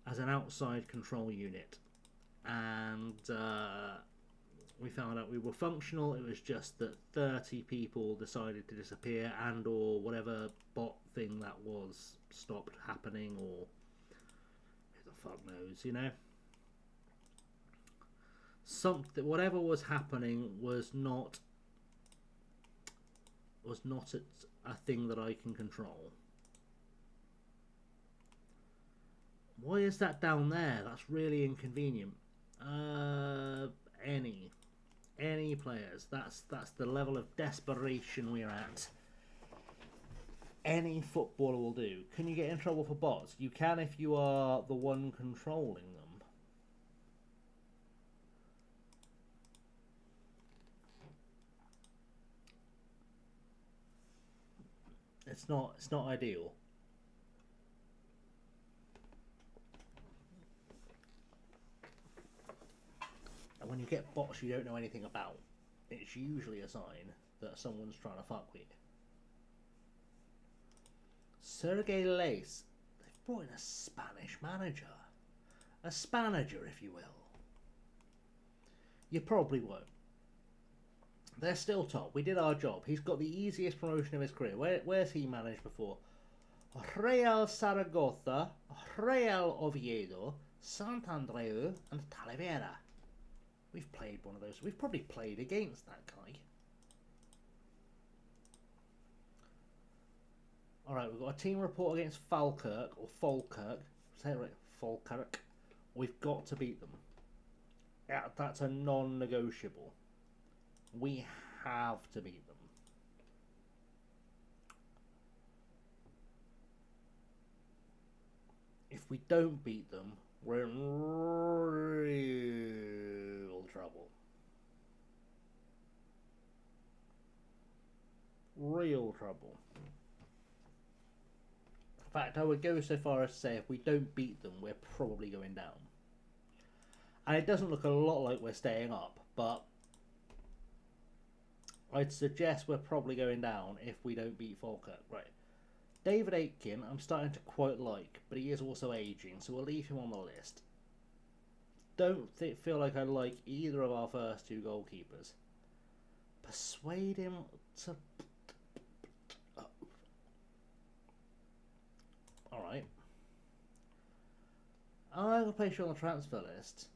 as an outside control unit, and we found out we were functional. It was just that 30 people decided to disappear, and or whatever bot thing that was stopped happening, or who the fuck knows, you know. Something, whatever was happening was not a thing that I can control. Why is that down there? That's really inconvenient. Any players. That's the level of desperation we're at. Any footballer will do. Can you get in trouble for bots? You can if you are the one controlling them. It's not ideal. And when you get bots you don't know anything about, it's usually a sign that someone's trying to fuck with you. Sergei Lace. They've brought in a Spanish manager. A Spanager, if you will. You probably won't. They're still top. We did our job. He's got the easiest promotion of his career. Where's he managed before? Real Zaragoza, Real Oviedo, Sant Andreu, and Talavera. We've played one of those. We've probably played against that guy. Alright, we've got a team report against Falkirk, or Falkirk. Say it right, Falkirk. We've got to beat them. Yeah, that's a non-negotiable. We have to beat them. If we don't beat them, we're in real trouble. Real trouble. In fact, I would go so far as to say if we don't beat them, we're probably going down. And it doesn't look a lot like we're staying up, but I'd suggest we're probably going down if we don't beat Falkirk. Right. David Aitken, I'm starting to quite like, but he is also aging, so we'll leave him on the list. Don't feel like I like either of our first two goalkeepers. Persuade him to... Alright. I'm going to place you on the transfer list.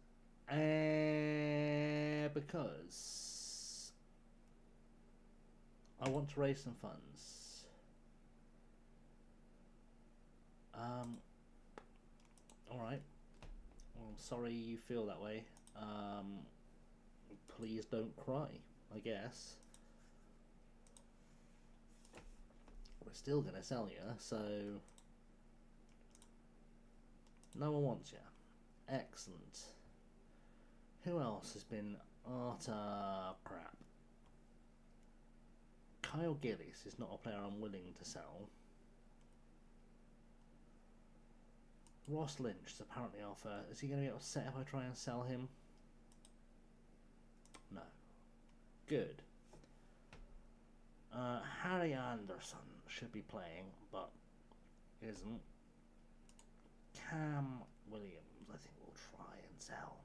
Because I want to raise some funds. Alright. Well, I'm sorry you feel that way. Please don't cry, I guess. We're still going to sell you, so... No one wants you. Excellent. Who else has been utter crap? Kyle Gillis is not a player I'm willing to sell. Ross Lynch is apparently off. Is he going to be upset if I try and sell him? No. Good. Harry Anderson should be playing, but isn't. Cam Williams, I think we'll try and sell.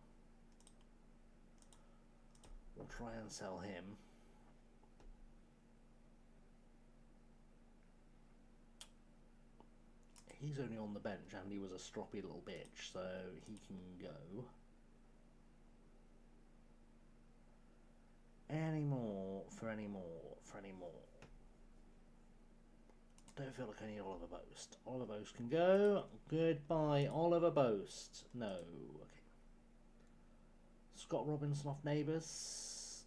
We'll try and sell him. He's only on the bench and he was a stroppy little bitch, so he can go. Any more for any more for any more. Don't feel like I need Oliver Boast. Oliver Boast can go. Goodbye, Oliver Boast. No. Okay. Scott Robinson off Neighbours.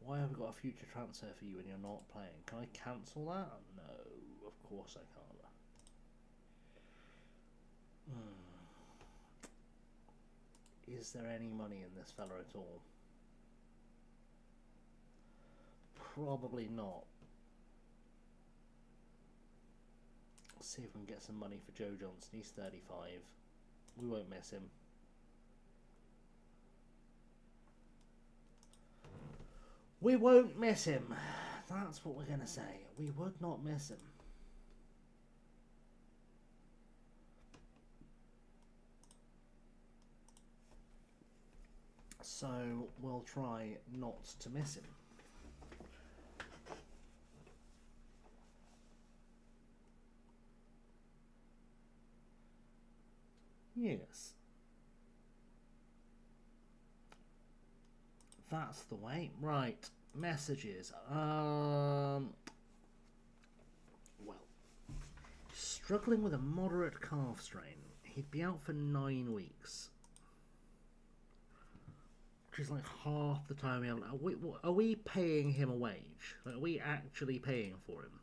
Why have we got a future transfer for you when you're not playing? Can I cancel that? No, of course I can't. Is there any money in this fella at all? Probably not. Let's see if we can get some money for Joe Johnson. He's 35. We won't miss him. We won't miss him. That's what we're going to say. We would not miss him. So we'll try not to miss him. Yes. That's the way. Right. Messages. Well. Struggling with a moderate calf strain. He'd be out for 9 weeks. Which is like half the time we have. Are we paying him a wage? Like, are we actually paying for him?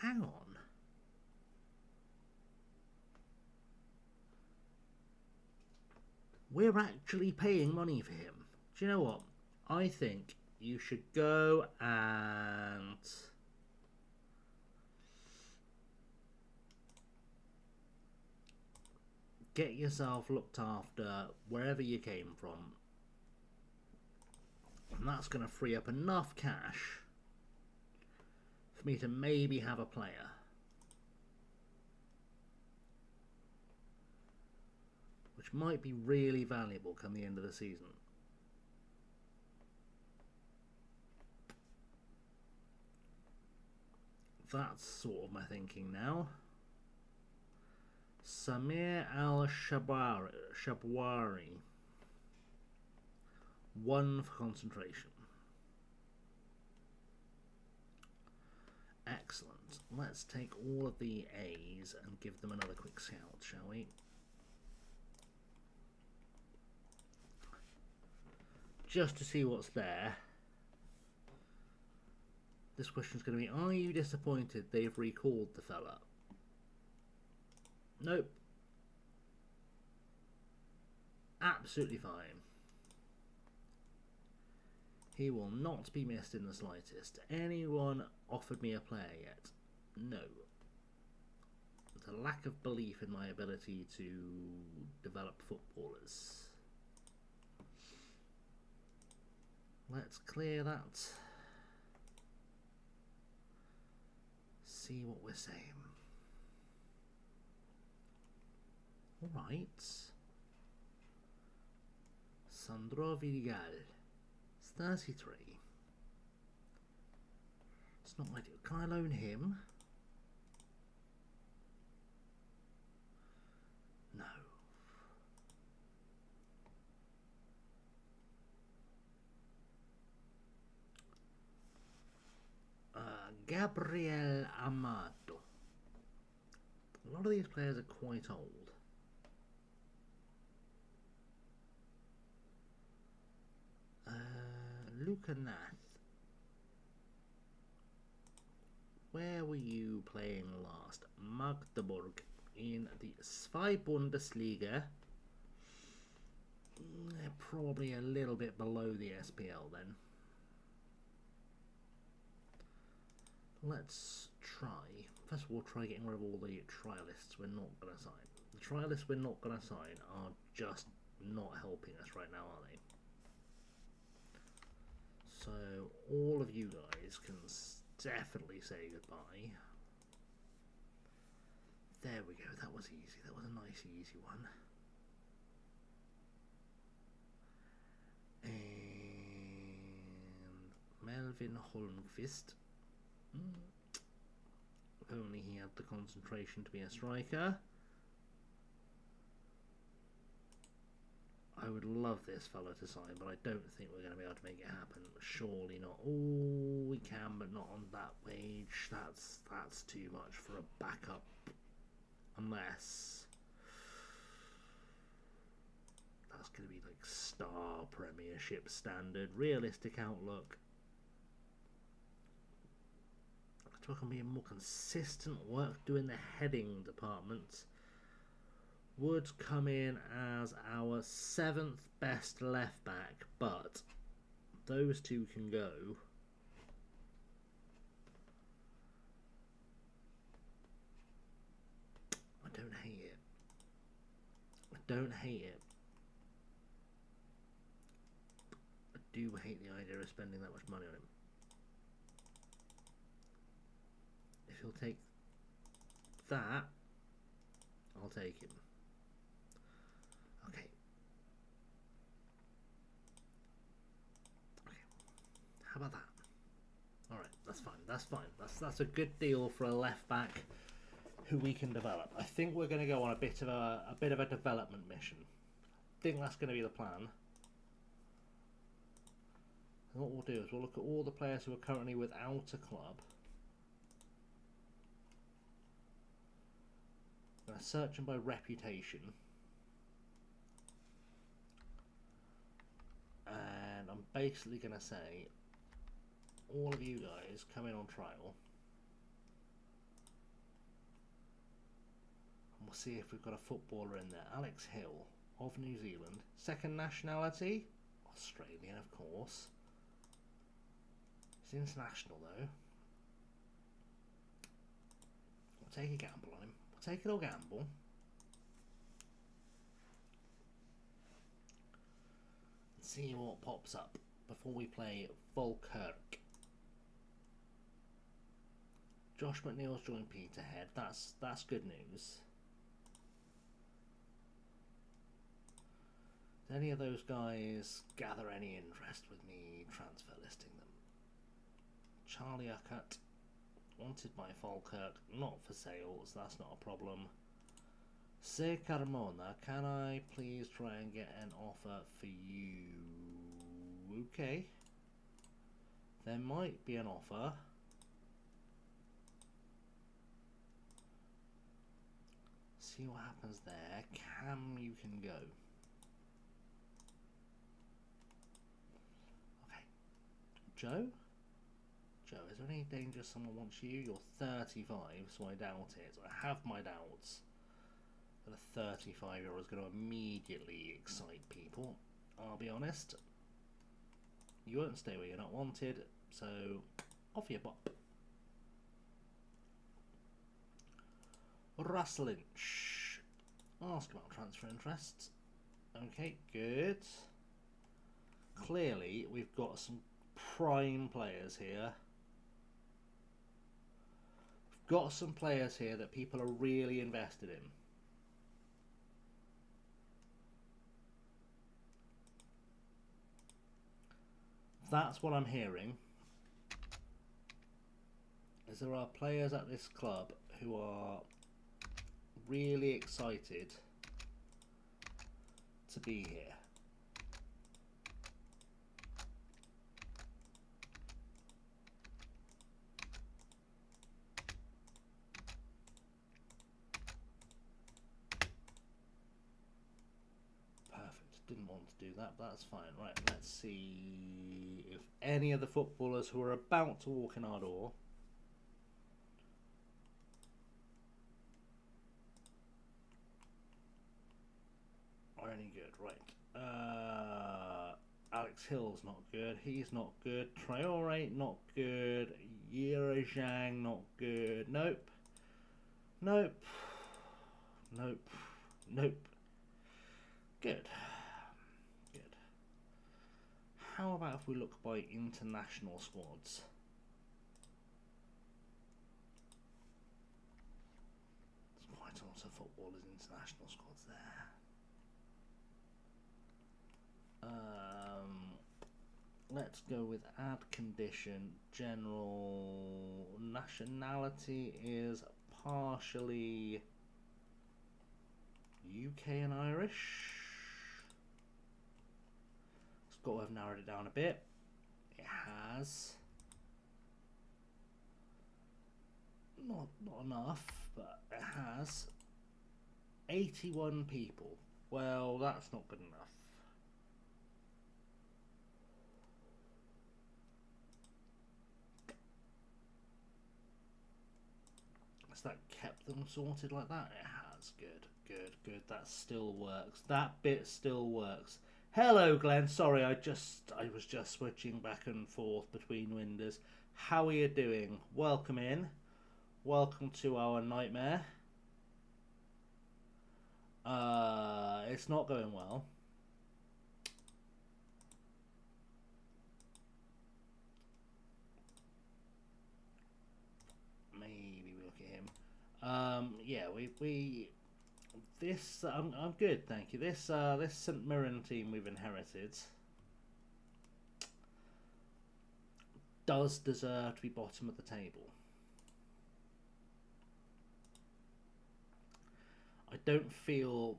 Hang on. We're actually paying money for him. Do you know what? I think you should go and get yourself looked after wherever you came from. And that's going to free up enough cash for me to maybe have a player. Which might be really valuable come the end of the season. That's sort of my thinking now. Samir Al-Shabwari. 1 for concentration. Excellent. Let's take all of the A's and give them another quick scout, shall we? Just to see what's there. This question's going to be, are you disappointed they've recalled the fella? Nope. Absolutely fine. He will not be missed in the slightest. Anyone offered me a player yet? No. There's a lack of belief in my ability to develop footballers. Let's clear that. See what we're saying. Alright. Sandro Vidigal. It's 33. It's not ideal. Can I loan him? No. Gabriel Amato. A lot of these players are quite old. Luca Nath. Where were you playing last? Magdeburg in the Zwei Bundesliga. They're probably a little bit below the SPL then. Let's try. First of all, try getting rid of all the trialists we're not going to sign. The trialists we're not going to sign are just not helping us right now, are they? So all of you guys can definitely say goodbye. There we go, that was easy. That was a nice easy one. And Melvin Holmqvist. If only he had the concentration to be a striker. I would love this fella to sign, but I don't think we're going to be able to make it happen. Surely not. Oh, we can, but not on that wage. That's too much for a backup. Unless that's going to be like star Premiership standard. Realistic outlook. To work on being more consistent work doing the heading department. Would come in as our 7th best left back, but those two can go. I don't hate it. I don't hate it. I do hate the idea of spending that much money on him. If he'll take that, I'll take him. Okay. How about that? Alright, that's fine. That's fine. That's a good deal for a left back who we can develop. I think we're going to go on a bit of a development mission. I think that's going to be the plan. And what we'll do is we'll look at all the players who are currently without a club. I'm going to search them by reputation. And I'm basically going to say, all of you guys come in on trial. And we'll see if we've got a footballer in there. Alex Hill of New Zealand. Second nationality? Australian, of course. He's international though. We'll take a gamble on him. We'll take a little gamble. See what pops up before we play Falkirk. Josh McNeil's joined Peterhead. That's good news. Does any of those guys gather any interest with me transfer listing them? Charlie Uckett, wanted by Falkirk, not for sale, so that's not a problem. Se Carmona, can I please try and get an offer for you? Okay. There might be an offer. See what happens there. Cam, you can go. Okay. Joe? Joe, is there any danger someone wants you? You're 35, so I doubt it. I have my doubts that a 35-year-old is going to immediately excite people. I'll be honest. You won't stay where you're not wanted, so off you bop. Russ Lynch. Ask about transfer interests. Okay, good. Clearly, we've got some prime players here. We've got some players here that people are really invested in. That's what I'm hearing. Is there are players at this club who are really excited to be here. didn't want to do that, but that's fine. Right, let's see if any of the footballers who are about to walk in our door are any good. Right. Alex Hill's not good. He's not good. Traore, not good. Yerojang, not good. Nope. Nope. Nope. Nope. Good. Good. How about if we look by international squads? There's quite a lot of footballers in international squads there. Let's go with add condition. General nationality is partially UK and Irish. It's got to have narrowed it down a bit. It has. Not enough, but it has. 81 people. Well, that's not good enough. Has that kept them sorted like that? It has. Good, good, good. That still works. That bit still works. Hello, Glenn. Sorry, I was just switching back and forth between windows. How are you doing? Welcome in. Welcome to our nightmare. It's not going well. Maybe we look at him. Yeah, this I'm good, thank you. This St Mirren team we've inherited does deserve to be bottom of the table. I don't feel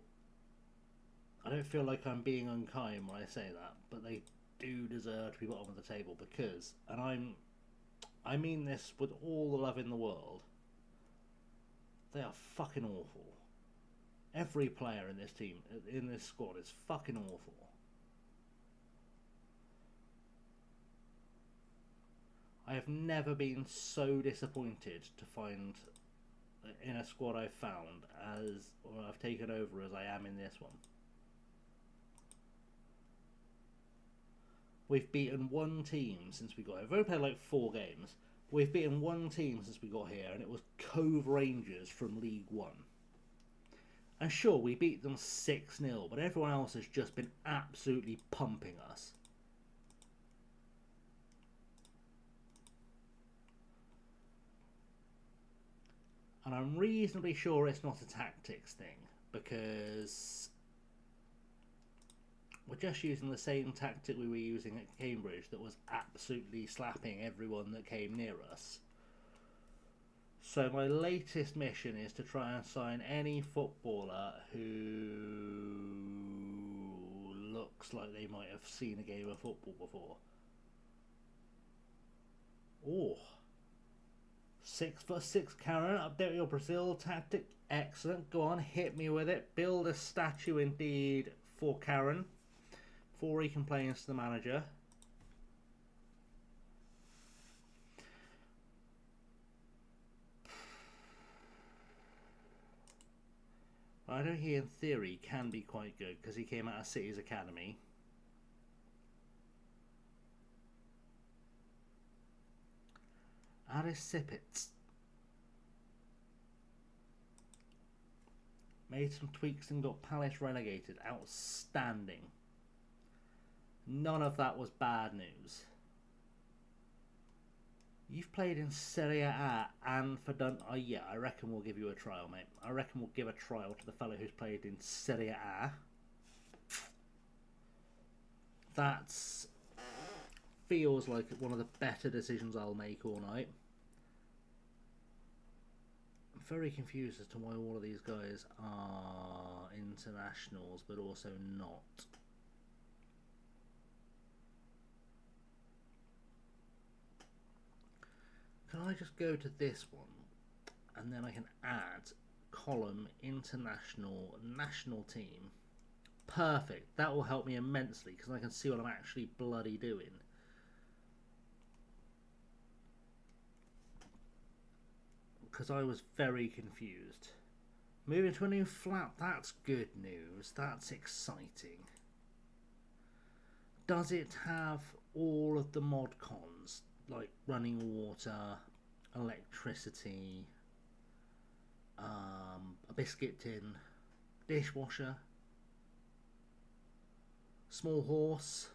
like I'm being unkind when I say that, but they do deserve to be bottom of the table because, and I mean this with all the love in the world, they are fucking awful. Every player in this team, in this squad, is fucking awful. I have never been so disappointed to find in a squad I've found or I've taken over as I am in this one. We've beaten one team since we got here. We've only played like 4 games. We've beaten one team since we got here, and it was Cove Rangers from League One. And sure, we beat them 6-0, but everyone else has just been absolutely pumping us. And I'm reasonably sure it's not a tactics thing, because we're just using the same tactic we were using at Cambridge that was absolutely slapping everyone that came near us. So my latest mission is to try and sign any footballer who looks like they might have seen a game of football before. Oh. 6'6" Karen, update your Brazil tactic. Excellent. Go on, hit me with it. Build a statue indeed for Karen before he complains to the manager. I know he, in theory, can be quite good because he came out of City's academy. Aris Sippets. Made some tweaks and got Palace relegated. Outstanding. None of that was bad news. You've played in Serie A and for done. Oh yeah, I reckon we'll give you a trial, mate. I reckon we'll give a trial to the fellow who's played in Serie A. That's feels like one of the better decisions I'll make all night. I'm very confused as to why all of these guys are internationals, but also not. Can I just go to this one and then I can add column international national team Perfect. That will help me immensely because I can see what I'm actually bloody doing. Because I was very confused. Moving to a new flat, that's good news. That's exciting. Does it have all of the mod cons? Like running water, electricity, a biscuit tin, dishwasher, small horse.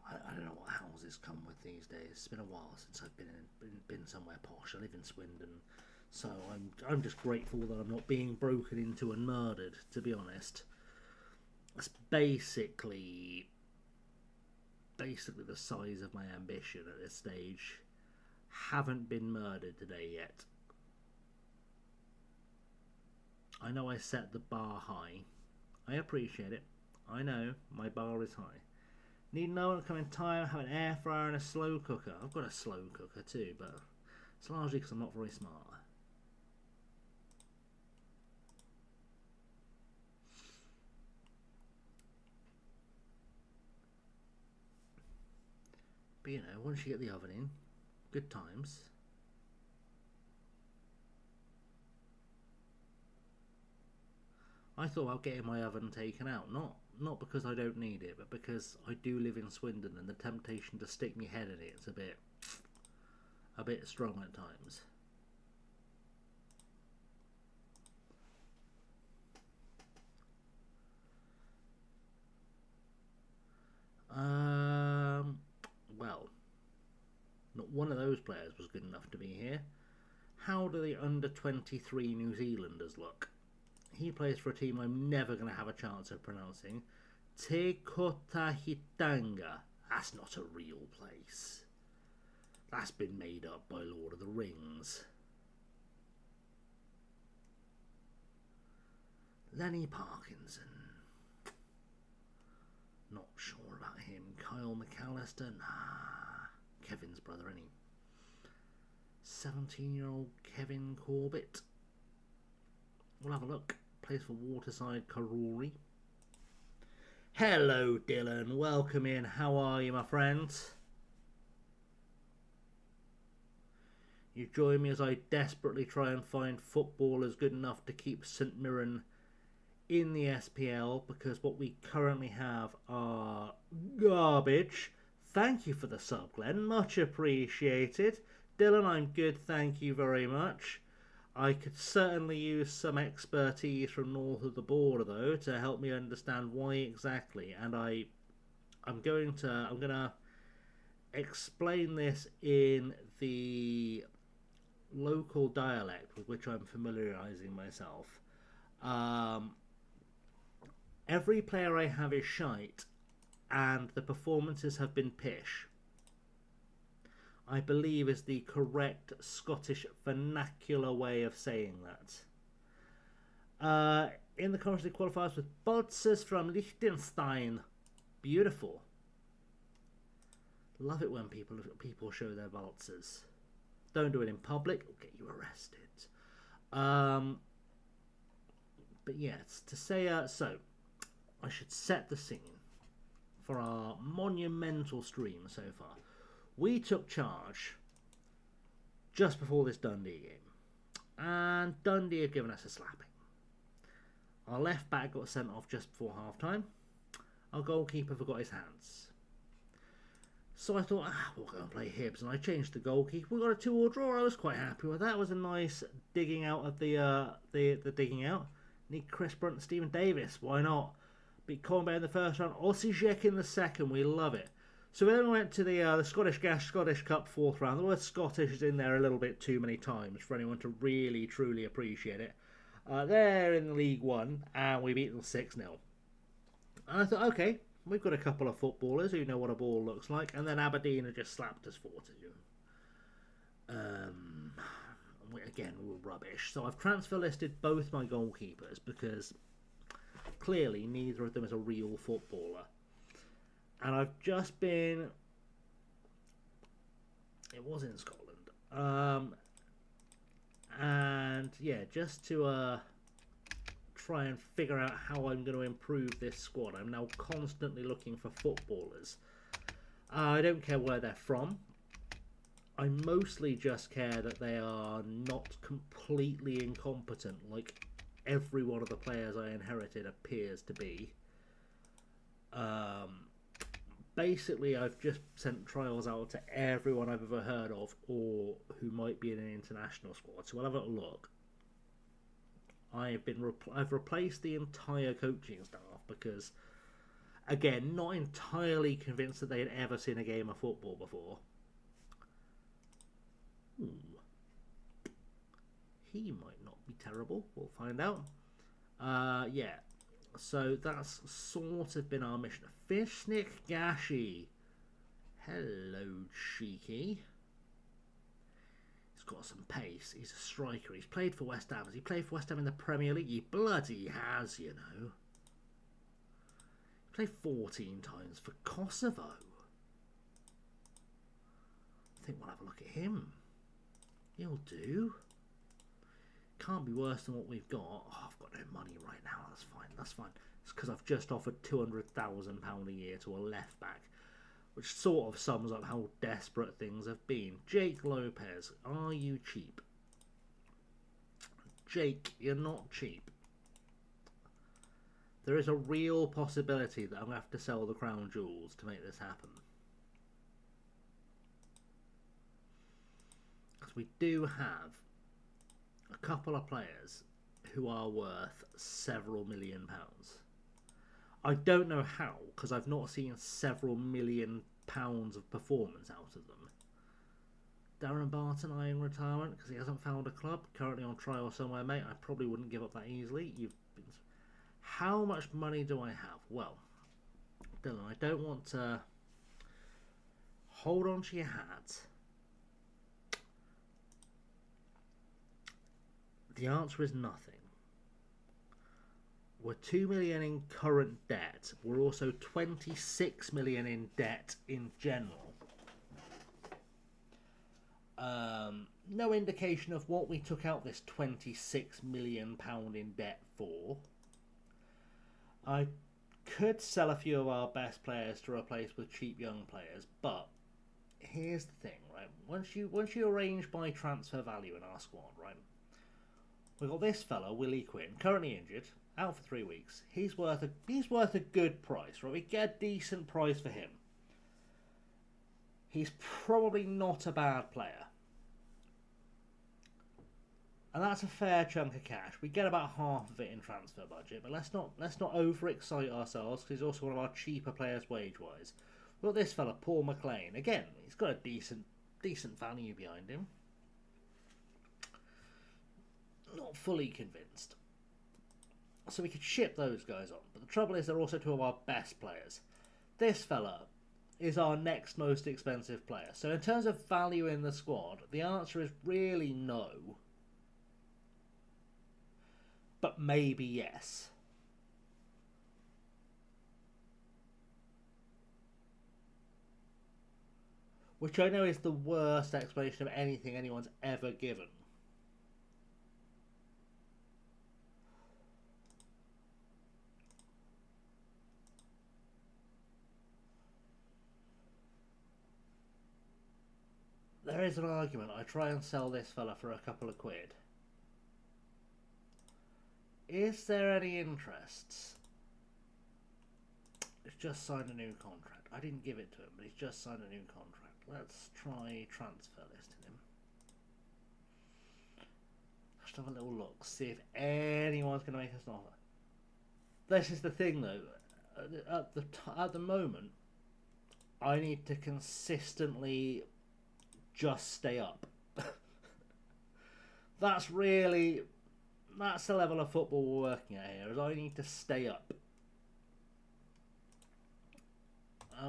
I don't know what houses come with these days. It's been a while since I've been somewhere posh. I live in Swindon, so I'm just grateful that I'm not being broken into and murdered. To be honest, that's basically the size of my ambition at this stage. Haven't been murdered today yet. I know I set the bar high. I appreciate it. I know my bar is high. Need no one to come in time, have an air fryer and a slow cooker. I've got a slow cooker too, but it's largely because I'm not very smart. But you know, once you get the oven in, good times. I thought about getting my oven taken out, not because I don't need it, but because I do live in Swindon and the temptation to stick my head in it is a bit strong at times. Well, not one of those players was good enough to be here. How do the under-23 New Zealanders look? He plays for a team I'm never going to have a chance of pronouncing. Te Kotahitanga. That's not a real place. That's been made up by Lord of the Rings. Lenny Parkinson. Not sure about him. Kyle McAllister? Nah. Kevin's brother, any. 17-year-old Kevin Corbett. We'll have a look. Plays for Waterside Karori. Hello, Dylan. Welcome in. How are you, my friend? You join me as I desperately try and find footballers good enough to keep St Mirren in the SPL, because what we currently have are garbage. Thank you for the sub, Glenn. Much appreciated. Dylan, I'm good. Thank you very much. I could certainly use some expertise from north of the border, though, to help me understand why exactly. And I'm gonna explain this in the local dialect with which I'm familiarizing myself. Every player I have is shite, and the performances have been pish, I believe is the correct Scottish vernacular way of saying that. In the Conference League qualifiers with Baltzers from Liechtenstein. Beautiful. Love it when people show their Baltzers. Don't do it in public, it'll get you arrested. But yes, to say so, I should set the scene for our monumental stream so far. We took charge just before this Dundee game, and Dundee had given us a slapping. Our left back got sent off just before half time. Our goalkeeper forgot his hands. So I thought, we'll go and play Hibs, and I changed the goalkeeper. We got a 2-2 draw. I was quite happy with that. It was a nice digging out of the digging out. Need Chris Brunt and Stephen Davis. Why not? Beat Cornbay in the first round. Osijek in the second. We love it. So we then went to the Scottish Cup fourth round. The word Scottish is in there a little bit too many times for anyone to really, truly appreciate it. They're in League One, and we beat them 6-0. And I thought, okay, we've got a couple of footballers who know what a ball looks like, and then Aberdeen had just slapped us 4-2. Again, we were rubbish. So I've transfer listed both my goalkeepers because clearly neither of them is a real footballer. And I've just been... It was in Scotland. And yeah, just to try and figure out how I'm going to improve this squad. I'm now constantly looking for footballers. I don't care where they're from. I mostly just care that they are not completely incompetent like every one of the players I inherited appears to be. Basically, I've just sent trials out to everyone I've ever heard of or who might be in an international squad. So we'll have a look. I've replaced the entire coaching staff because, again, not entirely convinced that they had ever seen a game of football before. Ooh. He might not be terrible. We'll find out. Yeah. So that's sort of been our mission. Fishnik Gashi. Hello, cheeky. He's got some pace. He's a striker. He's played for West Ham. Has he played for West Ham in the Premier League? He bloody has, you know. He played 14 times for Kosovo. I think we'll have a look at him. He'll do. Can't be worse than what we've got. Oh, I've got no money right now. That's fine. That's fine. It's because I've just offered £200,000 a year to a left back, which sort of sums up how desperate things have been. Jake Lopez, are you cheap? Jake, you're not cheap. There is a real possibility that I'm going to have to sell the crown jewels to make this happen. Because we do have a couple of players who are worth several £1,000,000. I don't know how, because I've not seen several £1,000,000 of performance out of them. Darren Barton eyeing retirement because he hasn't found a club. Currently on trial somewhere, mate. I probably wouldn't give up that easily. How much money do I have? Well, Dylan, I don't want to hold on to your hat. The answer is nothing. We're 2 million in current debt. We're also 26 million in debt in general. No indication of what we took out this 26 million pound in debt for. I could sell a few of our best players to replace with cheap young players, but here's the thing, right? Once you arrange by transfer value in our squad, right? We've got this fella, Willie Quinn, currently injured, out for 3 weeks. He's worth a good price, right? We get a decent price for him. He's probably not a bad player. And that's a fair chunk of cash. We get about half of it in transfer budget, but let's not overexcite ourselves because he's also one of our cheaper players wage-wise. We've got this fella, Paul McLean. Again, he's got a decent value behind him. Not fully convinced. So we could ship those guys on. But the trouble is they're also two of our best players. This fella is our next most expensive player. So in terms of value in the squad, the answer is really no. But maybe yes. Which I know is the worst explanation of anything anyone's ever given. There is an argument. I try and sell this fella for a couple of quid. Is there any interests? He's just signed a new contract. I didn't give it to him, but he's just signed a new contract. Let's try transfer listing him. Just have a little look, see if anyone's going to make us an offer. This is the thing, though. At the moment, I need to consistently just stay up. That's the level of football we're working at here, is I need to stay up.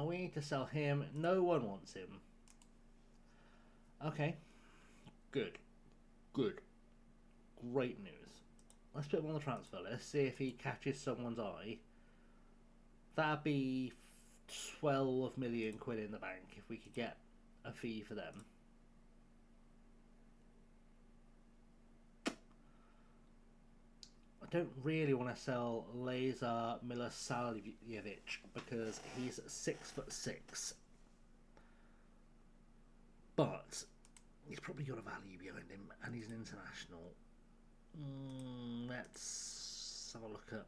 We need to sell him. No one wants him. Okay. Good. Great news. Let's put him on the transfer list, see if he catches someone's eye. That'd be 12 million quid in the bank if we could get a fee for them. don't really want to sell Lazar Milosavljevic because he's 6'6", but he's probably got a value behind him, and he's an international. Let's have a look at.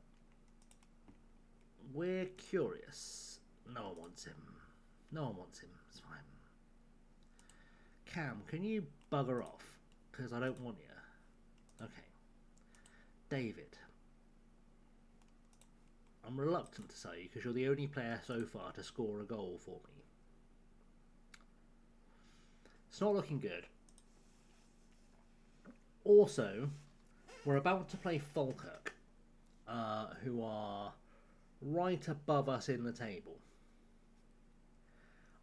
We're curious. No one wants him. No one wants him. It's fine. Cam, can you bugger off? Because I don't want you. Okay. David. I'm reluctant to say you because you're the only player so far to score a goal for me. It's not looking good. Also, we're about to play Falkirk, who are right above us in the table.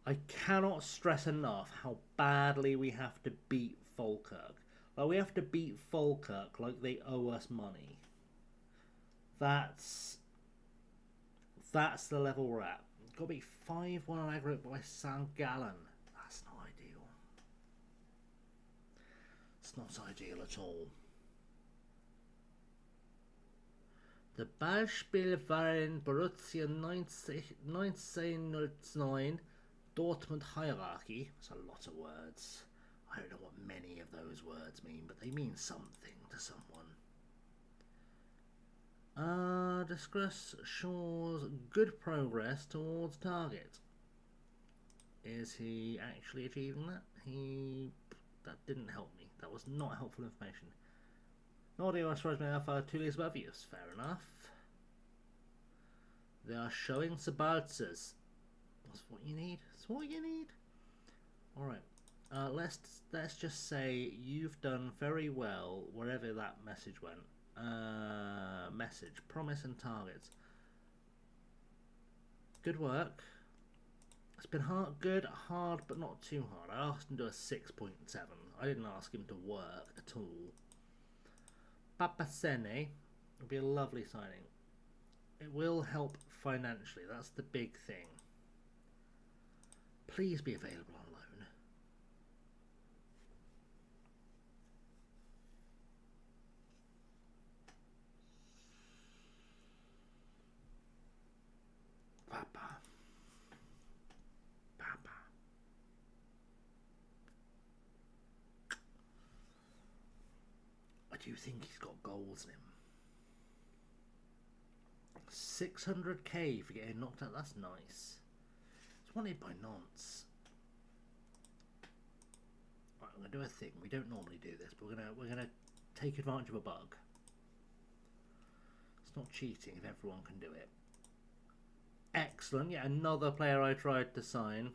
I cannot stress enough how badly we have to beat Falkirk. Like, we have to beat Falkirk like they owe us money. That's the level we're at. Got to be 5-1 on aggregate by St. Gallen. That's not ideal. It's not ideal at all. The Beispiel waren Borussia 1909 Dortmund hierarchy. That's a lot of words. I don't know what many of those words mean, but they mean something to someone. Discuss Shaw's good progress towards target. Is he actually achieving that? That didn't help me. That was not helpful information. Nor do you surprise me if 2 leagues above you. Fair enough. They are showing Sabaltzes. That's what you need. That's what you need. Alright. Let's just say you've done very well wherever that message went. Message, promise and targets. Good work. It's been hard but not too hard. I asked him to do a 6.7. I didn't ask him to work at all. Papasene would be a lovely signing. It will help financially. That's the big thing. Please be available on loan. Papa. I do think he's got goals in him. 600k for getting knocked out. That's nice. It's wanted by nonce. Right, I'm gonna do a thing. We don't normally do this, but we're gonna take advantage of a bug. It's not cheating if everyone can do it. Excellent. Yeah, another player I tried to sign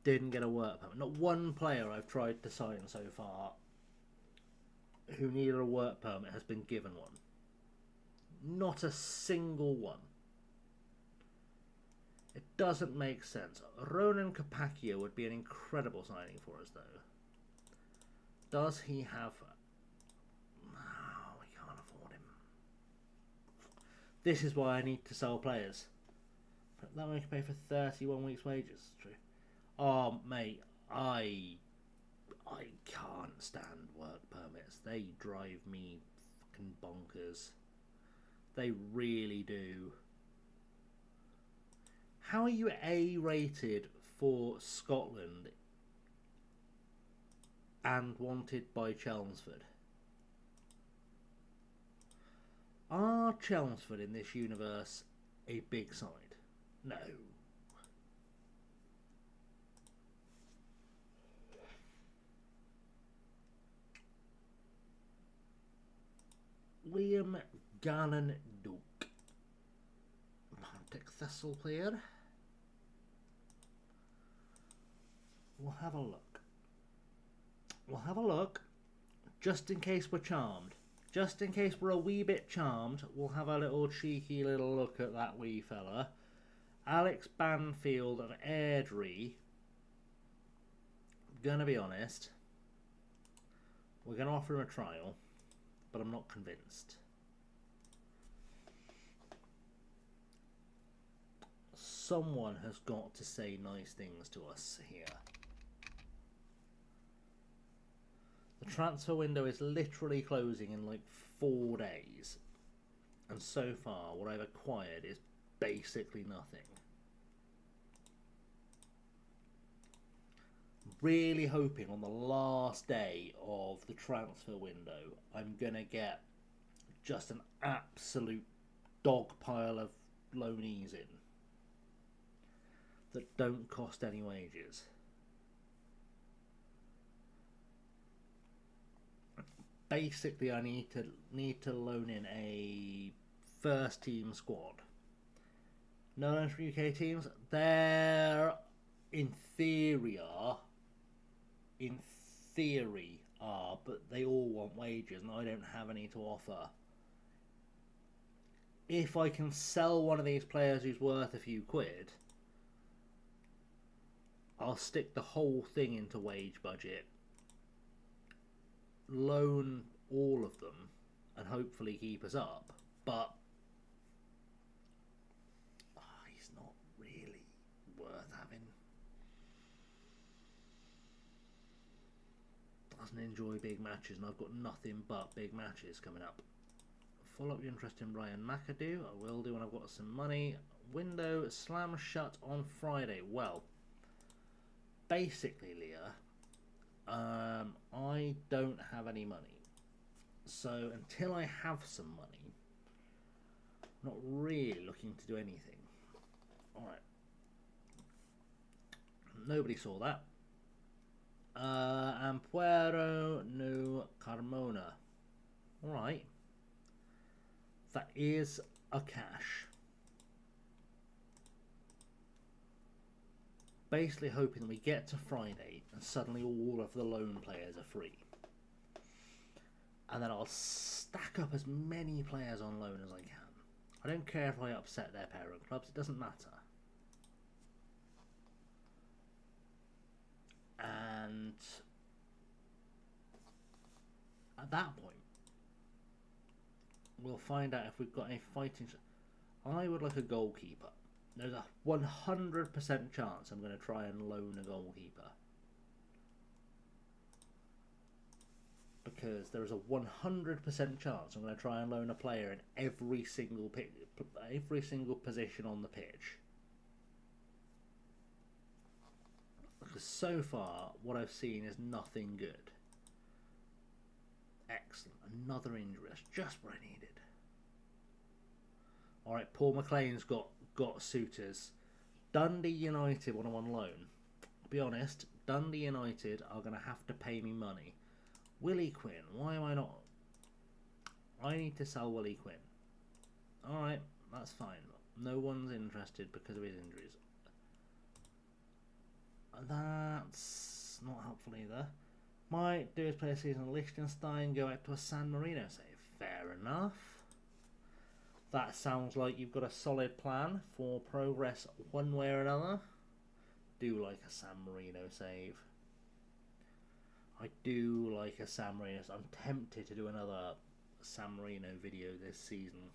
didn't get a work permit. Not one player I've tried to sign so far who needed a work permit has been given one. Not a single one. It doesn't make sense. Ronan Capacchio would be an incredible signing for us, though. Does he have... No, we can't afford him. This is why I need to sell players. That way I can pay for 31 weeks' wages. True. Oh, mate, I can't stand work permits. They drive me fucking bonkers. They really do. How are you A-rated for Scotland and wanted by Chelmsford? Are Chelmsford in this universe a big side? No. William Garnon Duke. Partick Thistle player. We'll have a look. We'll have a look. Just in case we're charmed. Just in case we're a wee bit charmed, we'll have a little cheeky little look at that wee fella. Alex Banfield of Airdrie. Gonna be honest. We're gonna offer him a trial, but I'm not convinced. Someone has got to say nice things to us here. The transfer window is literally closing in like 4 days, and so far what I've acquired is basically nothing. Really hoping on the last day of the transfer window I'm gonna get just an absolute dog pile of loanees in that don't cost any wages. Basically, I need to loan in a first team squad. No loans from UK teams. They're in theory are, but they all want wages, and I don't have any to offer. If I can sell one of these players who's worth a few quid, I'll stick the whole thing into wage budget, loan all of them, and hopefully keep us up. But he's not really worth having. Doesn't enjoy big matches, and I've got nothing but big matches coming up. Follow up your interest in Ryan McAdoo. I will do when I've got some money. Window slam shut on Friday. Well, basically, Leah, I don't have any money. So until I have some money, I'm not really looking to do anything. Alright. Nobody saw that. Ampuero no Carmona. Alright. That is a cash. Basically hoping that we get to Friday and suddenly all of the loan players are free. And then I'll stack up as many players on loan as I can. I don't care if I upset their parent clubs, it doesn't matter. And at that point, we'll find out if we've got a fighting. I would like a goalkeeper. There's a 100% chance I'm going to try and loan a goalkeeper. Because there is a 100% chance I'm going to try and loan a player in every single position on the pitch. Because so far, what I've seen is nothing good. Excellent. Another injury. That's just what I needed. Alright, Paul McLean's got suitors. Dundee United when I'm on loan. To be honest, Dundee United are going to have to pay me money. Willie Quinn, why am I not? I need to sell Willie Quinn. Alright, that's fine. No one's interested because of his injuries. That's not helpful either. Might do is play a season in Liechtenstein, go out to a San Marino save. Fair enough. That sounds like you've got a solid plan for progress one way or another. Do like a San Marino save. I do like a San Marino. I'm tempted to do another San Marino video this season.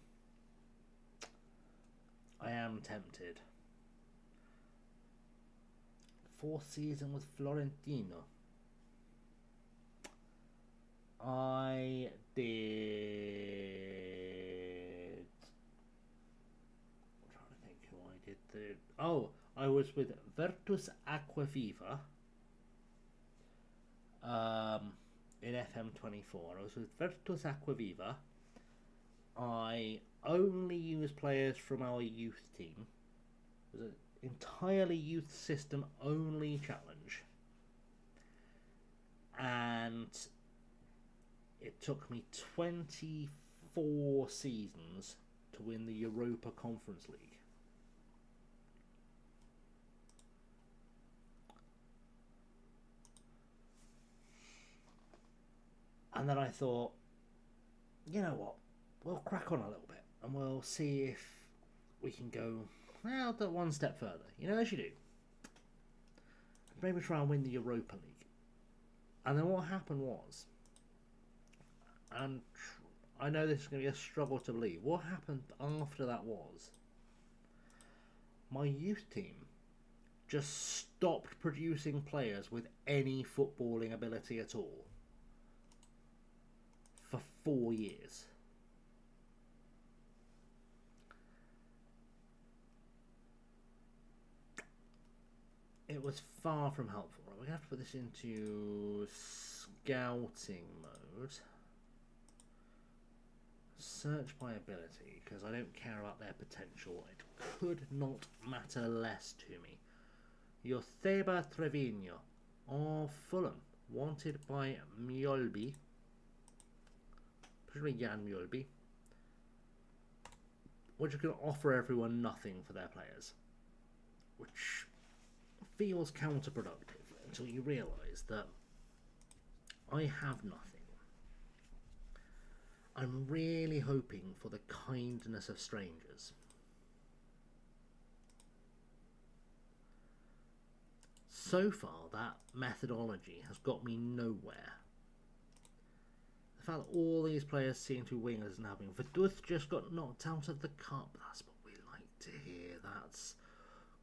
I am tempted. 4th season with Florentino. I did. I'm trying to think who I did. I was with Virtus Aquaviva. In FM24. I was with Virtus Aquaviva. I only use players from our youth team. It was an entirely youth system only challenge. And it took me 24 seasons to win the Europa Conference League. And then I thought, you know what, we'll crack on a little bit and we'll see if we can go, well, one step further. You know, as you do. Maybe try and win the Europa League. And then what happened was, and I know this is going to be a struggle to believe, what happened after that was, my youth team just stopped producing players with any footballing ability at all. for 4 years. It was far from helpful. Right, we're going to have to put this into scouting mode. Search by ability, because I don't care about their potential. It could not matter less to me. Joseba Trevino of Fulham, wanted by Mjolby. Presumably Jan Mjolby. We're just going to offer everyone nothing for their players, which feels counterproductive until you realise that I have nothing. I'm really hoping for the kindness of strangers. So far, that methodology has got me nowhere. The fact that all these players seem to be wingers and having Verdouth just got knocked out of the cup. That's what we like to hear. That's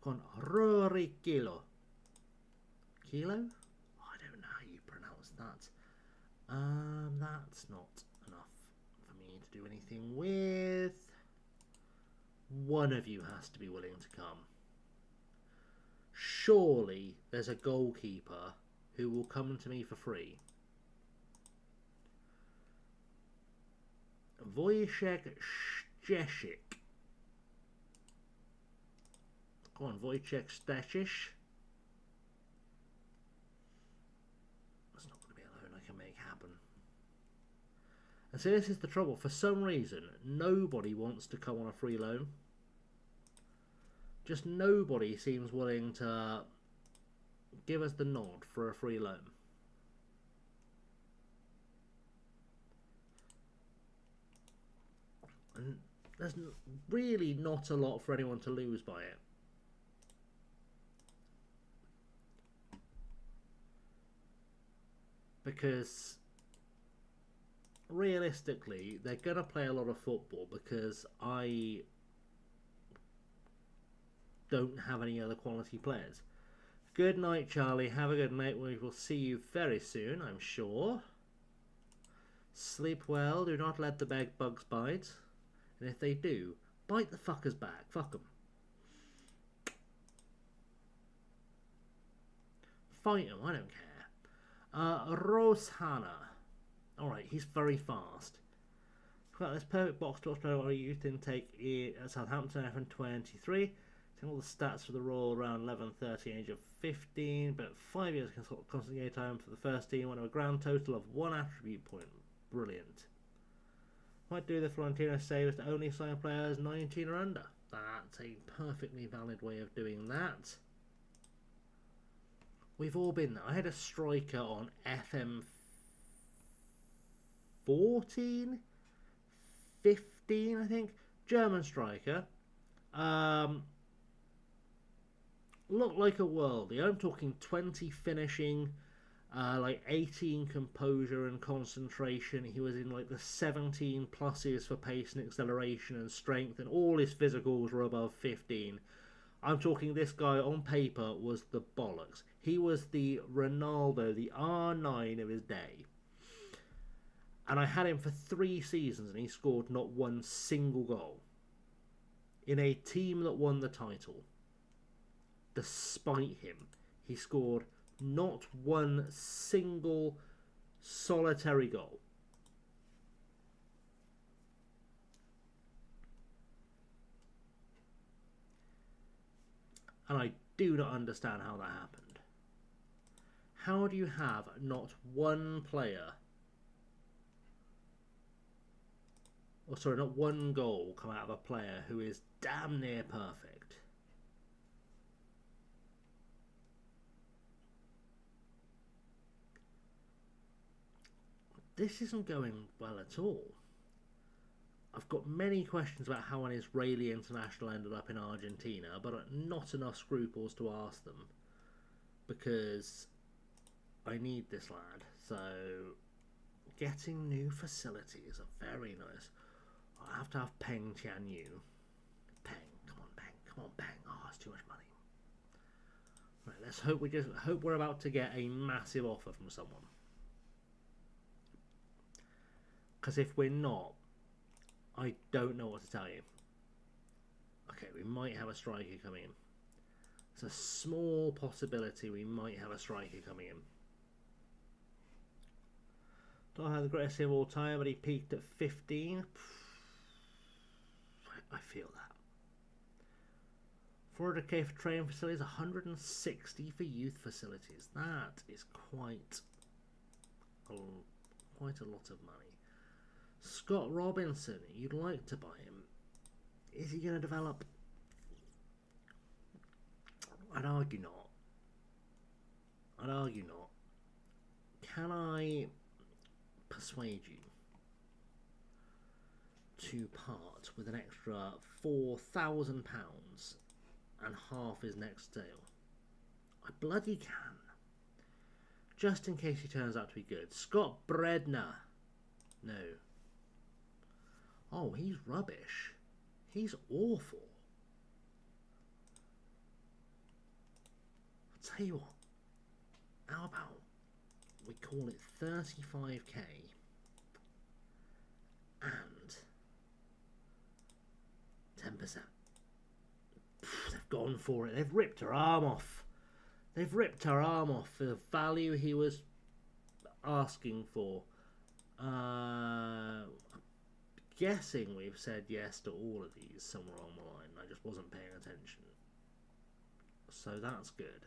con Rory Kilo. Kilo? I don't know how you pronounce that. That's not enough for me to do anything with. One of you has to be willing to come. Surely there's a goalkeeper who will come to me for free. Wojciech Stesic. Go on, Wojciech Stesic. That's not going to be a loan I can make happen. And so this is the trouble. For some reason, nobody wants to come on a free loan. Just nobody seems willing to give us the nod for a free loan. And there's really not a lot for anyone to lose by it. Because realistically, they're going to play a lot of football because I don't have any other quality players. Good night, Charlie. Have a good night. We will see you very soon, I'm sure. Sleep well. Do not let the bed bugs bite. And if they do, bite the fuckers back. Fuck them. Fight them. I don't care. Roshana. Alright, he's very fast. Well, this perfect box-to-box player on a youth intake at Southampton, FM26. All the stats for the Royal around 11-30, age of 15, but 5 years constant game time for the first team, won a grand total of 1 attribute point. Brilliant. Might do the Florentino save to only sign players 19 or under. That's a perfectly valid way of doing that. We've all been there. I had a striker on FM14, 15, I think. German striker. Looked like a worldie. I'm talking 20 finishing, like 18 composure and concentration. He was in like the 17 pluses for pace and acceleration and strength, and all his physicals were above 15. I'm talking this guy on paper was the bollocks. He was the Ronaldo, the R9 of his day. And I had him for 3 seasons and he scored not one single goal. In a team that won the title. Despite him, he scored not one single solitary goal. And I do not understand how that happened. How do you have not one player, or sorry, not one goal come out of a player who is damn near perfect? This isn't going well at all. I've got many questions about how an Israeli international ended up in Argentina, but not enough scruples to ask them, because I need this lad. So getting new facilities are very nice. I have to have Peng Tian Yu. Peng, come on, Peng, come on, Peng. Oh, it's too much money. Right, let's hope we're about to get a massive offer from someone. Because if we're not, I don't know what to tell you. Okay, we might have a striker coming in. It's a small possibility we might have a striker coming in. Don't have the greatest of all time, but he peaked at 15. I feel that. 400k for training facilities, 160 for youth facilities. That is quite a lot of money. Scott Robinson, you'd like to buy him. Is he going to develop? I'd argue not. Can I persuade you to part with an extra £4,000 and half his next deal? I bloody can. Just in case he turns out to be good. Scott Bredner. No. Oh, he's rubbish. He's awful. I'll tell you what. How about we call it 35k and 10%. They've gone for it. They've ripped her arm off. They've ripped her arm off for the value he was asking for. Guessing we've said yes to all of these somewhere on the line. I just wasn't paying attention. So that's good.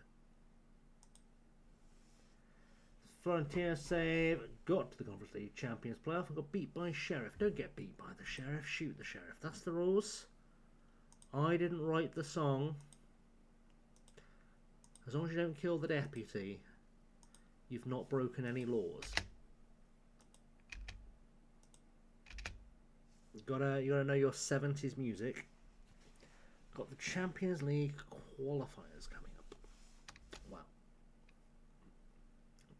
Frontier save. Got to the Conference League Champions playoff and got beat by Sheriff. Don't get beat by the Sheriff. Shoot the Sheriff. That's the rules. I didn't write the song. As long as you don't kill the deputy, you've not broken any laws. You gotta know your 70s music. Got the Champions League qualifiers coming up. Wow.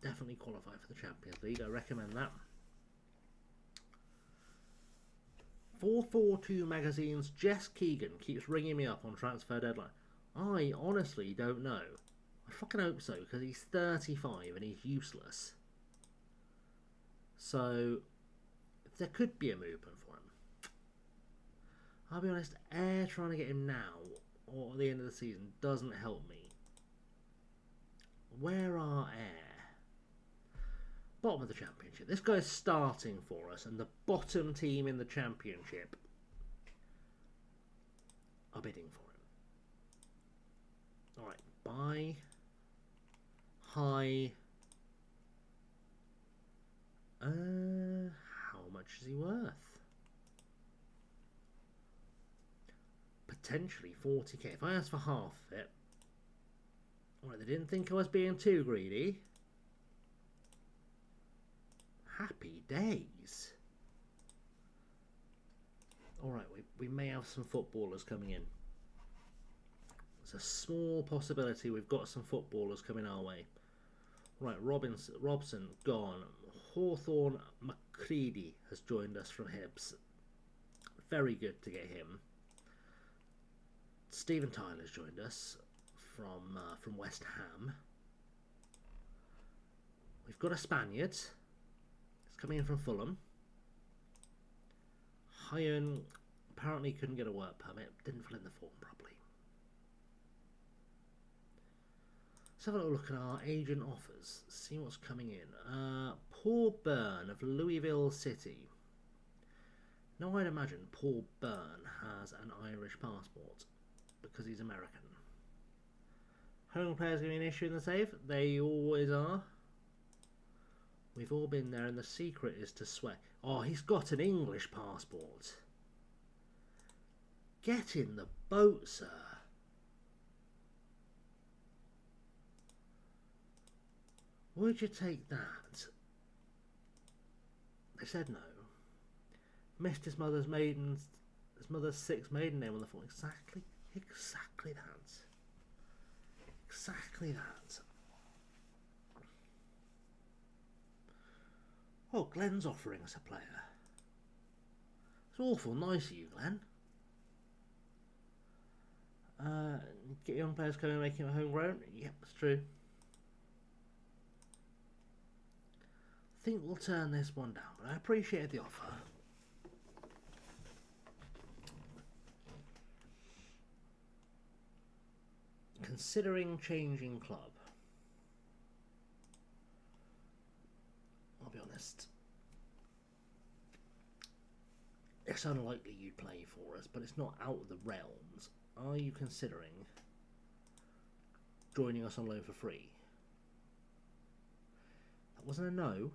Definitely qualify for the Champions League. I recommend that. 442 Magazine's Jess Keegan keeps ringing me up on transfer deadline. I honestly don't know. I fucking hope so, because he's 35 and he's useless. So there could be a movement for him. I'll be honest, Air trying to get him now or at the end of the season doesn't help me. Where are Air? Bottom of the championship. This guy's starting for us, and the bottom team in the championship are bidding for him. Alright, buy high. How much is he worth? Potentially 40k. If I ask for half of it. Alright, they didn't think I was being too greedy. Happy days. Alright, we may have some footballers coming in. There's a small possibility we've got some footballers coming our way. Right, Robson gone. Hawthorne McCready has joined us from Hibs. Very good to get him. Stephen Tyler's joined us from West Ham. We've got a Spaniard. He's coming in from Fulham. Hyun apparently couldn't get a work permit. Didn't fill in the form properly. Let's have a little look at our agent offers. See what's coming in. Paul Byrne of Louisville City. Now I'd imagine Paul Byrne has an Irish passport because he's American. Home players going to be an issue in the save? They always are. We've all been there, and the secret is to sweat. Oh, he's got an English passport. Get in the boat, sir. Would you take that? They said no. Missed his mother's sixth maiden name on the phone. Exactly that. Exactly that. Oh, Glenn's offering us a player. It's awful nice of you, Glenn. Get young players coming and making him homegrown? Yep, that's true. think we'll turn this one down, but I appreciate the offer. Considering changing club, I'll be honest, it's unlikely you'd play for us, but it's not out of the realms. Are you considering joining us on loan for free? That wasn't a no.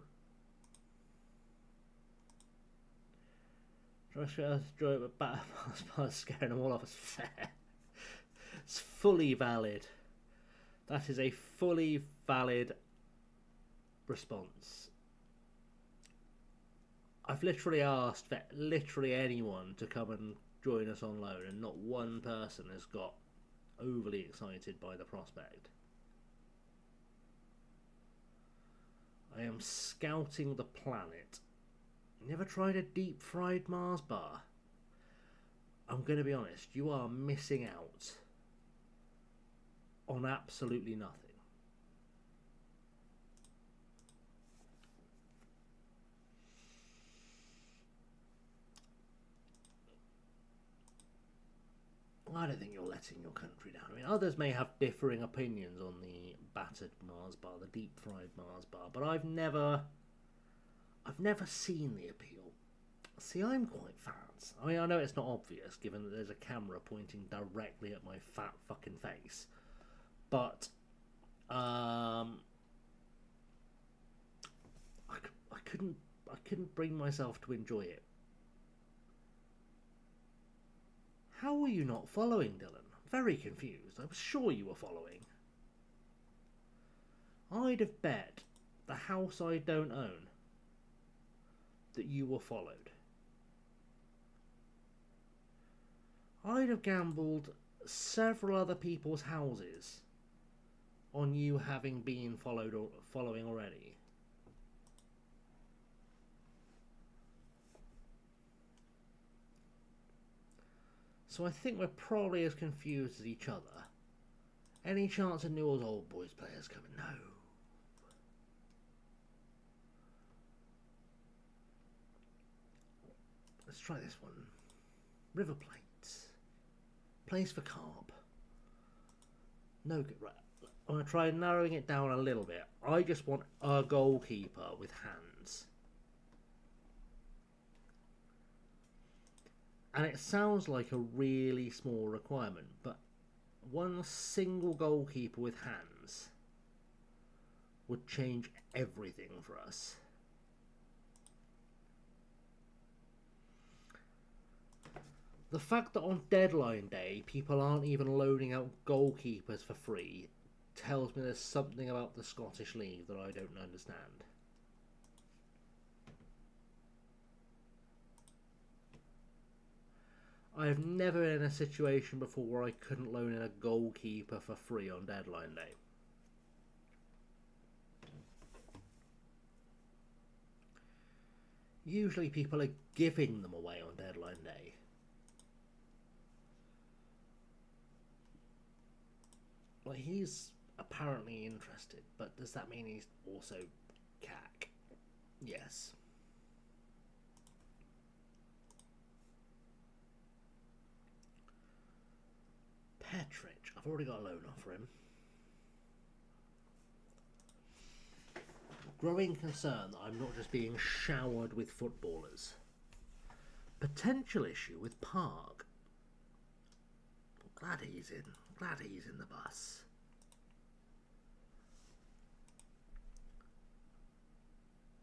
Try to batter past scaring them all off. It's fair. It's fully valid. That is a fully valid response. I've literally asked for literally anyone to come and join us on loan, and not one person has got overly excited by the prospect. I am scouting the planet. Never tried a deep fried Mars bar? I'm going to be honest, you are missing out on absolutely nothing. I don't think you're letting your country down. I mean, others may have differing opinions on the battered Mars bar, the deep fried Mars bar, but I've never seen the appeal. See, I'm quite fans. I mean, I know it's not obvious given that there's a camera pointing directly at my fat fucking face, but I couldn't bring myself to enjoy it. How were you not following, Dylan? Very confused. I was sure you were following. I'd have bet the house I don't own that you were followed. I'd have gambled several other people's houses on you having been following already. So I think we're probably as confused as each other. Any chance of Newell's old boys players coming? No. Let's try this one. River Plates. Plays for carp. No good. Right. I'm going to try narrowing it down a little bit. I just want a goalkeeper with hands. And it sounds like a really small requirement, but one single goalkeeper with hands would change everything for us. The fact that on deadline day people aren't even loaning out goalkeepers for free tells me there's something about the Scottish League that I don't understand. I have never been in a situation before where I couldn't loan in a goalkeeper for free on deadline day. Usually people are giving them away on deadline day. Well, he's apparently interested, but does that mean he's also cack? Yes. Petrich, I've already got a loan offer him. Growing concern that I'm not just being showered with footballers. Potential issue with Park. Glad he's in the bus.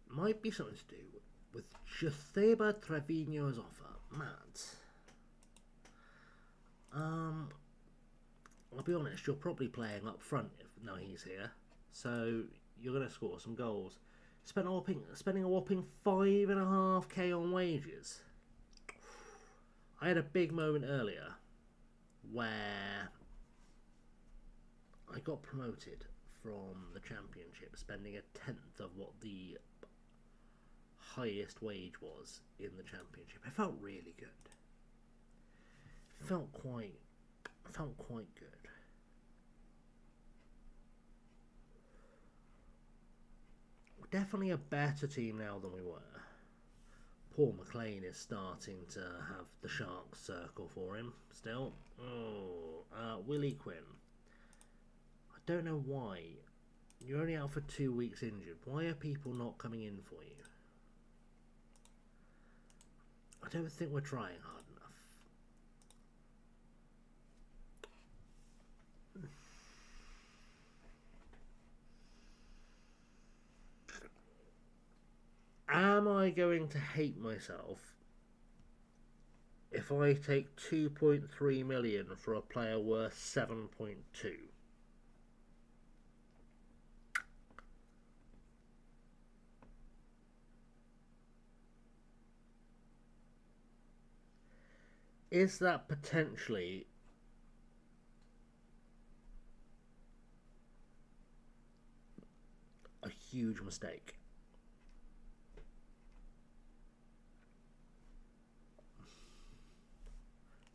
Might be something to do with Joseba Trevino's offer. Matt. I'll be honest, you're probably playing up front if now he's here, so you're going to score some goals. Spending a whopping 5.5k on wages. I had a big moment earlier where I got promoted from the championship, spending 1/10 of what the highest wage was in the championship. It felt really good. It felt quite good. definitely a better team now than we were. Paul McLean is starting to have the Sharks circle for him still. Willie Quinn. I don't know why. You're only out for 2 weeks injured. Why are people not coming in for you? I don't think we're trying hard enough. Am I going to hate myself if I take 2.3 million for a player worth 7.2? Is that potentially a huge mistake?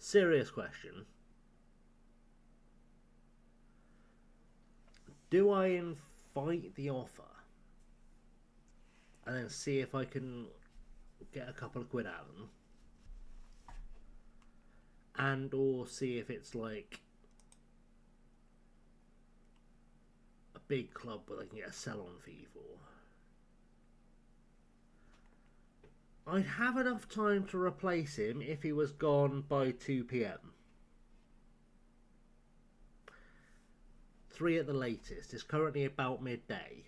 Serious question. Do I invite the offer and then see if I can get a couple of quid out of them? And or see if it's like a big club where they can get a sell-on fee for. I'd have enough time to replace him if he was gone by 2 p.m. 3 at the latest. It's currently about midday.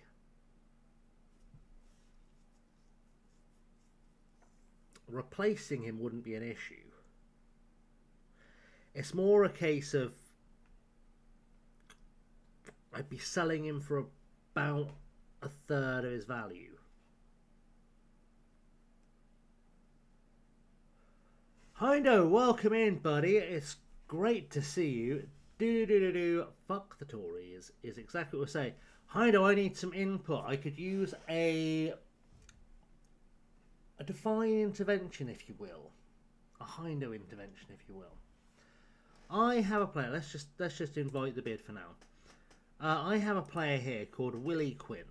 Replacing him wouldn't be an issue. It's more a case of I'd be selling him for about a third of his value. Hindo, welcome in, buddy. It's great to see you. Fuck the Tories is exactly what we're saying. Hindo, I need some input. I could use a divine intervention, if you will. A Hindo intervention, if you will. I have a player. Let's just invite the bid for now. I have a player here called Willie Quinn.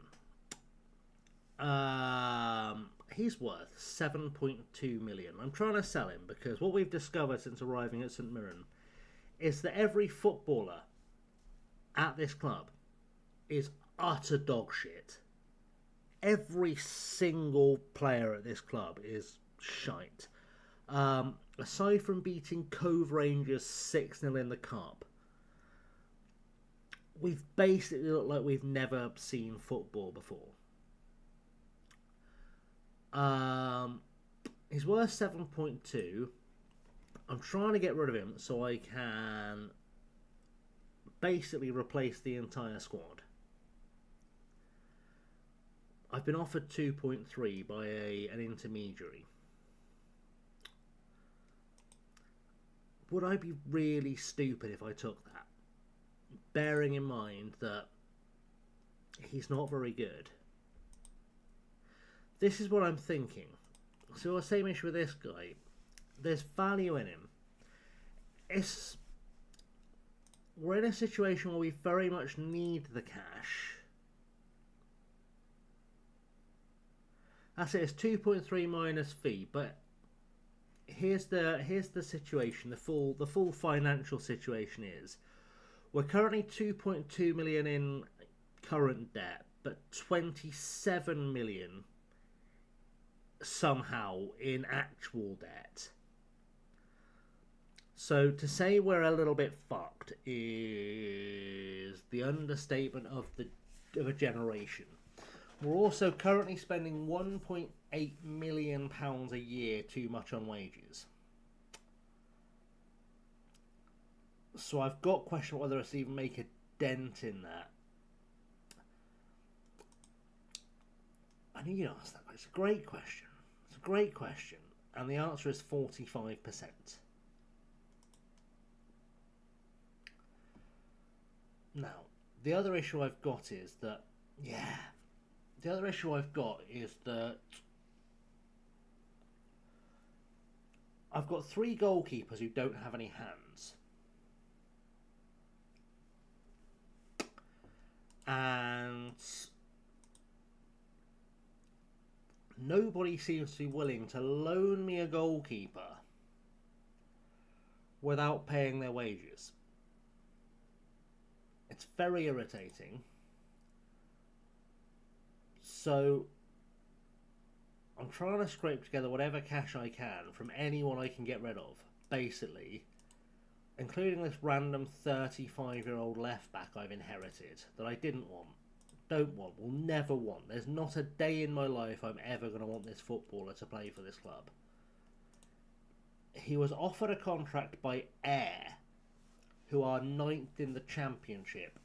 He's worth 7.2 million. I'm trying to sell him because what we've discovered since arriving at St Mirren is that every footballer at this club is utter dog shit. Every single player at this club is shite. Aside from beating Cove Rangers 6-0 in the Cup, we've basically looked like we've never seen football before. He's worth 7.2. I'm trying to get rid of him so I can basically replace the entire squad. I've been offered 2.3 by an intermediary. Would I be really stupid if I took that? Bearing in mind that he's not very good. This is what I'm thinking. So the same issue with this guy. There's value in him. We're in a situation where we very much need the cash. That's it. It's 2.3 minus fee, but here's the situation. The full financial situation is we're currently 2.2 million in current debt, but 27 million somehow in actual debt. So to say we're a little bit fucked is the understatement of a generation. We're also currently spending £1.8 million a year too much on wages. So I've got question whether it's even make a dent in that. I knew you'd ask that. It's a great question. It's a great question. And the answer is 45%. Now, the other issue I've got is that, I've got 3 goalkeepers who don't have any hands. And nobody seems to be willing to loan me a goalkeeper without paying their wages. It's very irritating. So I'm trying to scrape together whatever cash I can from anyone I can get rid of, basically, including this random 35-year-old left back I've inherited that I didn't want, don't want, will never want. There's not a day in my life I'm ever going to want this footballer to play for this club. He was offered a contract by Ayr, who are 9th in the Championship,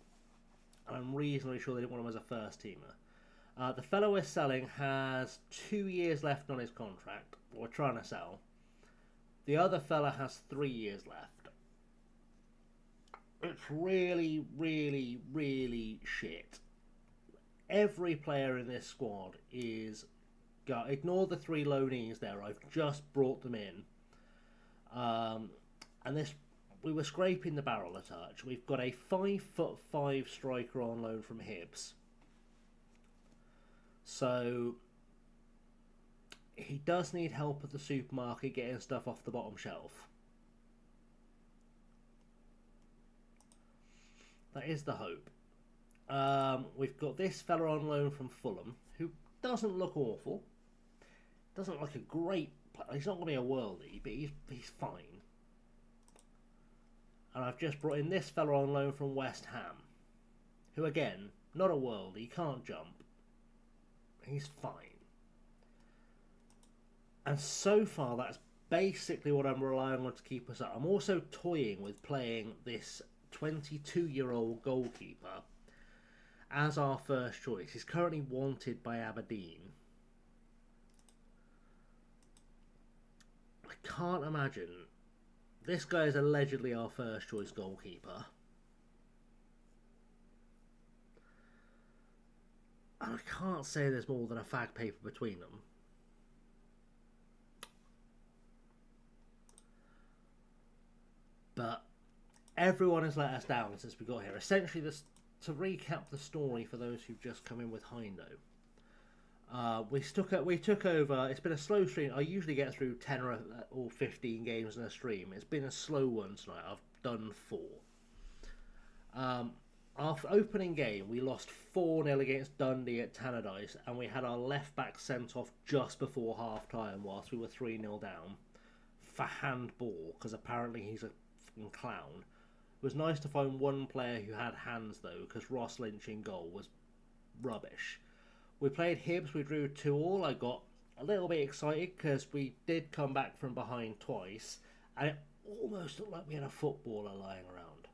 and I'm reasonably sure they didn't want him as a first teamer. The fellow we're selling has 2 years left on his contract, or we're trying to sell. The other fella has 3 years left. It's really, really, really shit. Every player in this squad is... Ignore the 3 loanees there, I've just brought them in. And this... We were scraping the barrel a touch. We've got a 5'5" striker on loan from Hibs. So he does need help at the supermarket getting stuff off the bottom shelf. That is the hope. We've got this fella on loan from Fulham, who doesn't look awful. Doesn't look like a great player. He's not going to be a worldie, but he's fine. And I've just brought in this fella on loan from West Ham, who again, not a worldie, he can't jump. He's fine. And so far, that's basically what I'm relying on to keep us up. I'm also toying with playing this 22-year-old goalkeeper as our first choice. He's currently wanted by Aberdeen. I can't imagine. This guy is allegedly our first choice goalkeeper. And I can't say there's more than a fag paper between them. But everyone has let us down since we got here. Essentially, to recap the story for those who've just come in with Hindo. We took over. It's been a slow stream. I usually get through 10 or 15 games in a stream. It's been a slow one tonight. I've done 4. Our opening game, we lost 4-0 against Dundee at Tannadice, and we had our left back sent off just before half time whilst we were 3-0 down for handball, because apparently he's a fucking clown. It was nice to find one player who had hands though, because Ross Lynch in goal was rubbish. We played Hibs, we drew 2-2. I got a little bit excited because we did come back from behind twice, and it almost looked like we had a footballer lying around.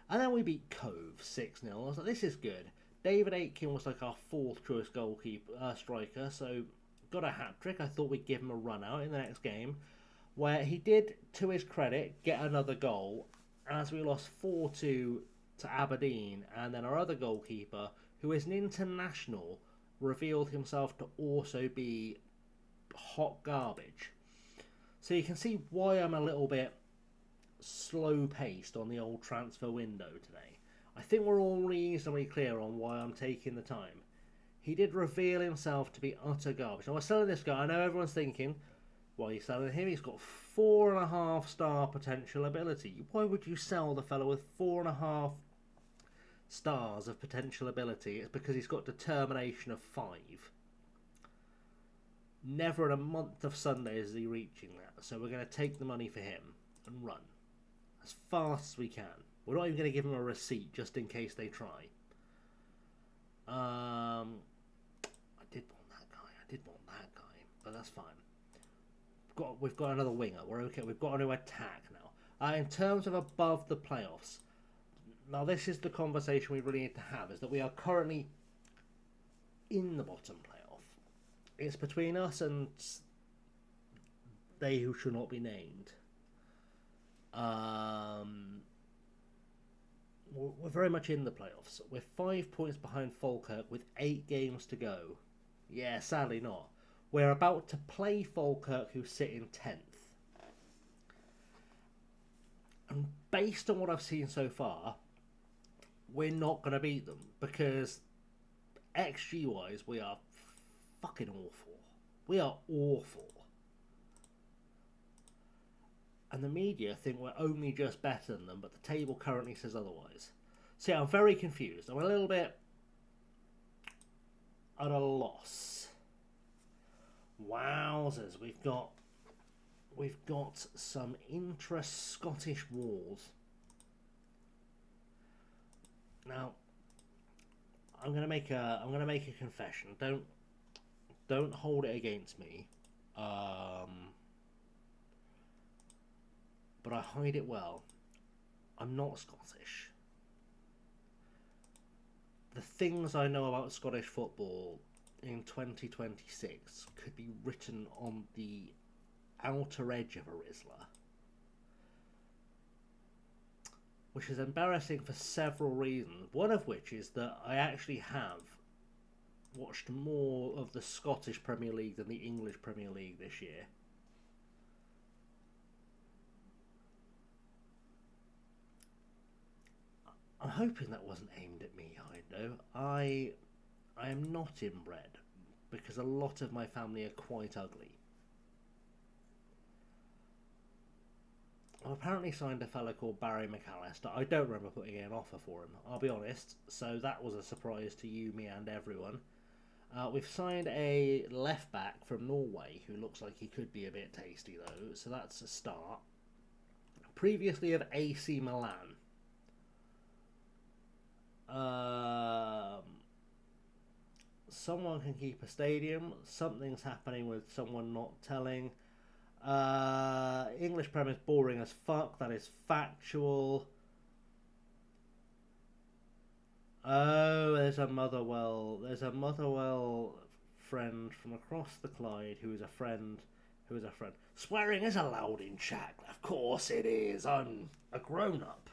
And then we beat Cove 6-0. I was like, this is good. David Aitken was like our 4th choice goalkeeper, striker, so got a hat-trick. I thought we'd give him a run out in the next game, where he did, to his credit, get another goal, as we lost 4-2 to Aberdeen, and then our other goalkeeper, who is an international, revealed himself to also be hot garbage. So you can see why I'm a little bit slow-paced on the old transfer window today. I think we're all reasonably clear on why I'm taking the time. He did reveal himself to be utter garbage. Now, we're selling this guy. I know everyone's thinking, why are you selling him? He's got 4.5 star potential ability. Why would you sell the fellow with 4.5 stars of potential ability? It's because he's got determination of 5. Never in a month of Sundays is he reaching that. So we're going to take the money for him and run as fast as we can. We're not even going to give him a receipt just in case they try. I did want that guy, but that's fine. We've got another winger. We're okay. We've got a new attack now. In terms of above the playoffs, now this is the conversation we really need to have, is that we are currently in the bottom playoff. It's between us and they who should not be named. We're very much in the playoffs. We're 5 points behind Falkirk with 8 games to go. Yeah, sadly not. We're about to play Falkirk, who sit in 10th. And based on what I've seen so far, we're not going to beat them, because XG-wise, we are fucking awful. We are awful. And the media think we're only just better than them, but the table currently says otherwise. So yeah, I'm very confused. I'm a little bit at a loss. Wowzers, we've got some intra-Scottish wars. Now, I'm gonna make a confession. Don't hold it against me. But I hide it well. I'm not Scottish. The things I know about Scottish football in 2026 could be written on the outer edge of a Rizzler. Which is embarrassing for several reasons. One of which is that I actually have watched more of the Scottish Premier League than the English Premier League this year. I'm hoping that wasn't aimed at me, Hindo. I am not inbred, because a lot of my family are quite ugly. I've apparently signed a fella called Barry McAllister. I don't remember putting in an offer for him, I'll be honest, so that was a surprise to you, me and everyone. We've signed a left back from Norway who looks like he could be a bit tasty though, so that's a start. Previously of AC Milan. Someone can keep a stadium. Something's happening with someone not telling. English Premier is boring as fuck. That is factual. Oh, there's a Motherwell. There's a Motherwell friend from across the Clyde who is a friend. Swearing is allowed in chat. Of course it is. I'm a grown up.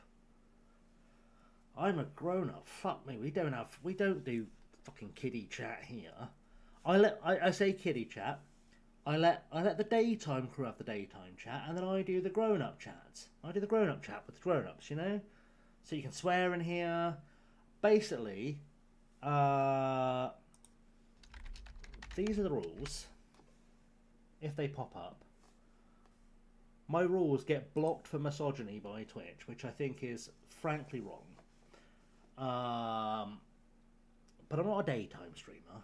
Fuck me. We don't do fucking kiddie chat here. I say kiddie chat. I let the daytime crew have the daytime chat, and then I do the grown up chats. I do the grown up chat with the grown ups, you know. So you can swear in here. Basically, these are the rules. If they pop up, my rules get blocked for misogyny by Twitch, which I think is frankly wrong. But I'm not a daytime streamer,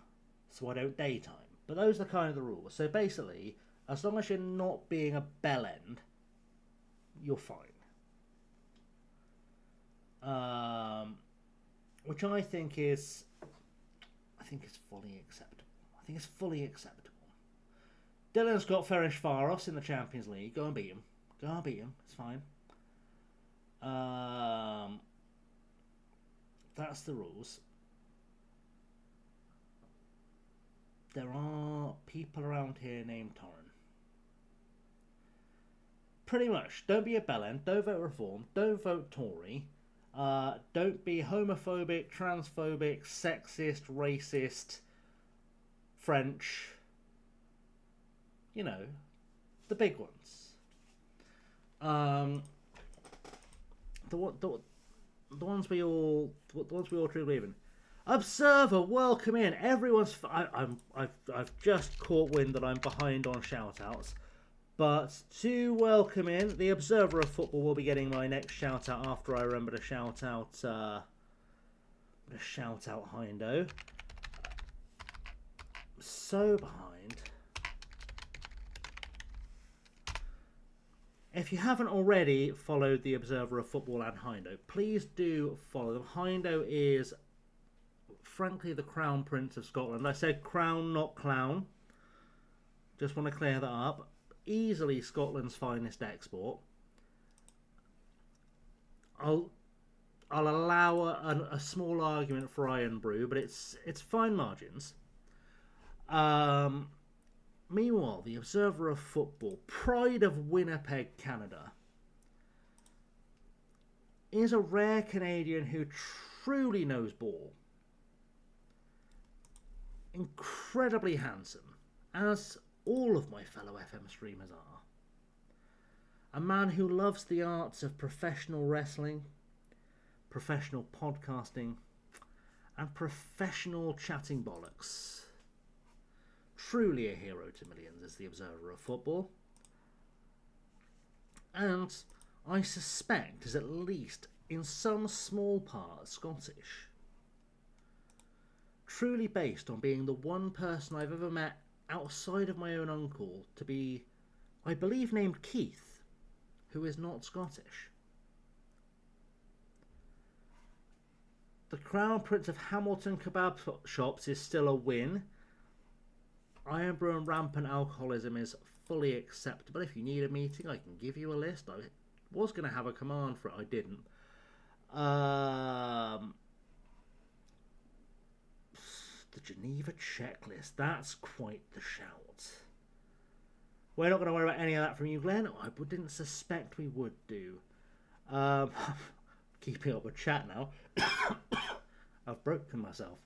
so I don't daytime. But those are kind of the rules. So basically, as long as you're not being a bellend, you're fine. Which I think is fully acceptable. Dylan's got Ferencváros in the Champions League. Go and beat him. It's fine. That's the rules. There are people around here named Torren. Pretty much. Don't be a bellend. Don't vote Reform. Don't vote Tory. Don't be homophobic, transphobic, sexist, racist, French. You know, the big ones. The ones we all truly believe in. Observer, welcome in. Everyone's. I've just caught wind that I'm behind on shout-outs. But to welcome in, the Observer of Football will be getting my next shout-out after I remember to shout-out Hindo. So behind. If you haven't already followed the Observer of Football and Hindo, please do follow them. Hindo is, frankly, the Crown Prince of Scotland. I said crown, not clown. Just want to clear that up. Easily Scotland's finest export. I'll allow a small argument for Iron Brew, but it's fine margins. Meanwhile, the Observer of Football, pride of Winnipeg, Canada, is a rare Canadian who truly knows ball. Incredibly handsome, as all of my fellow FM streamers are. A man who loves the arts of professional wrestling, professional podcasting, and professional chatting bollocks. truly a hero to millions is the observer of football. And I suspect is at least in some small part Scottish. Truly based on being the one person I've ever met outside of my own uncle to be, I believe, named Keith, who is not Scottish. The Crown Prince of Hamilton kebab shops is still a win. Iron Brew and rampant alcoholism is fully acceptable. If you need a meeting, I can give you a list. I was going to have a command for it, I didn't. The Geneva checklist, that's quite the shout. We're not going to worry about any of that from you, Glenn. I didn't suspect we would do. Keeping up with chat now. I've broken myself.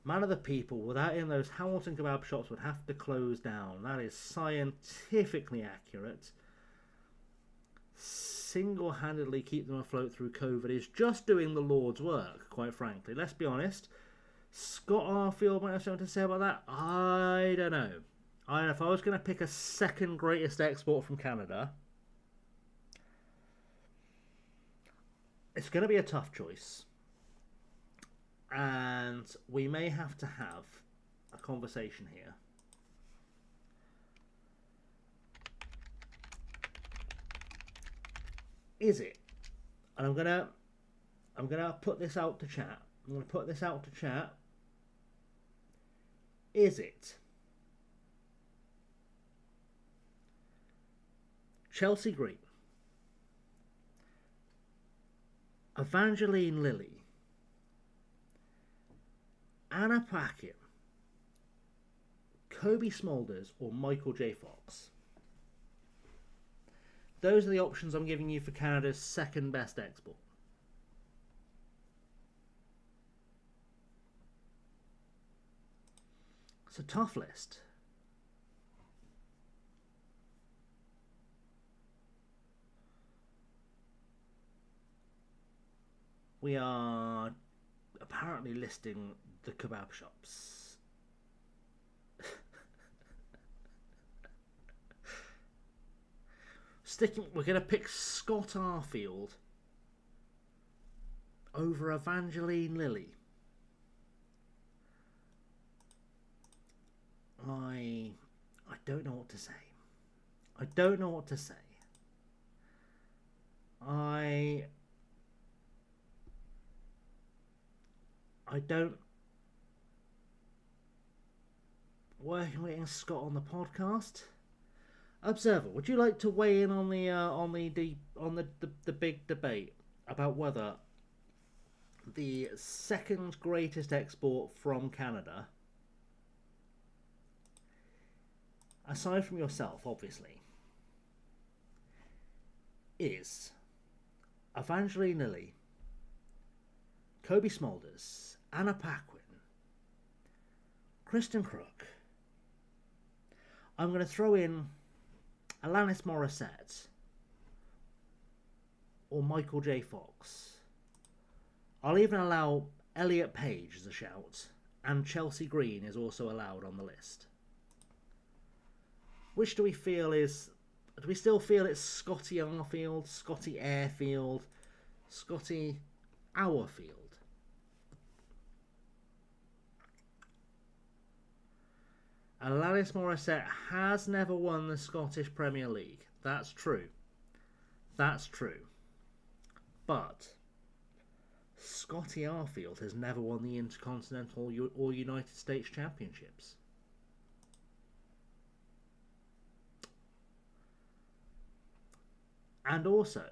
Man of the people, without him, those Hamilton kebab shops would have to close down. That is scientifically accurate. Single-handedly keep them afloat through COVID is just doing the Lord's work, quite frankly. Let's be honest. Scott Arfield might have something to say about that. I don't know. If I was going to pick a second greatest export from Canada, it's going to be a tough choice. And we may have to have a conversation here. Is it? And I'm gonna put this out to chat. Is it Chelsea Green, Evangeline Lilly, Anna Paquin, Kobe Smulders, or Michael J. Fox? Those are the options I'm giving you for Canada's second best export. It's a tough list. We are apparently listing the kebab shops. We're going to pick Scott Arfield over Evangeline Lilly. I don't know what to say. I don't. Waiting Scott on the podcast. Observer, would you like to weigh in on the big debate about whether the second greatest export from Canada, aside from yourself, obviously, is Evangeline Lilly, Kobe Smulders, Anna Paquin, Kristen Crook? I'm going to throw in Alanis Morissette or Michael J. Fox. I'll even allow Elliot Page as a shout, and Chelsea Green is also allowed on the list. Which do we feel is... Do we still feel it's Scotty Arfield, Scotty Airfield, Scotty Hourfield? Alanis Morissette has never won the Scottish Premier League. That's true. But Scotty Arfield has never won the Intercontinental or United States Championships. And also,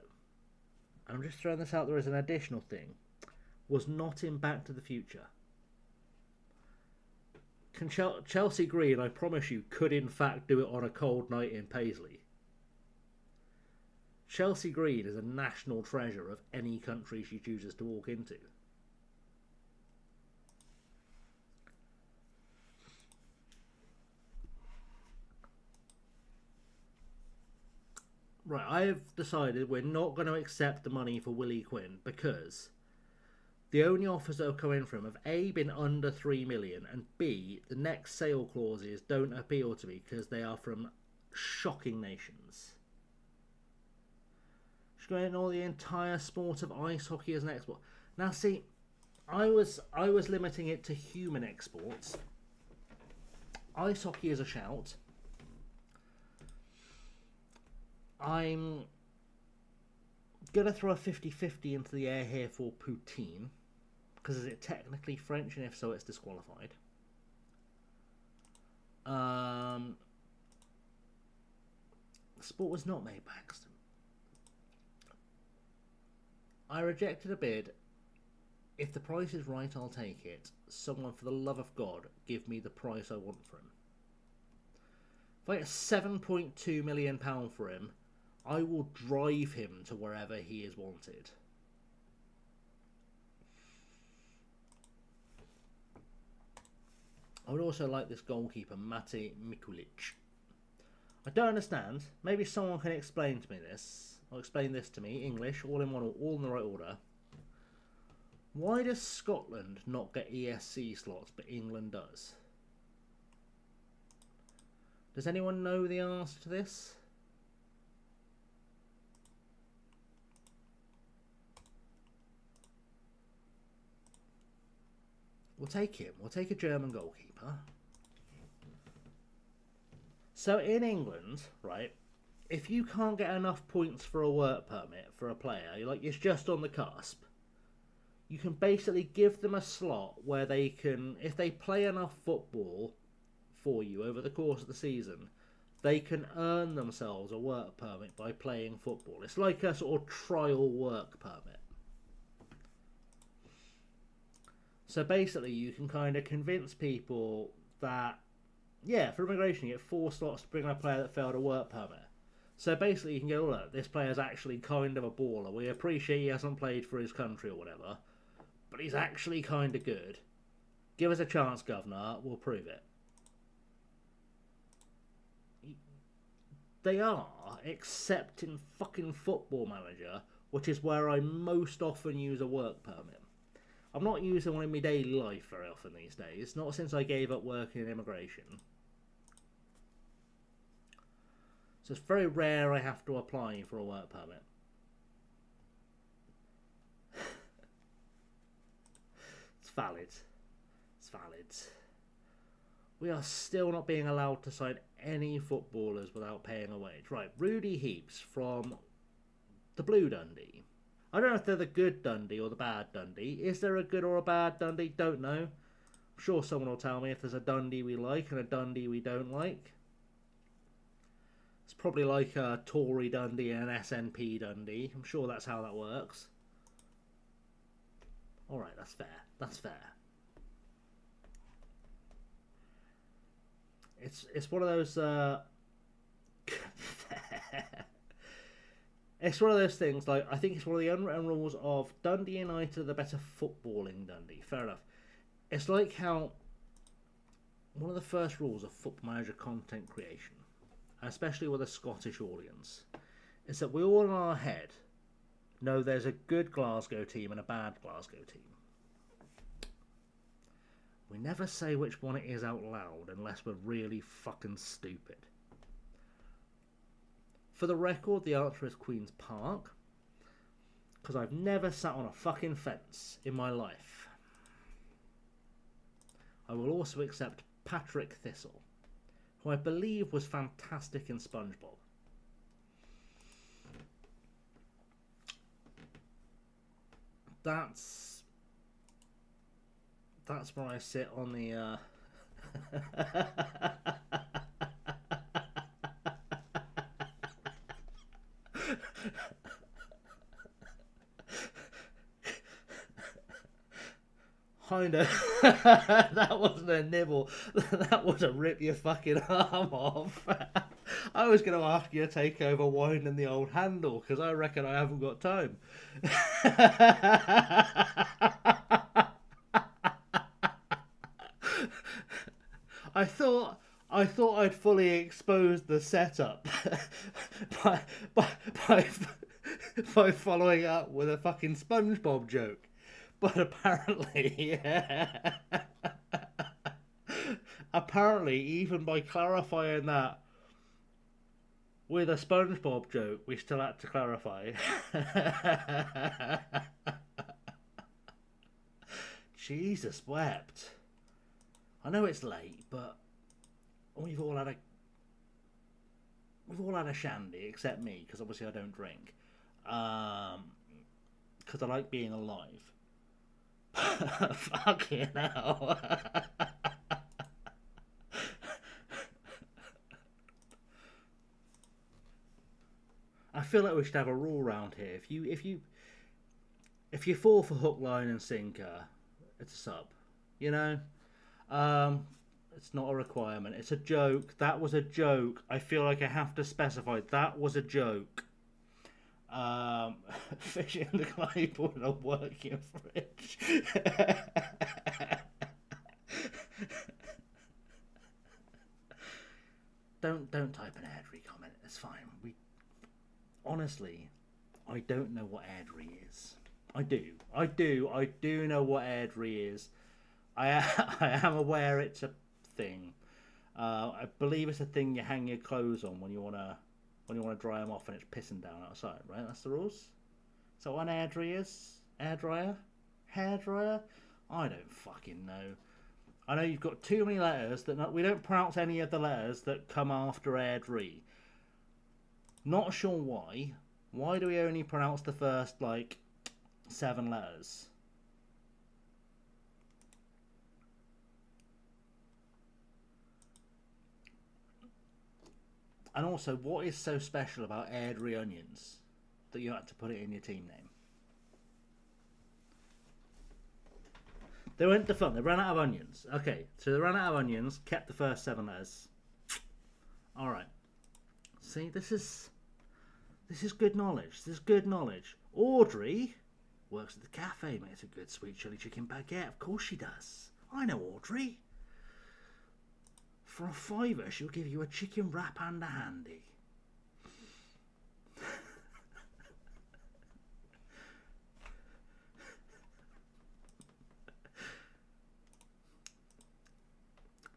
I'm just throwing this out there as an additional thing, was not in Back to the Future. Chelsea Green, I promise you, could in fact do it on a cold night in Paisley. Chelsea Green is a national treasure of any country she chooses to walk into. Right, I have decided we're not going to accept the money for Willie Quinn because the only offers that have come in from have A, been under 3 million, and B, the next sale clauses don't appeal to me because they are from shocking nations. She's going to ignore the entire sport of ice hockey as an export. Now see, I was limiting it to human exports. Ice hockey is a shout. I'm going to throw a 50-50 into the air here for poutine. Because is it technically French? And if so, it's disqualified. The sport was not made by accident. I rejected a bid. If the price is right, I'll take it. Someone, for the love of God, give me the price I want for him. If I get £7.2 million for him, I will drive him to wherever he is wanted. I would also like this goalkeeper, Mate Mikulic. I don't understand. Maybe someone can explain to me this. Or explain this to me, English, all in the right order. Why does Scotland not get ESC slots, but England does? Does anyone know the answer to this? We'll take him. We'll take a German goalkeeper. So in England, right, if you can't get enough points for a work permit for a player, it's just on the cusp, you can basically give them a slot where they can, if they play enough football for you over the course of the season, they can earn themselves a work permit by playing football. It's like a sort of trial work permit. So basically you can kind of convince people that, yeah, for immigration you get 4 slots to bring a player that failed a work permit. So basically you can go, look, this player's actually kind of a baller. We appreciate he hasn't played for his country or whatever, but he's actually kind of good. Give us a chance, governor. We'll prove it. They are, except in fucking Football Manager, which is where I most often use a work permit. I'm not using one in my daily life very often these days. Not since I gave up working in immigration. So it's very rare I have to apply for a work permit. It's valid. It's valid. We are still not being allowed to sign any footballers without paying a wage. Right, Rudy Heaps from the Blue Dundee. I don't know if they're the good Dundee or the bad Dundee. Is there a good or a bad Dundee? Don't know. I'm sure someone will tell me if there's a Dundee we like and a Dundee we don't like. It's probably like a Tory Dundee and an SNP Dundee. I'm sure that's how that works. Alright, that's fair. That's fair. It's one of those it's one of those things, like, I think it's one of the unwritten rules of Dundee United are the better footballing Dundee. Fair enough. It's like how one of the first rules of Football Manager content creation, especially with a Scottish audience, is that we all in our head know there's a good Glasgow team and a bad Glasgow team. We never say which one it is out loud unless we're really fucking stupid. For the record, the answer is Queen's Park, because I've never sat on a fucking fence in my life. I will also accept Patrick Thistle, who I believe was fantastic in SpongeBob. That's where I sit on the kinda. That wasn't a nibble. That was a rip your fucking arm off. I was going to ask you to take over winding the old handle, because I reckon I haven't got time. I thought I'd fully exposed the setup by following up with a fucking SpongeBob joke. But apparently, apparently, even by clarifying that with a SpongeBob joke, we still had to clarify. Jesus wept. I know it's late, but we've all had a shandy, except me, because obviously I don't drink. Because I like being alive. Fucking hell. I feel like we should have a rule around here. If you fall for hook, line, and sinker, it's a sub. You know, it's not a requirement. It's a joke. That was a joke. I feel like I have to specify that was a joke. Fishing the Claypool in a working fridge. Don't type an airdrie comment. It's fine. Honestly, I don't know what airdrie is. I do know what airdrie is. I am aware it's a thing. I believe it's a thing you hang your clothes on when you wanna dry them off and it's pissing down outside, right? That's the rules. So what an airdrie is? Airdryer? Hairdryer? I don't fucking know. I know you've got too many letters that we don't pronounce any of the letters that come after airdrie. Not sure why. Why do we only pronounce the first, 7 letters? And also, what is so special about airdrie onions that you had to put it in your team name? They went to fun. They ran out of onions. Okay, so they ran out of onions, kept the first 7 letters. Alright. See, this is good knowledge. This is good knowledge. Audrey works at the cafe, makes a good sweet chili chicken baguette. Of course she does. I know Audrey. For a £5, she'll give you a chicken wrap and a handy.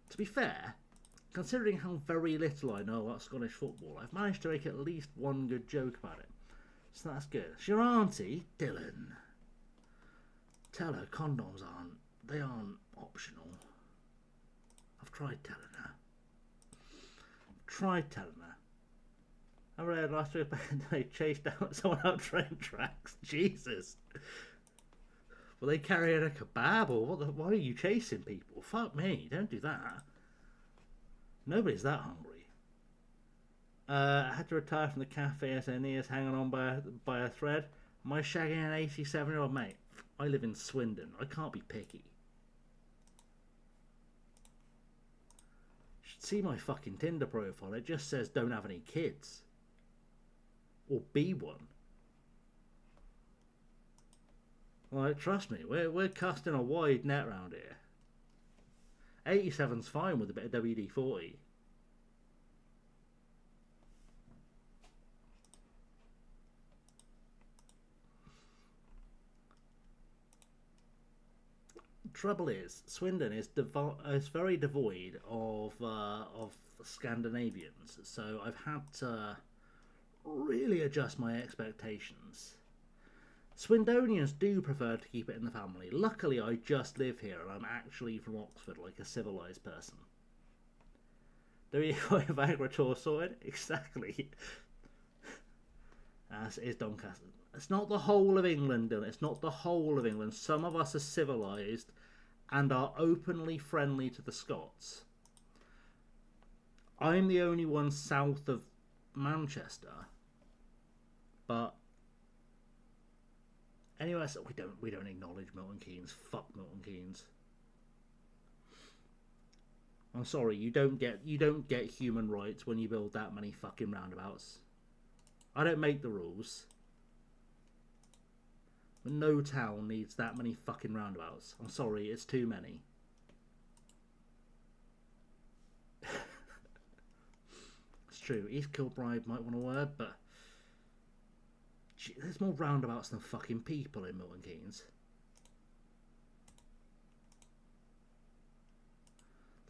To be fair, considering how very little I know about Scottish football, I've managed to make at least one good joke about it. So that's good. It's your auntie, Dylan. Tell her condoms aren't optional. I've tried telling her. I read last week they chased out someone out train tracks. Jesus. Well, they carrying a kebab or why are you chasing people? Fuck me, don't do that. Nobody's that hungry. I had to retire from the cafe as Aeneas hanging on by a thread. Am I shagging an 87-year-old mate? I live in Swindon. I can't be picky. You should see my fucking Tinder profile. It just says don't have any kids. Or be one. Like, trust me, we're casting a wide net round here. 87's fine with a bit of WD-40. Trouble is, Swindon is very devoid of Scandinavians, so I've had to really adjust my expectations. Swindonians do prefer to keep it in the family. Luckily, I just live here and I'm actually from Oxford, like a civilised person. Do you have Viagra tour sorted? Exactly. As is Doncaster. It's not the whole of England, Dylan. It's not the whole of England. Some of us are civilised and are openly friendly to the Scots. I'm the only one south of Manchester, but anyway, so we don't acknowledge Milton Keynes. Fuck Milton Keynes. I'm sorry, you don't get human rights when you build that many fucking roundabouts. I don't make the rules. But no town needs that many fucking roundabouts. I'm sorry, it's too many. It's true. East Kilbride might want a word, but there's more roundabouts than fucking people in Milton Keynes.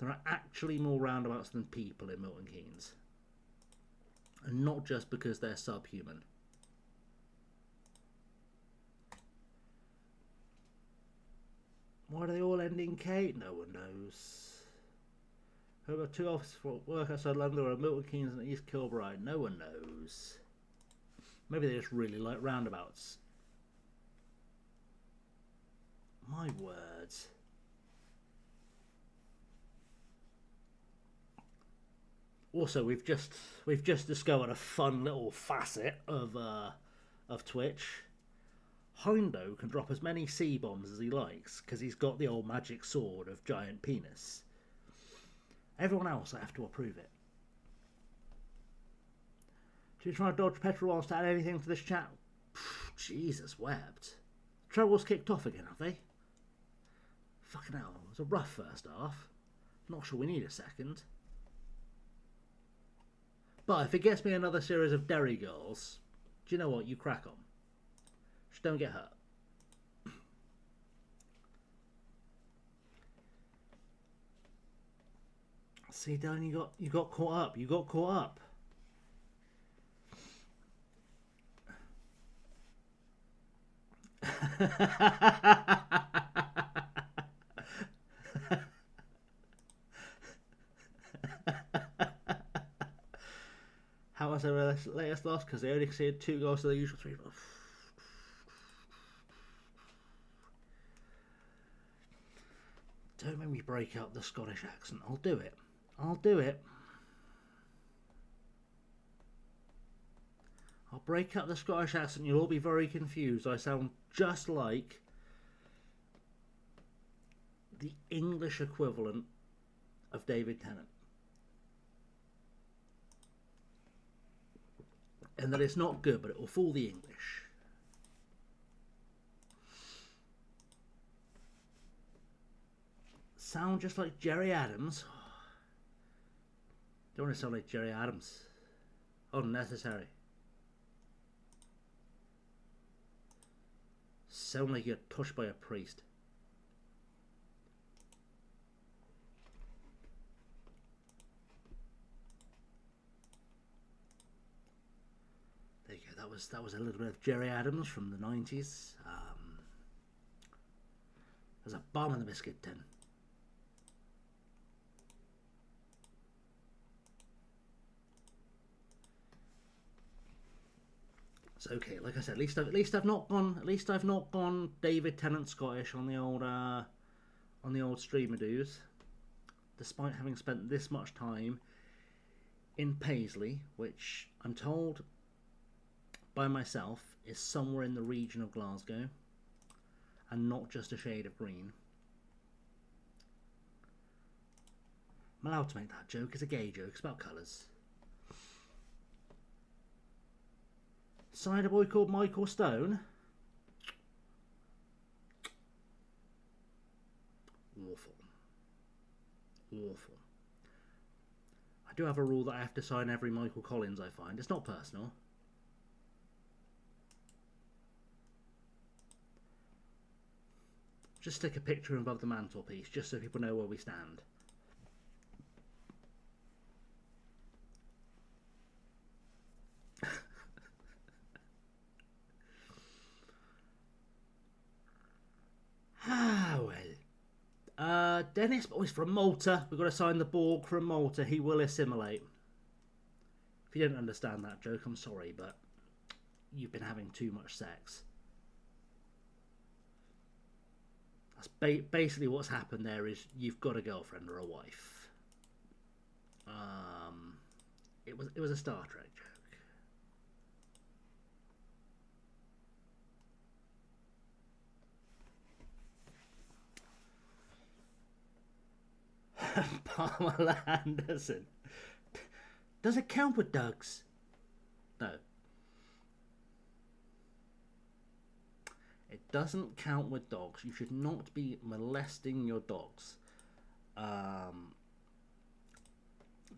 There are actually more roundabouts than people in Milton Keynes. And not just because they're subhuman. Why do they all end in K? No one knows. Who are two offices for work outside London or Milton Keynes and East Kilbride? No one knows. Maybe they just really like roundabouts. My words. Also, we've just discovered a fun little facet of Twitch. Hindo can drop as many C-bombs as he likes because he's got the old magic sword of giant penis. Everyone else, I have to approve it. Do you try to dodge petrol whilst to add anything to this chat? Jesus wept. Trouble's kicked off again, have they? Fucking hell, it was a rough first half. Not sure we need a second. But if it gets me another series of Derry Girls, do you know what? You crack on. Just don't get hurt. See, Dan, you got caught up. You got caught up. How was their latest loss? Because they only conceded 2 goals to the usual 3. Don't make me break out the Scottish accent. I'll do it. I'll do it. I'll break out the Scottish accent. You'll all be very confused. I sound just like the English equivalent of David Tennant. And that it's not good, but it will fool the English. Sound just like Jerry Adams. Don't want to sound like Jerry Adams. Unnecessary. Sound like you're touched by a priest. There you go. That was a little bit of Jerry Adams from the 90s. There's a bomb in the biscuit tin. It's okay. Like I said, at least I've not gone David Tennant Scottish on the old streamer dues, despite having spent this much time in Paisley, which I'm told by myself is somewhere in the region of Glasgow and not just a shade of green. I'm allowed to make that joke. It's a gay joke. It's about colours. Cider boy called Michael Stone. Awful. Awful. I do have a rule that I have to sign every Michael Collins I find. It's not personal. Just stick a picture above the mantelpiece, just so people know where we stand. Dennis, but he's from Malta. We've got to sign the Borg from Malta. He will assimilate. If you didn't understand that joke, I'm sorry, but you've been having too much sex. That's basically what's happened there. Is you've got a girlfriend or a wife. It was a Star Trek joke. Pamela Anderson. Does it count with dogs? No. It doesn't count with dogs. You should not be molesting your dogs.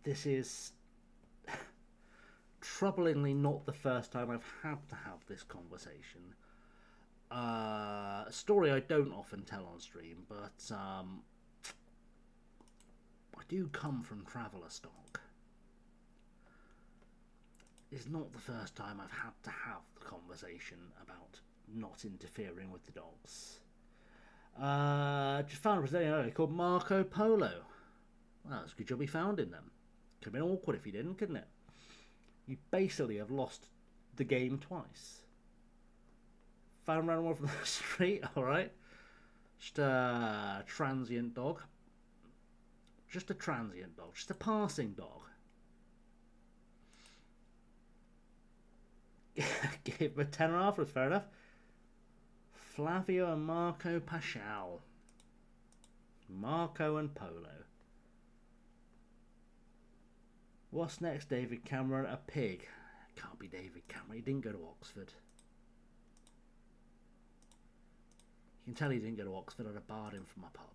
This is troublingly not the first time I've had to have this conversation. A story I don't often tell on stream, but I do come from traveller stock. It's not the first time I've had to have the conversation about not interfering with the dogs. Just found a Brazilian area called Marco Polo. Well, it's a good job we found him then. Could have been awkward if he didn't, couldn't it? You basically have lost the game twice. Found random one from the street, alright. Just a transient dog. Just a transient dog. Just a passing dog. Gave him a 10 afterwards, fair enough. Flavio and Marco Paschal. Marco and Polo. What's next, David Cameron? A pig. Can't be David Cameron. He didn't go to Oxford. You can tell he didn't go to Oxford. I'd have barred him from my pub.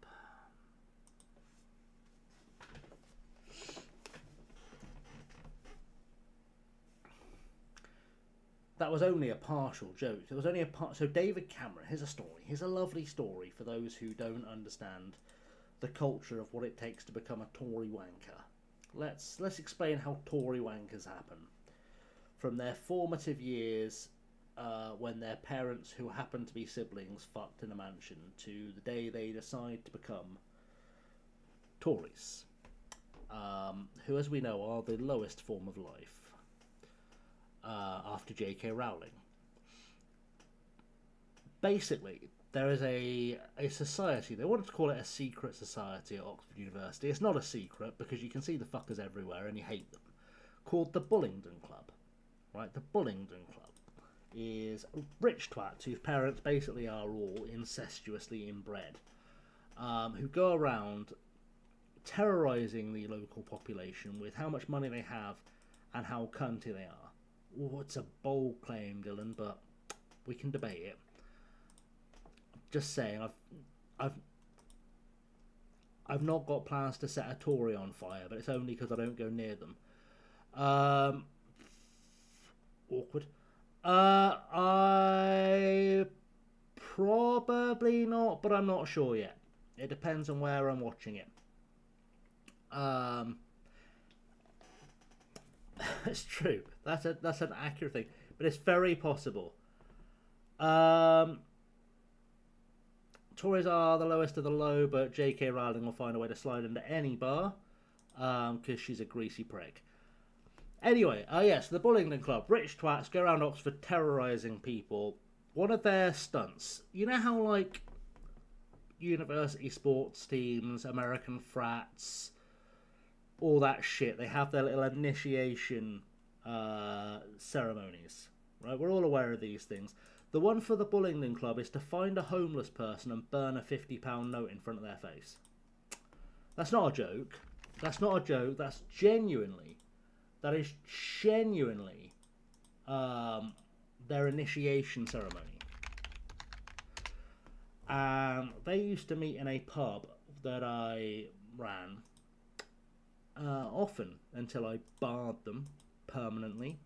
That was only a partial joke. There was only a part. So David Cameron, here's a story. Here's a lovely story for those who don't understand the culture of what it takes to become a Tory wanker. Let's explain how Tory wankers happen. From their formative years, when their parents, who happen to be siblings, fucked in a mansion, to the day they decide to become Tories, who, as we know, are the lowest form of life. After J.K. Rowling. Basically, there is a society, they wanted to call it a secret society at Oxford University. It's not a secret because you can see the fuckers everywhere and you hate them. Called the Bullingdon Club. Right, the Bullingdon Club is rich twats whose parents basically are all incestuously inbred, who go around terrorising the local population with how much money they have and how cunty they are. Oh, it's a bold claim, Dylan, but we can debate it. Just saying, I've not got plans to set a Tory on fire, but it's only because I don't go near them. Awkward. I probably not, but I'm not sure yet. It depends on where I'm watching it. It's true. That's an accurate thing, but it's very possible. Tories are the lowest of the low, but J.K. Rowling will find a way to slide into any bar, because she's a greasy prick. Anyway, yes, the Bullingdon Club, rich twats go around Oxford terrorising people. One of their stunts, you know how like university sports teams, American frats, all that shit, they have their little initiation ceremonies, right? We're all aware of these things. The one for the Bullingdon Club is to find a homeless person and burn a £50 note in front of their face. That's not a joke. That's not a joke. That is genuinely their initiation ceremony. They used to meet in a pub that I ran often until I barred them permanently.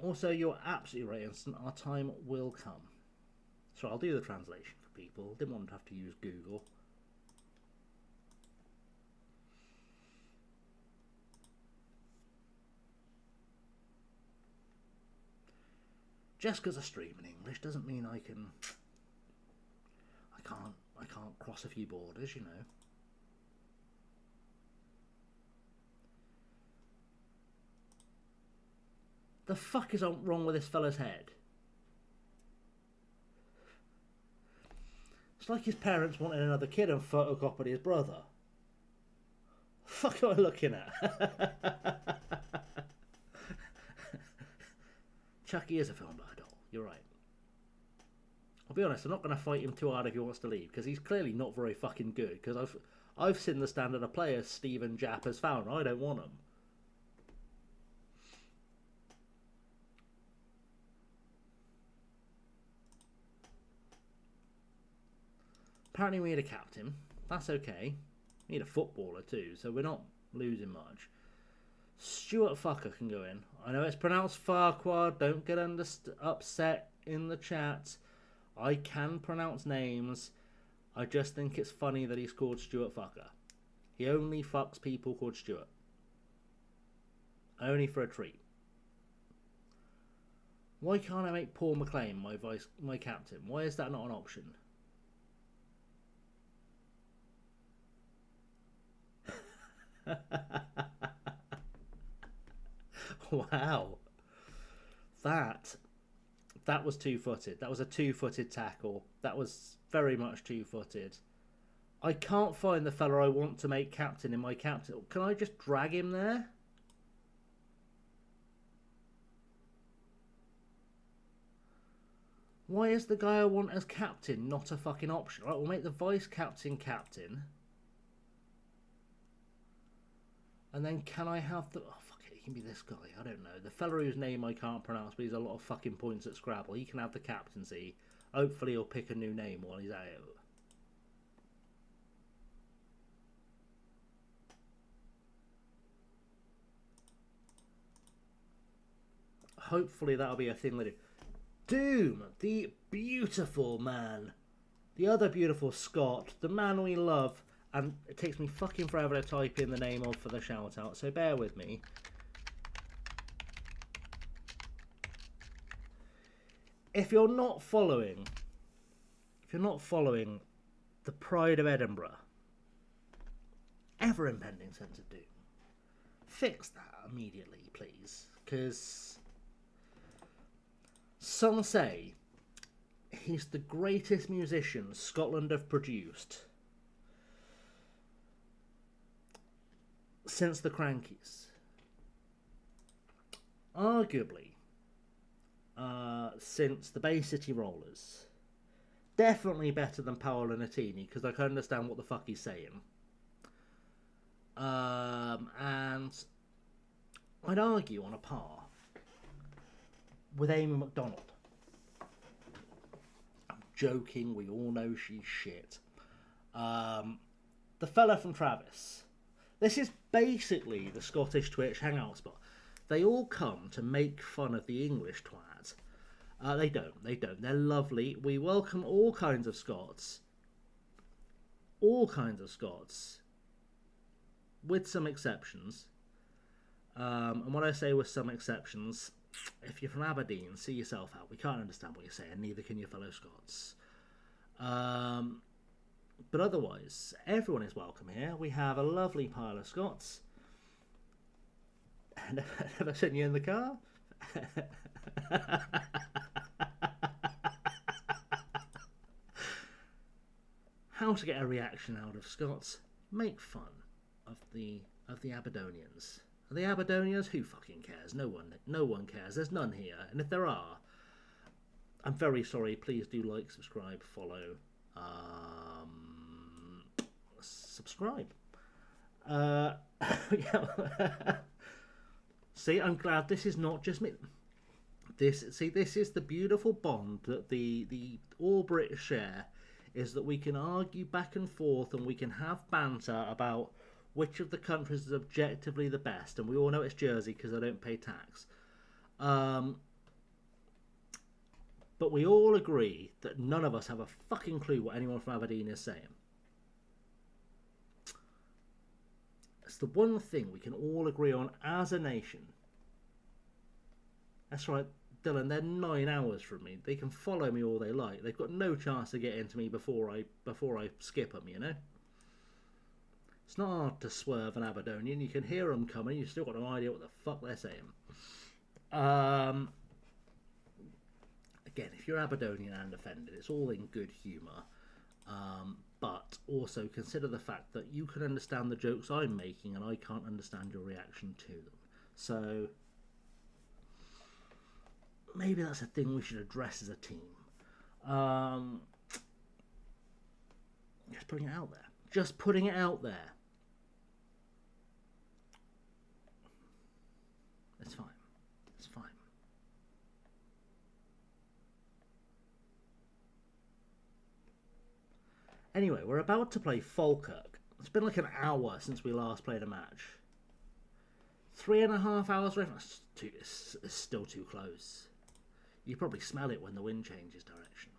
Also, you're absolutely right, Instant. Our time will come. So I'll do the translation for people. Didn't want to have to use Google. Just because I stream in English doesn't mean I can't cross a few borders, you know. The fuck is wrong with this fella's head? It's like his parents wanted another kid and photocopied his brother. Fuck am I looking at? Chucky is a film about a doll. You're right. I'll be honest, I'm not going to fight him too hard if he wants to leave, because he's clearly not very fucking good, because I've seen the standard of players Stephen Japp has found. I don't want him. Apparently we need a captain. That's okay. We need a footballer too, so we're not losing much. Stuart Fucker can go in. I know it's pronounced Farquhar. Don't get upset in the chat. I can pronounce names. I just think it's funny that he's called Stuart Fucker. He only fucks people called Stuart. Only for a treat. Why can't I make Paul McLean my captain? Why is that not an option? Wow. That was two-footed. That was a two-footed tackle. That was very much two-footed. I can't find the fella I want to make captain in my captain. Can I just drag him there? Why is the guy I want as captain not a fucking option? Right, we'll make the vice captain captain. And then can I have the... Oh, fuck it, he can be this guy. I don't know. The fella whose name I can't pronounce, but he's a lot of fucking points at Scrabble. He can have the captaincy. Hopefully he'll pick a new name while he's out. Hopefully that'll be a thing later. Doom, the beautiful man. The other beautiful Scot. The man we love. And it takes me fucking forever to type in the name of for the shout out, so bear with me. If you're not following the Pride of Edinburgh, ever impending sense of doom, fix that immediately, please. Because some say he's the greatest musician Scotland have produced since the Crankies. Arguably, since the Bay City Rollers. Definitely better than Paolo Nutini, because I can understand what the fuck he's saying. And I'd argue on a par with Amy MacDonald. I'm joking, we all know she's shit. The fella from Travis. This is basically the Scottish Twitch hangout spot. They all come to make fun of the English twat. They don't. They're lovely. We welcome all kinds of Scots. All kinds of Scots. With some exceptions. And when I say with some exceptions, if you're from Aberdeen, see yourself out. We can't understand what you're saying, neither can your fellow Scots. But otherwise, everyone is welcome here. We have a lovely pile of Scots. Never sent you in the car? How to get a reaction out of Scots? Make fun of the Aberdonians. Are they Aberdonians? Who fucking cares? No one cares. There's none here. And if there are, I'm very sorry. Please do like, subscribe, follow. Subscribe. Yeah. See, I'm glad this is not just me. This is the beautiful bond that the all British share, is that we can argue back and forth and we can have banter about which of the countries is objectively the best, and we all know it's Jersey because I don't pay tax. But we all agree that none of us have a fucking clue what anyone from Aberdeen is saying. It's the one thing we can all agree on as a nation. That's right, Dylan, they're 9 hours from me. They can follow me all they like. They've got no chance to get into me before I skip them, you know? It's not hard to swerve an Aberdonian. You can hear them coming. You've still got no idea what the fuck they're saying. Again, if you're Aberdonian and offended, it's all in good humour. But also consider the fact that you can understand the jokes I'm making and I can't understand your reaction to them. So maybe that's a thing we should address as a team. Just putting it out there. Just putting it out there. It's fine. It's fine. Anyway, we're about to play Falkirk. It's been like an hour since we last played a match. 3.5 hours left. It's still too close. You probably smell it when the wind changes direction.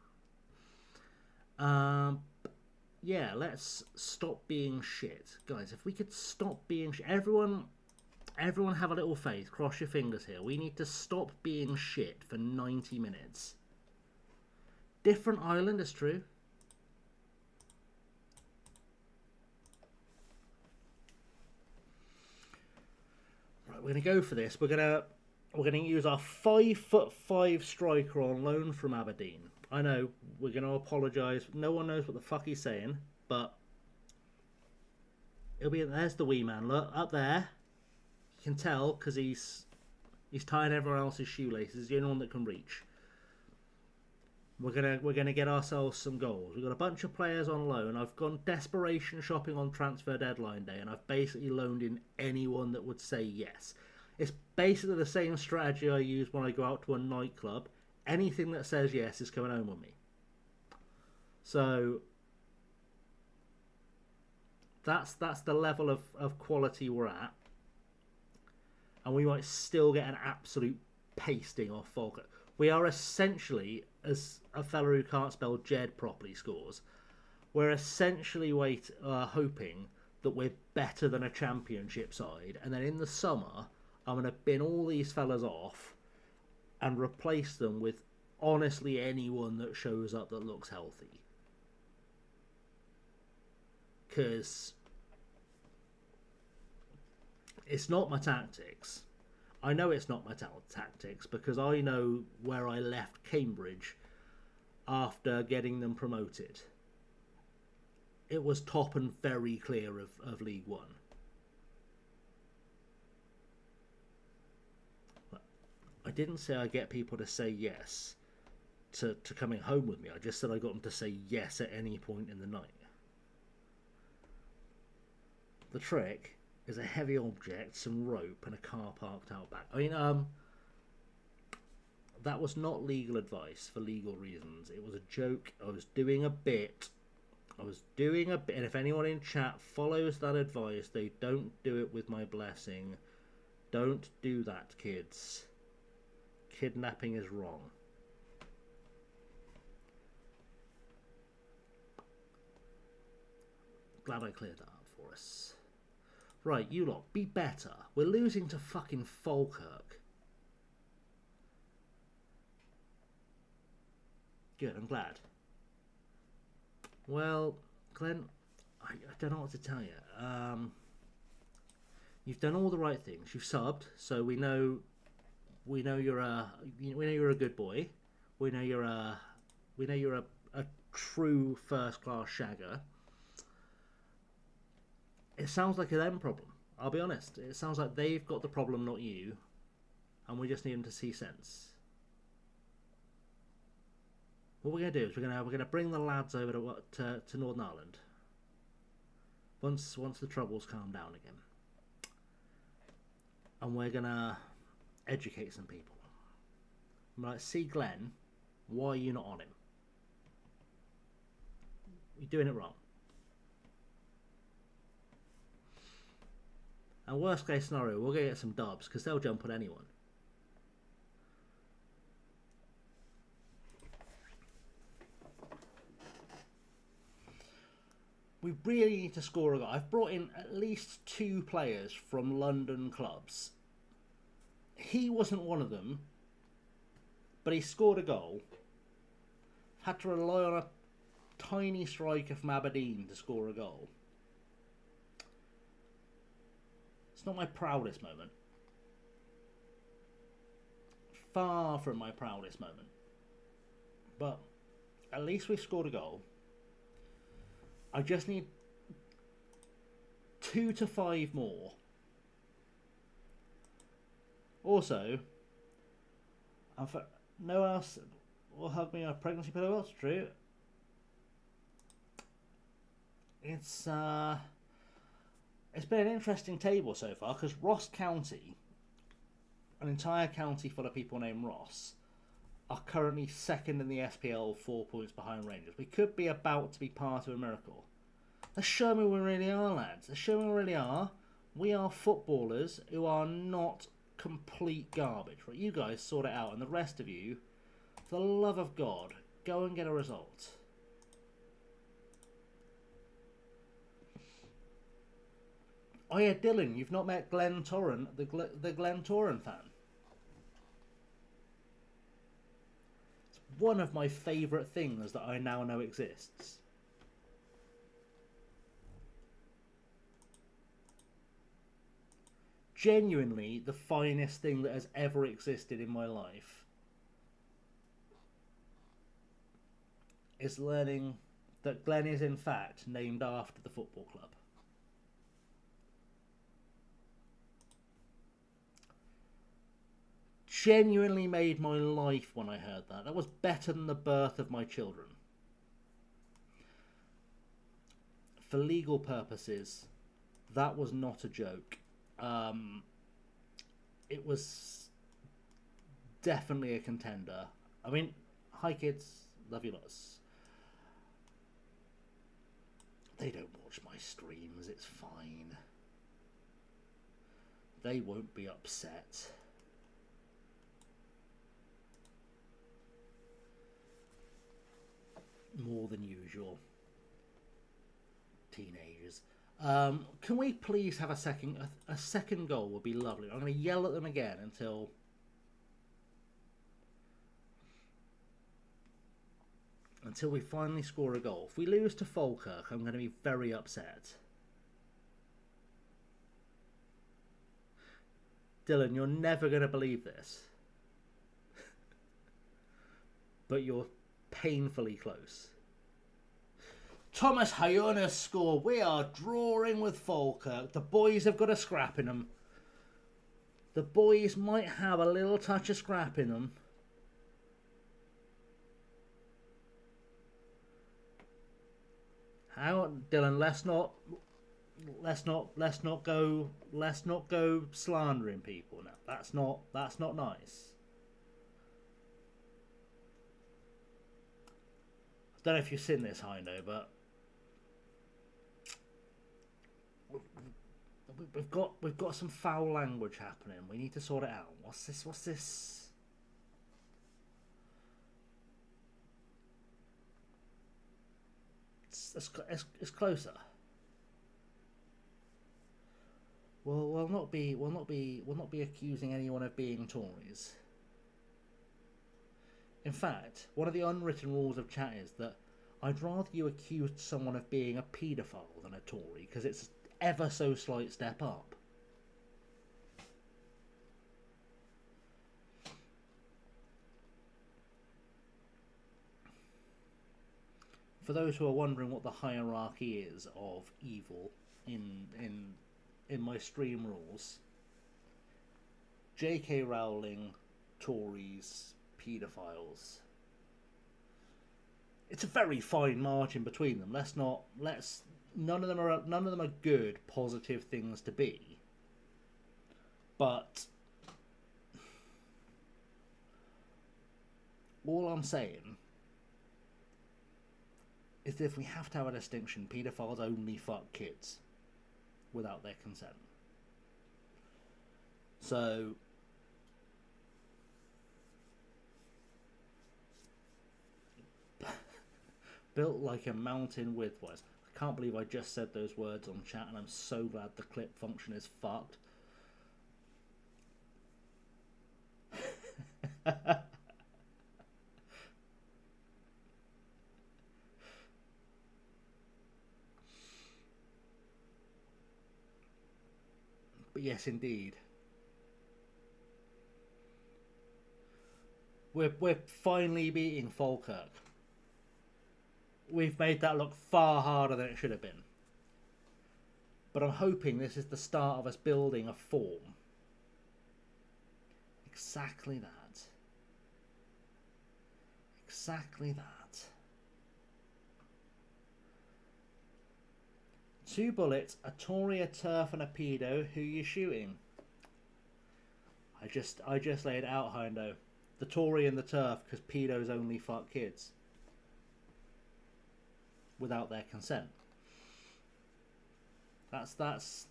Yeah, let's stop being shit, guys. If we could stop being shit, everyone have a little faith. Cross your fingers here. We need to stop being shit for 90 minutes. Different island, it's true. Right, we're gonna go for this. We're gonna use our 5'5" striker on loan from Aberdeen. I know we're gonna apologise. No one knows what the fuck he's saying, but it'll be. There's the wee man. Look up there. You can tell because he's tying everyone else's shoelaces. He's the only one that can reach. We're gonna get ourselves some goals. We've got a bunch of players on loan. I've gone desperation shopping on transfer deadline day, and I've basically loaned in anyone that would say yes. It's basically the same strategy I use when I go out to a nightclub. Anything that says yes is coming home with me. So that's the level of quality we're at, and we might still get an absolute pasting off Falkirk. We are essentially, as a fella who can't spell Jed properly scores, we're essentially hoping that we're better than a championship side, and then in the summer I'm going to bin all these fellas off and replace them with honestly anyone that shows up that looks healthy. Because it's not my tactics. I know it's not my tactics because I know where I left Cambridge after getting them promoted. It was top and very clear of League One. I didn't say I get people to say yes to coming home with me. I just said I got them to say yes at any point in the night. The trick is a heavy object, some rope, and a car parked out back. I mean, that was not legal advice for legal reasons. It was a joke. I was doing a bit. And if anyone in chat follows that advice, they don't do it with my blessing. Don't do that, kids. Kidnapping is wrong. Glad I cleared that up for us. Right, you lot, be better. We're losing to fucking Falkirk. Good, I'm glad. Well, Glenn, I don't know what to tell you. You've done all the right things. You've subbed, so we know you're a good boy. We know you're a true first class shagger. It sounds like a them problem. I'll be honest. It sounds like they've got the problem, not you, and we just need them to see sense. What we're gonna do is we're gonna bring the lads over to Northern Ireland. Once the troubles calm down again, and we're gonna educate some people. I'm like, see, Glenn, why are you not on him? You're doing it wrong. And worst case scenario, we're going to get some dubs because they'll jump on anyone. We really need to score a goal. I've brought in at least 2 players from London clubs. He wasn't one of them, but he scored a goal. Had to rely on a tiny striker from Aberdeen to score a goal. It's not my proudest moment. Far from my proudest moment. But at least we scored a goal. I just need 2 to 5 more. Also, no one else will have me a pregnancy pillow. That's true. It's been an interesting table so far because Ross County, an entire county full of people named Ross, are currently second in the SPL, 4 points behind Rangers. We could be about to be part of a miracle. Let's show me we really are, lads. Let's show me we really are. We are footballers who are not complete garbage. Right, you guys sort it out, and the rest of you, for the love of God, go and get a result. Oh yeah, Dylan, you've not met Glenn Torrent, the Glenn Torrent fan. It's one of my favourite things that I now know exists. Genuinely the finest thing that has ever existed in my life is learning that Glenn is in fact named after the football club. Genuinely made my life when I heard that. That was better than the birth of my children. For legal purposes, that was not a joke. It was definitely a contender. I mean, hi kids, love you lots. They don't watch my streams, it's fine. They won't be upset. More than usual. Teenagers. Can we please have a second goal would be lovely. I'm going to yell at them again until we finally score a goal. If we lose to Falkirk, I'm going to be very upset. Dylan, you're never going to believe this. But you're painfully close. Thomas Hyona's score. We are drawing with Falkirk. The boys have got a scrap in them. The boys might have a little touch of scrap in them. Hang on, Dylan. Let's not go slandering people now. That's not nice. I don't know if you've seen this, Hino, but we've got some foul language happening. We need to sort it out. What's this? It's closer. We'll not be accusing anyone of being Tories. In fact, one of the unwritten rules of chat is that I'd rather you accuse someone of being a paedophile than a Tory, because it's ever so slight step up. For those who are wondering what the hierarchy is of evil in my stream rules, J.K. Rowling, Tories, paedophiles. It's a very fine margin between them. None of them are good, positive things to be. But all I'm saying is that if we have to have a distinction, paedophiles only fuck kids without their consent. So built like a mountain widthwise. I can't believe I just said those words on chat, and I'm so glad the clip function is fucked. But yes, indeed. We're finally beating Falkirk. We've made that look far harder than it should have been. But I'm hoping this is the start of us building a form. Exactly that. Exactly that. 2 bullets, a Tory, a turf, and a pedo. Who you shooting? I just laid it out, Hindo. The Tory and the turf, because pedos only fuck kids without their consent. That's that's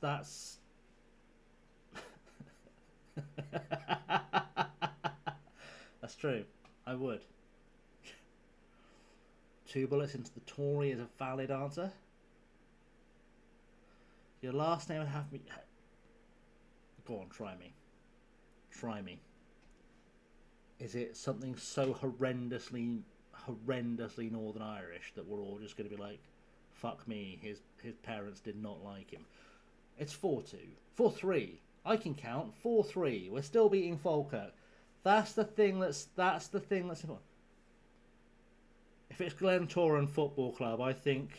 true. I would. 2 bullets into the Tory is a valid answer. Your last name would have me. Go on, try me. Try me. Is it something so horrendously Northern Irish that we're all just going to be like, fuck me, his parents did not like him? It's 4-2. 4-3. I can count. 4-3. We're still beating Falkirk. That's the thing that's important. If it's Glentoran Football Club, I think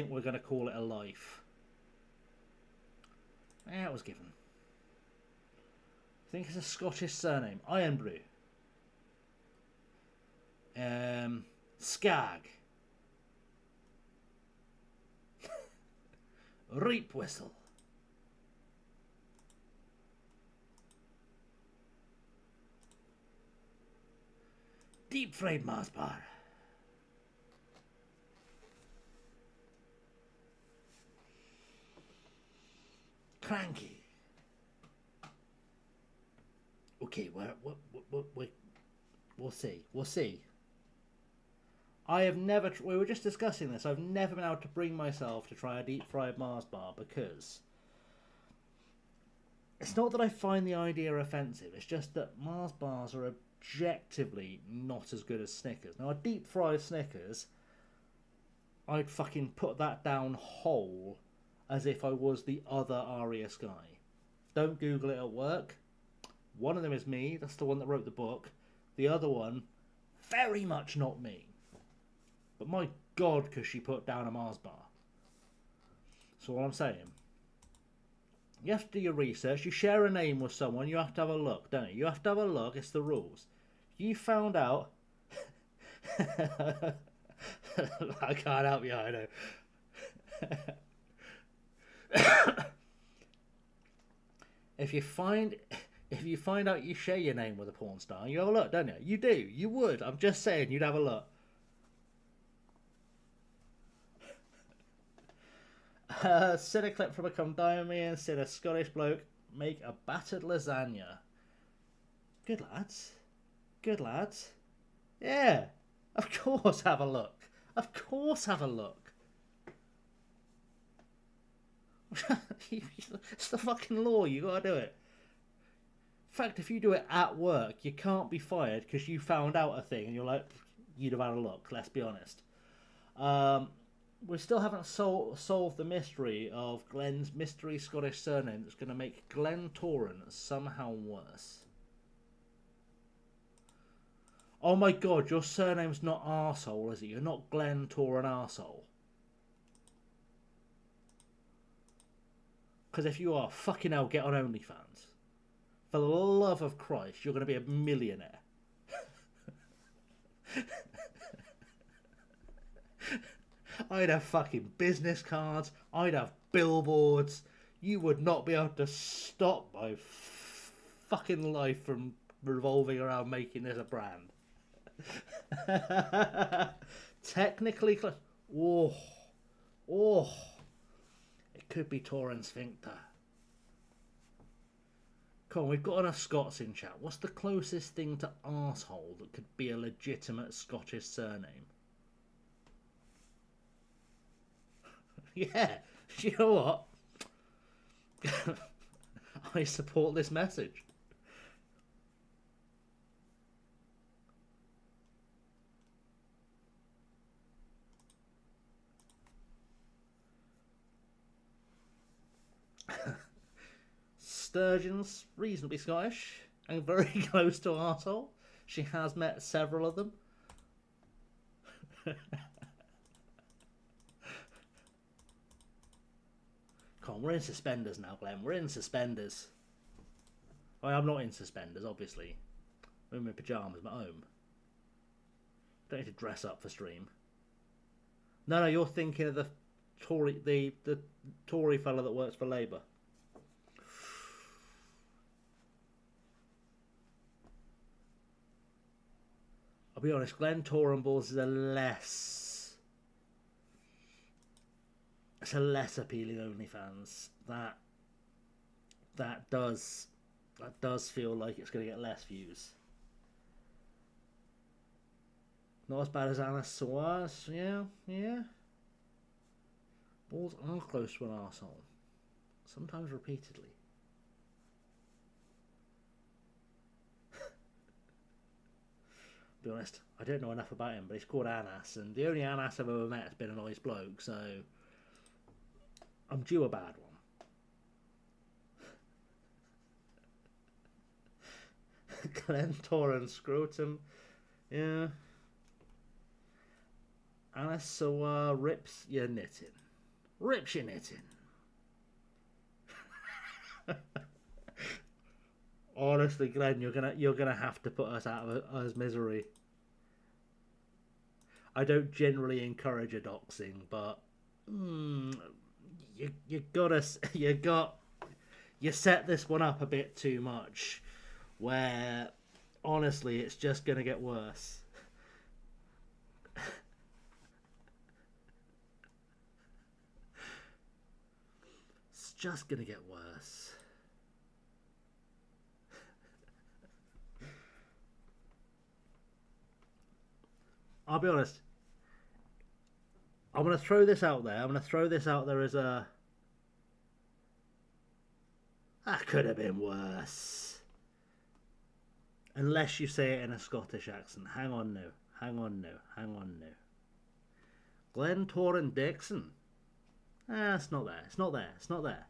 we're going to call it a life. Yeah, it was given. I think it's a Scottish surname. Ironbrew. Skag. Reap whistle. Deep fried Mars bar. Cranky. Okay, we'll see. We'll see. I have never. We were just discussing this. I've never been able to bring myself to try a deep fried Mars bar because it's not that I find the idea offensive. It's just that Mars bars are objectively not as good as Snickers. Now, a deep fried Snickers, I'd fucking put that down whole as if I was the other Arius guy. Don't Google it at work. One of them is me. That's the one that wrote the book. The other one, very much not me. But my God, because she put down a Mars bar. So what I'm saying, you have to do your research. You share a name with someone, you have to have a look, don't you? You have to have a look. It's the rules. You found out. I can't help you, I know. If you find out you share your name with a porn star, you have a look, don't you? You do. You would. I'm just saying, you'd have a look. Sit a clip from a Come Dine With Me and sit a Scottish bloke make a battered lasagna. Good lads. Good lads. Yeah. Of course have a look. Of course have a look. It's the fucking law. You gotta do it. In fact, if you do it at work, you can't be fired because you found out a thing and you're like, you'd have had a look, let's be honest. We still haven't solved the mystery of Glenn's mystery Scottish surname that's going to make Glentoran somehow worse. Oh my God, your surname's not arsehole, is it? You're not Glentoran arsehole. Because if you are, fucking hell, get on OnlyFans. For the love of Christ, you're going to be a millionaire. I'd have fucking business cards. I'd have billboards. You would not be able to stop my fucking life from revolving around making this a brand. Technically, oh, it could be Torrens Sphincter. Come on, we've got enough Scots in chat. What's the closest thing to arsehole that could be a legitimate Scottish surname? Yeah, you know what? I support this message. Sturgeon's reasonably Scottish and very close to arsehole. She has met several of them. Come on, we're in suspenders now, Glenn. We're in suspenders. Well, I'm not in suspenders, obviously. I'm in my pyjamas, I'm at home. Don't need to dress up for stream. No, you're thinking of the Tory fella that works for Labour. I'll be honest, Glentoran Balls is it's a less appealing OnlyFans. That does feel like it's going to get less views. Not as bad as Anna Suarez, yeah. Balls are close to an arsehole. Sometimes repeatedly. To be honest, I don't know enough about him, but he's called Anas, and the only Anas I've ever met has been a nice bloke, so I'm due a bad one. Glentoran Scrotum, yeah. Anas, so rips your knitting. Rips your knitting. Honestly, Glenn, you're gonna have to put us out of us misery. I don't generally encourage a doxing, but you set this one up a bit too much. Where honestly, it's just gonna get worse. It's just gonna get worse. I'll be honest. I'm going to throw this out there. I'm going to throw this out there as a... That could have been worse. Unless you say it in a Scottish accent. Hang on now. Hang on now. Hang on now. Glentoran Dixon. It's not there. It's not there. It's not there.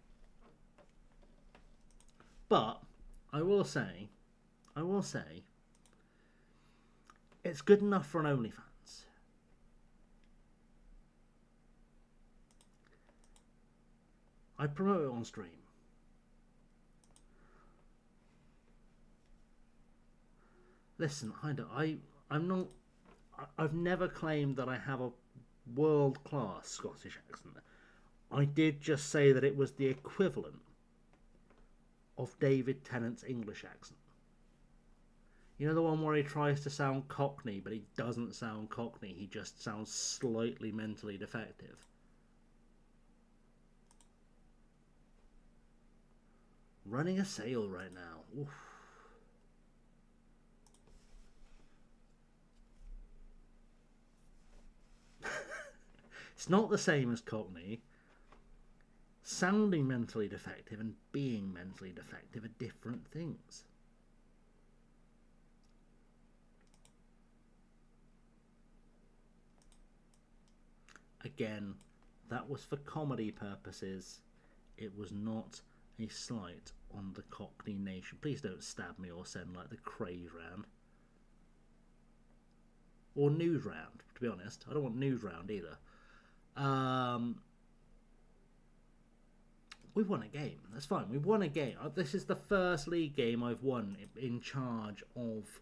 But I will say, it's good enough for an OnlyFans. I promote it on stream. Listen, I've never claimed that I have a world-class Scottish accent. I did just say that it was the equivalent of David Tennant's English accent. You know the one where he tries to sound Cockney, but he doesn't sound Cockney, he just sounds slightly mentally defective. Running a sale right now. Oof. It's not the same as Cockney. Sounding mentally defective and being mentally defective are different things. Again, that was for comedy purposes. It was not a slight on the Cockney nation. Please don't stab me or send like the craze round. Or news round, to be honest. I don't want news round either. We won a game. That's fine. We won a game. This is the first league game I've won in charge of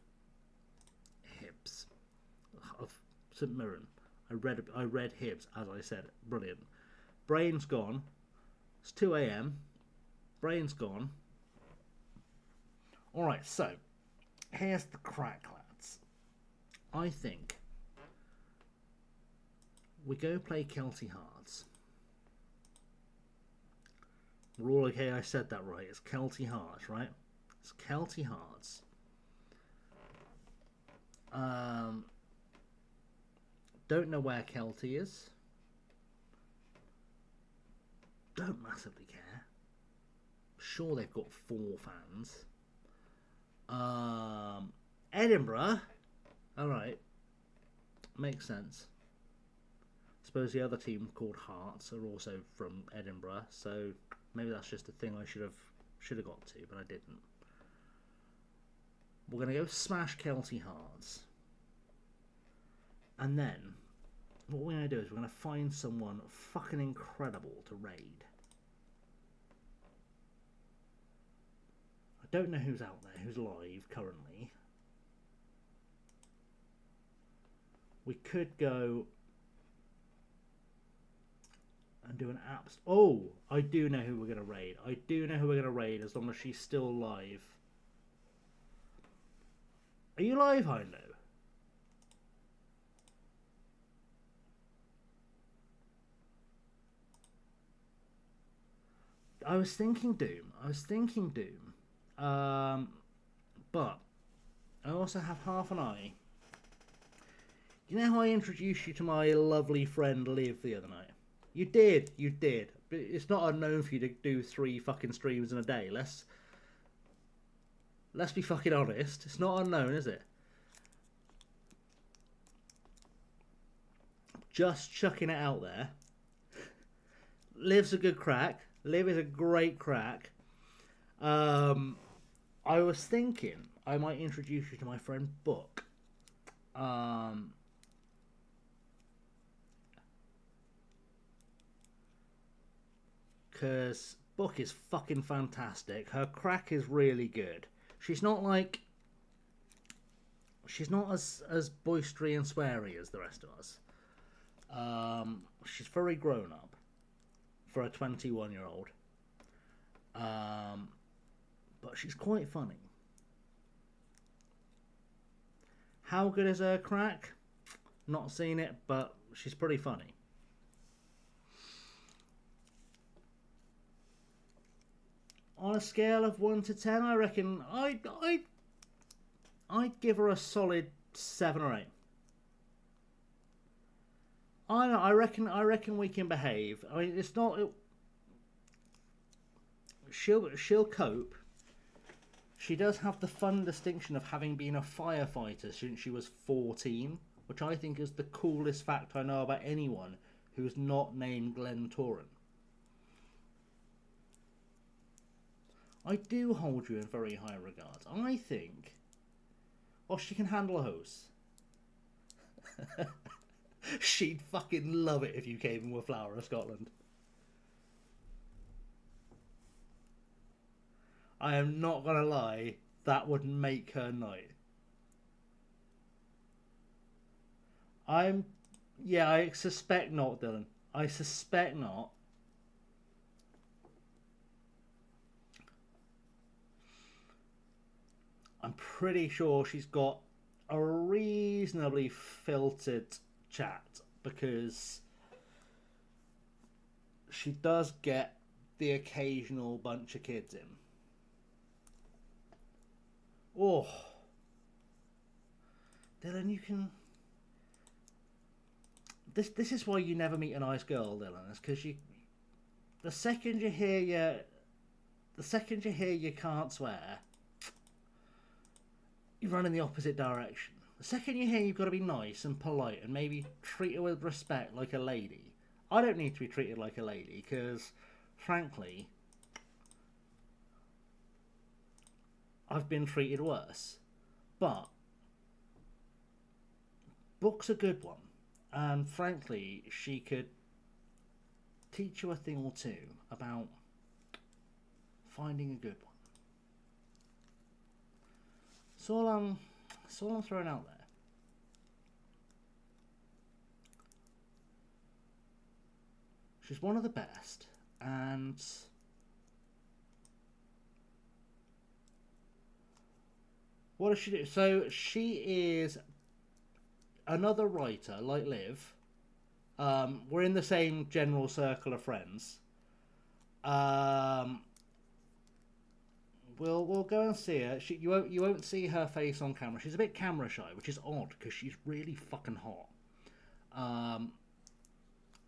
Hibs. Of St Mirren. I read Hibs, as I said. Brilliant. Brain's gone. It's 2 a.m. Brain's gone. Alright, so here's the crack, lads. I think we go play Kelty Hearts. We're all okay, I said that right. It's Kelty Hearts, right? It's Kelty Hearts. Don't know where Kelty is. Don't massively care. Sure, they've got 4 fans. Edinburgh. Alright. Makes sense. Suppose the other team called Hearts are also from Edinburgh, so maybe that's just a thing I should have got to, but I didn't. We're gonna go smash Kelty Hearts. And then what we're gonna do is we're gonna find someone fucking incredible to raid. I don't know who's out there, who's live currently. We could go and do an app. Oh, I do know who we're going to raid. I do know who we're going to raid as long as she's still live. Are you live, Hindo? I was thinking Doom. But I also have half an eye. You know how I introduced you to my lovely friend Liv the other night? You did. But it's not unknown for you to do 3 fucking streams in a day. Let's be fucking honest. It's not unknown, is it? Just chucking it out there. Liv's a good crack. Liv is a great crack. I was thinking I might introduce you to my friend Book. Because Book is fucking fantastic. Her crack is really good. She's not as boistery and sweary as the rest of us. She's very grown up for a 21-year-old. But she's quite funny. How good is her crack? Not seen it, but she's pretty funny. On a scale of 1 to 10, I reckon I'd give her a solid 7 or 8. I reckon we can behave. I mean, it's not. She'll cope. She does have the fun distinction of having been a firefighter since she was 14, which I think is the coolest fact I know about anyone who's not named Glenn Toran. I do hold you in very high regards. I think, well, she can handle a hose. She'd fucking love it if you came in with Flower of Scotland. I am not gonna lie, that would make her night. I suspect not, Dylan. I suspect not. I'm pretty sure she's got a reasonably filtered chat because she does get the occasional bunch of kids in. Oh, Dylan, you can. This is why you never meet a nice girl, Dylan. It's because the second you hear you can't swear, you run in the opposite direction. The second you hear you've got to be nice and polite and maybe treat her with respect like a lady. I don't need to be treated like a lady because, frankly, I've been treated worse. But Book's a good one. And frankly, she could teach you a thing or two about finding a good one. That's all I'm throwing out there. She's one of the best, and what does she do? So she is another writer, like Liv. We're in the same general circle of friends. We'll go and see her. You won't see her face on camera. She's a bit camera shy, which is odd because she's really fucking hot.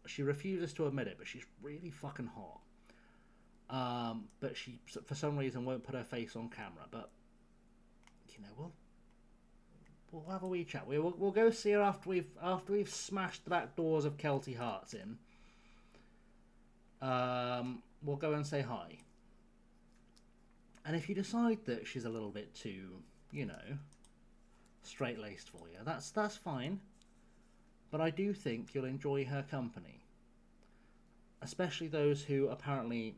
She refuses to admit it, but she's really fucking hot. But she, for some reason, won't put her face on camera. But you know, we'll have a wee chat. We'll go see her after we've smashed the back doors of Kelty Hearts in. We'll go and say hi. And if you decide that she's a little bit too, you know, straight-laced for you, that's fine. But I do think you'll enjoy her company. Especially those who apparently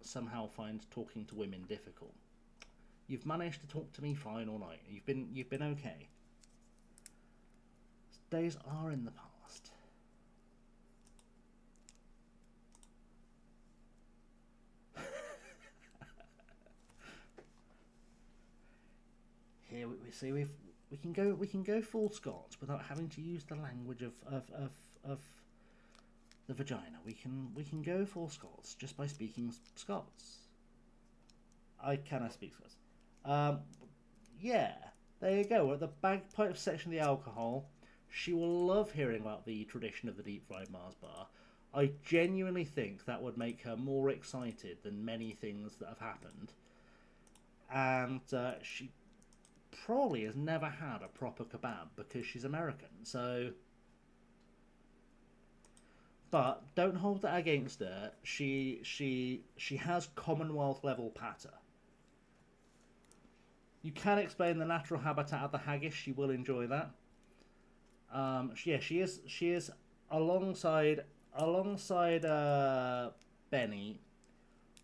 somehow find talking to women difficult. You've managed to talk to me fine all night. You've been okay. Days are in the past. Here we see we can go full Scots without having to use the language of the vagina. We can go full Scots just by speaking Scots. I cannot speak Scots. Yeah, there you go. We're at the bagpipe section of the alcohol. She will love hearing about the tradition of the deep fried Mars bar. I genuinely think that would make her more excited than many things that have happened. And she probably has never had a proper kebab because she's American. So, but don't hold that against her. She has Commonwealth level patter. You can explain the natural habitat of the haggis. She will enjoy that. She is alongside Benny,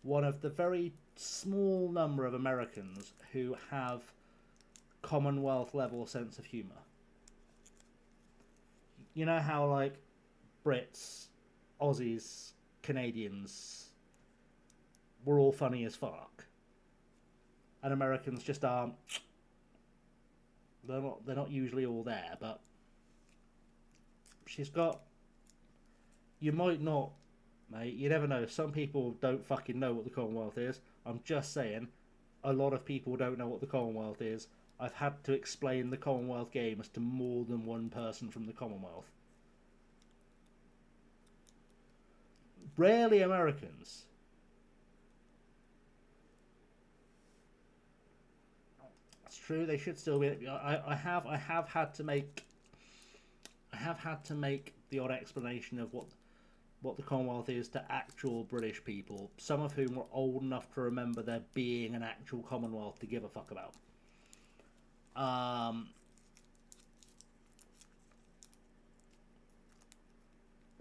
one of the very small number of Americans who have Commonwealth level sense of humour. You know how like Brits, Aussies, Canadians, we're all funny as fuck, and Americans just aren't. They're not usually all there, but she's got. You might not, mate. You never know. Some people don't fucking know what the Commonwealth is. I'm just saying, a lot of people don't know what the Commonwealth is. I've had to explain the Commonwealth Games to more than one person from the Commonwealth. Rarely Americans. It's true. They should still be. I have had to make the odd explanation of what the Commonwealth is to actual British people, some of whom were old enough to remember there being an actual Commonwealth to give a fuck about.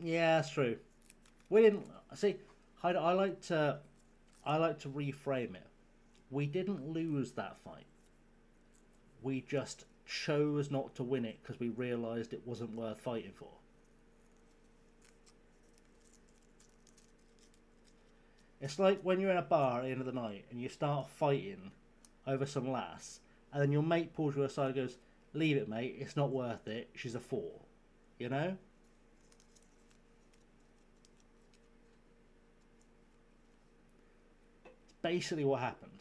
Yeah, that's true. We didn't see. I like to reframe it. We didn't lose that fight. We just chose not to win it because we realised it wasn't worth fighting for. It's like when you're in a bar at the end of the night and you start fighting over some lass, and then your mate pulls you aside and goes, "Leave it, mate, it's not worth it, she's a 4." You know? It's basically what happened.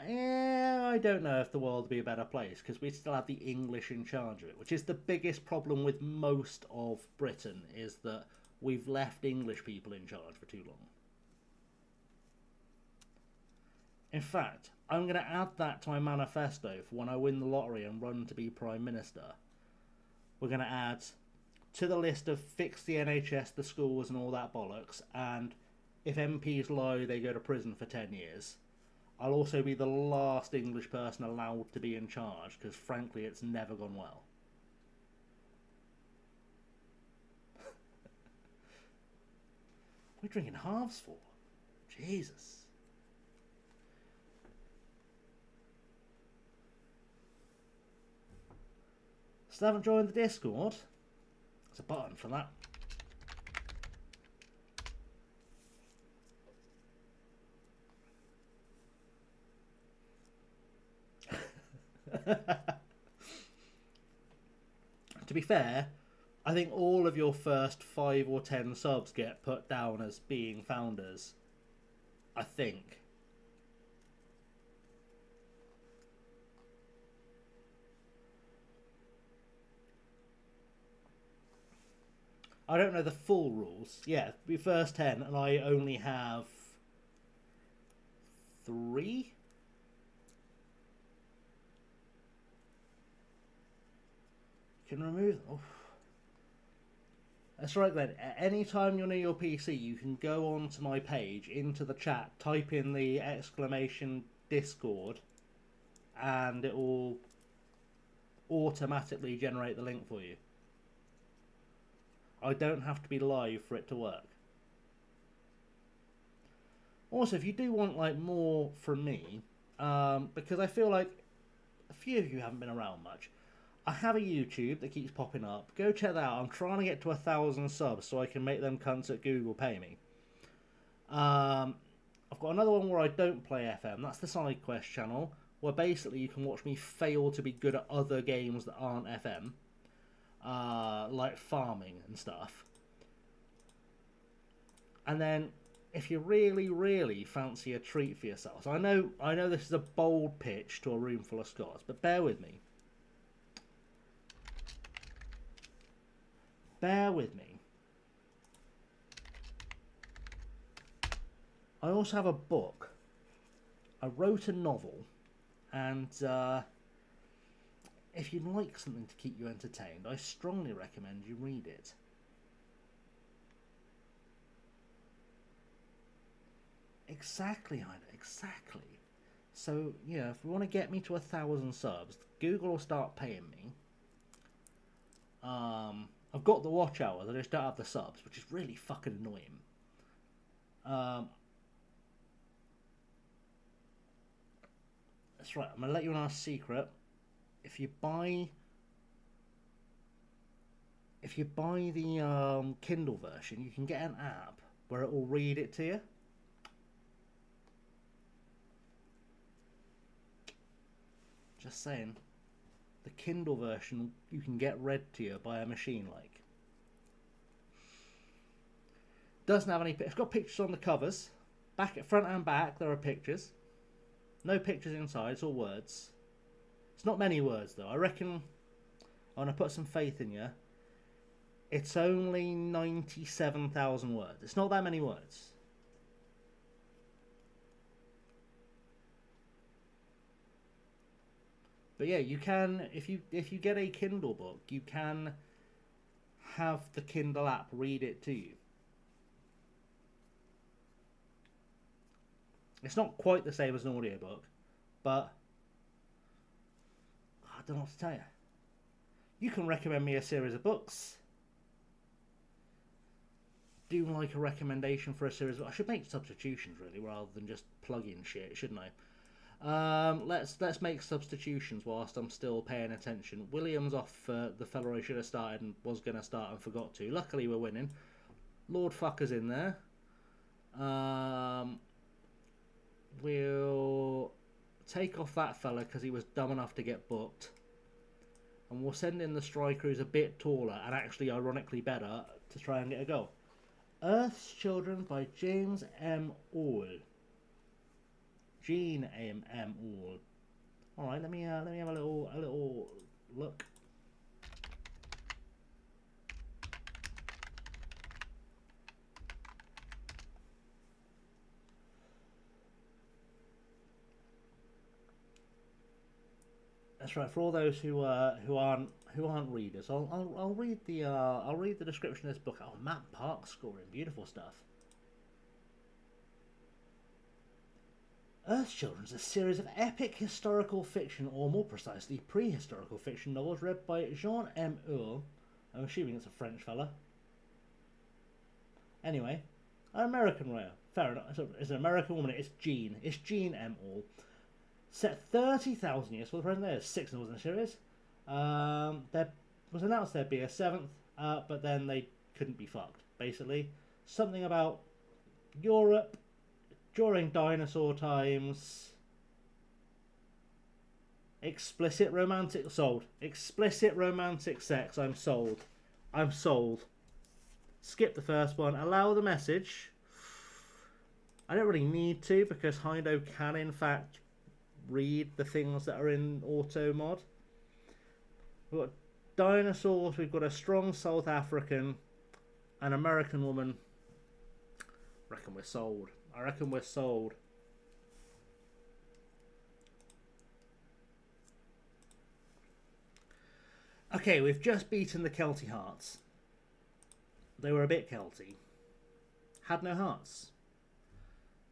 I don't know if the world would be a better place because we still have the English in charge of it, which is the biggest problem with most of Britain, is that we've left English people in charge for too long. In fact, I'm going to add that to my manifesto for when I win the lottery and run to be Prime Minister. We're going to add to the list of fix the NHS, the schools and all that bollocks, and if MPs lie, they go to prison for 10 years. I'll also be the last English person allowed to be in charge, because frankly it's never gone well. We're drinking halves for? Jesus. Still haven't joined the Discord? There's a button for that. To be fair, I think all of your first 5 or 10 subs get put down as being founders. I think. I don't know the full rules. Yeah, the first 10, and I only have 3? Can remove them. Oh. That's right then. Anytime you're near your PC, you can go onto my page, into the chat, type in the exclamation Discord, and it will automatically generate the link for you. I don't have to be live for it to work. Also, if you do want like more from me, because I feel like a few of you haven't been around much, I have a YouTube that keeps popping up. Go check that out. I'm trying to get to 1,000 subs so I can make them cunts at Google pay me. I've got another one where I don't play FM. That's the Side Quest channel, where basically you can watch me fail to be good at other games that aren't FM. Like farming and stuff. And then if you really, really fancy a treat for yourselves, I know this is a bold pitch to a room full of Scots, but bear with me. Bear with me. I also have a book. I wrote a novel, and if you'd like something to keep you entertained, I strongly recommend you read it. Exactly, I know, exactly. So, yeah, if you want to get me to 1,000 subs, Google will start paying me. I've got the watch hours, I just don't have the subs, which is really fucking annoying. That's right, I'm going to let you in on a secret. If you buy the Kindle version, you can get an app where it will read it to you. Just saying. The Kindle version you can get read to you by a machine, like. Doesn't have any. It's got pictures on the covers, front and back. There are pictures. No pictures inside. It's all words. It's not many words though. I reckon. I want to put some faith in you. It's only 97,000 words. It's not that many words. But yeah, you can, if you get a Kindle book, you can have the Kindle app read it to you. It's not quite the same as an audiobook, but I don't know what to tell you. You can recommend me a series of books. Do like a recommendation for a series of... I should make substitutions really, rather than just plug in shit, shouldn't I? Let's make substitutions whilst I'm still paying attention. William's off the fella I should have started and was going to start and forgot to. Luckily we're winning. Lord Fucker's in there. We'll take off that fella because he was dumb enough to get booked. And we'll send in the striker who's a bit taller and actually ironically better to try and get a goal. Earth's Children by James M. Orr. Gene M. Orr. All right, let me have a little look. That's right. For all those who aren't readers, I'll read the description of this book. Oh, Matt Park scoring, beautiful stuff. Earth's Children is a series of epic historical fiction, or more precisely, prehistorical fiction novels read by Jean M. Orr. I'm assuming it's a French fella. Anyway, an American writer. Fair enough. It's an American woman. It's Jean. It's Jean M. Orr. Set 30,000 years for the present. There's 6 novels in the series. There was announced there'd be a 7th, but then they couldn't be fucked. Basically, something about Europe during dinosaur times. Explicit romantic sold. Explicit romantic sex. I'm sold. I'm sold. Skip the first one. Allow the message. I don't really need to because Hindo can in fact read the things that are in auto mod. We've got dinosaurs. We've got a strong South African, an American woman. Reckon we're sold. I reckon we're sold. Okay, we've just beaten the Kelty Hearts. They were a bit Kelty. Had no hearts.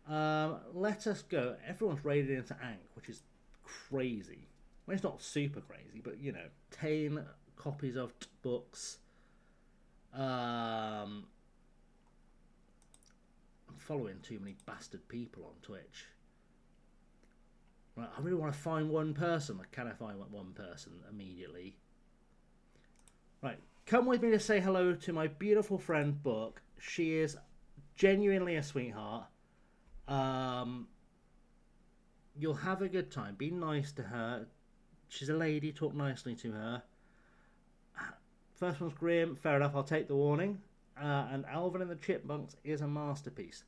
Let us go. Everyone's raided into Ankh, which is crazy. Well, it's not super crazy, but you know, 10 copies of books. I'm following too many bastard people on Twitch. Right, I really want to find one person. Can I find one person immediately? Right, come with me to say hello to my beautiful friend Book. She is genuinely a sweetheart. You'll have a good time. Be nice to her. She's a lady. Talk nicely to her. First one's grim. Fair enough. I'll take the warning. And Alvin and the Chipmunks is a masterpiece.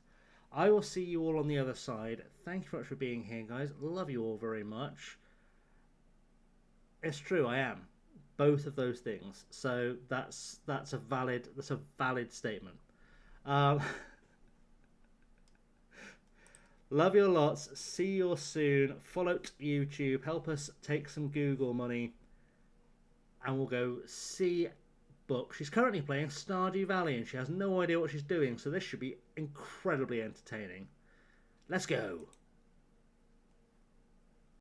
I will see you all on the other side. Thank you very much for being here, guys. Love you all very much. It's true, I am both of those things. So that's a valid statement. Love you lots. See you all soon. Follow YouTube. Help us take some Google money, and we'll go see book. She's currently playing Stardew Valley, and she has no idea what she's doing. So this should be incredibly entertaining. Let's go.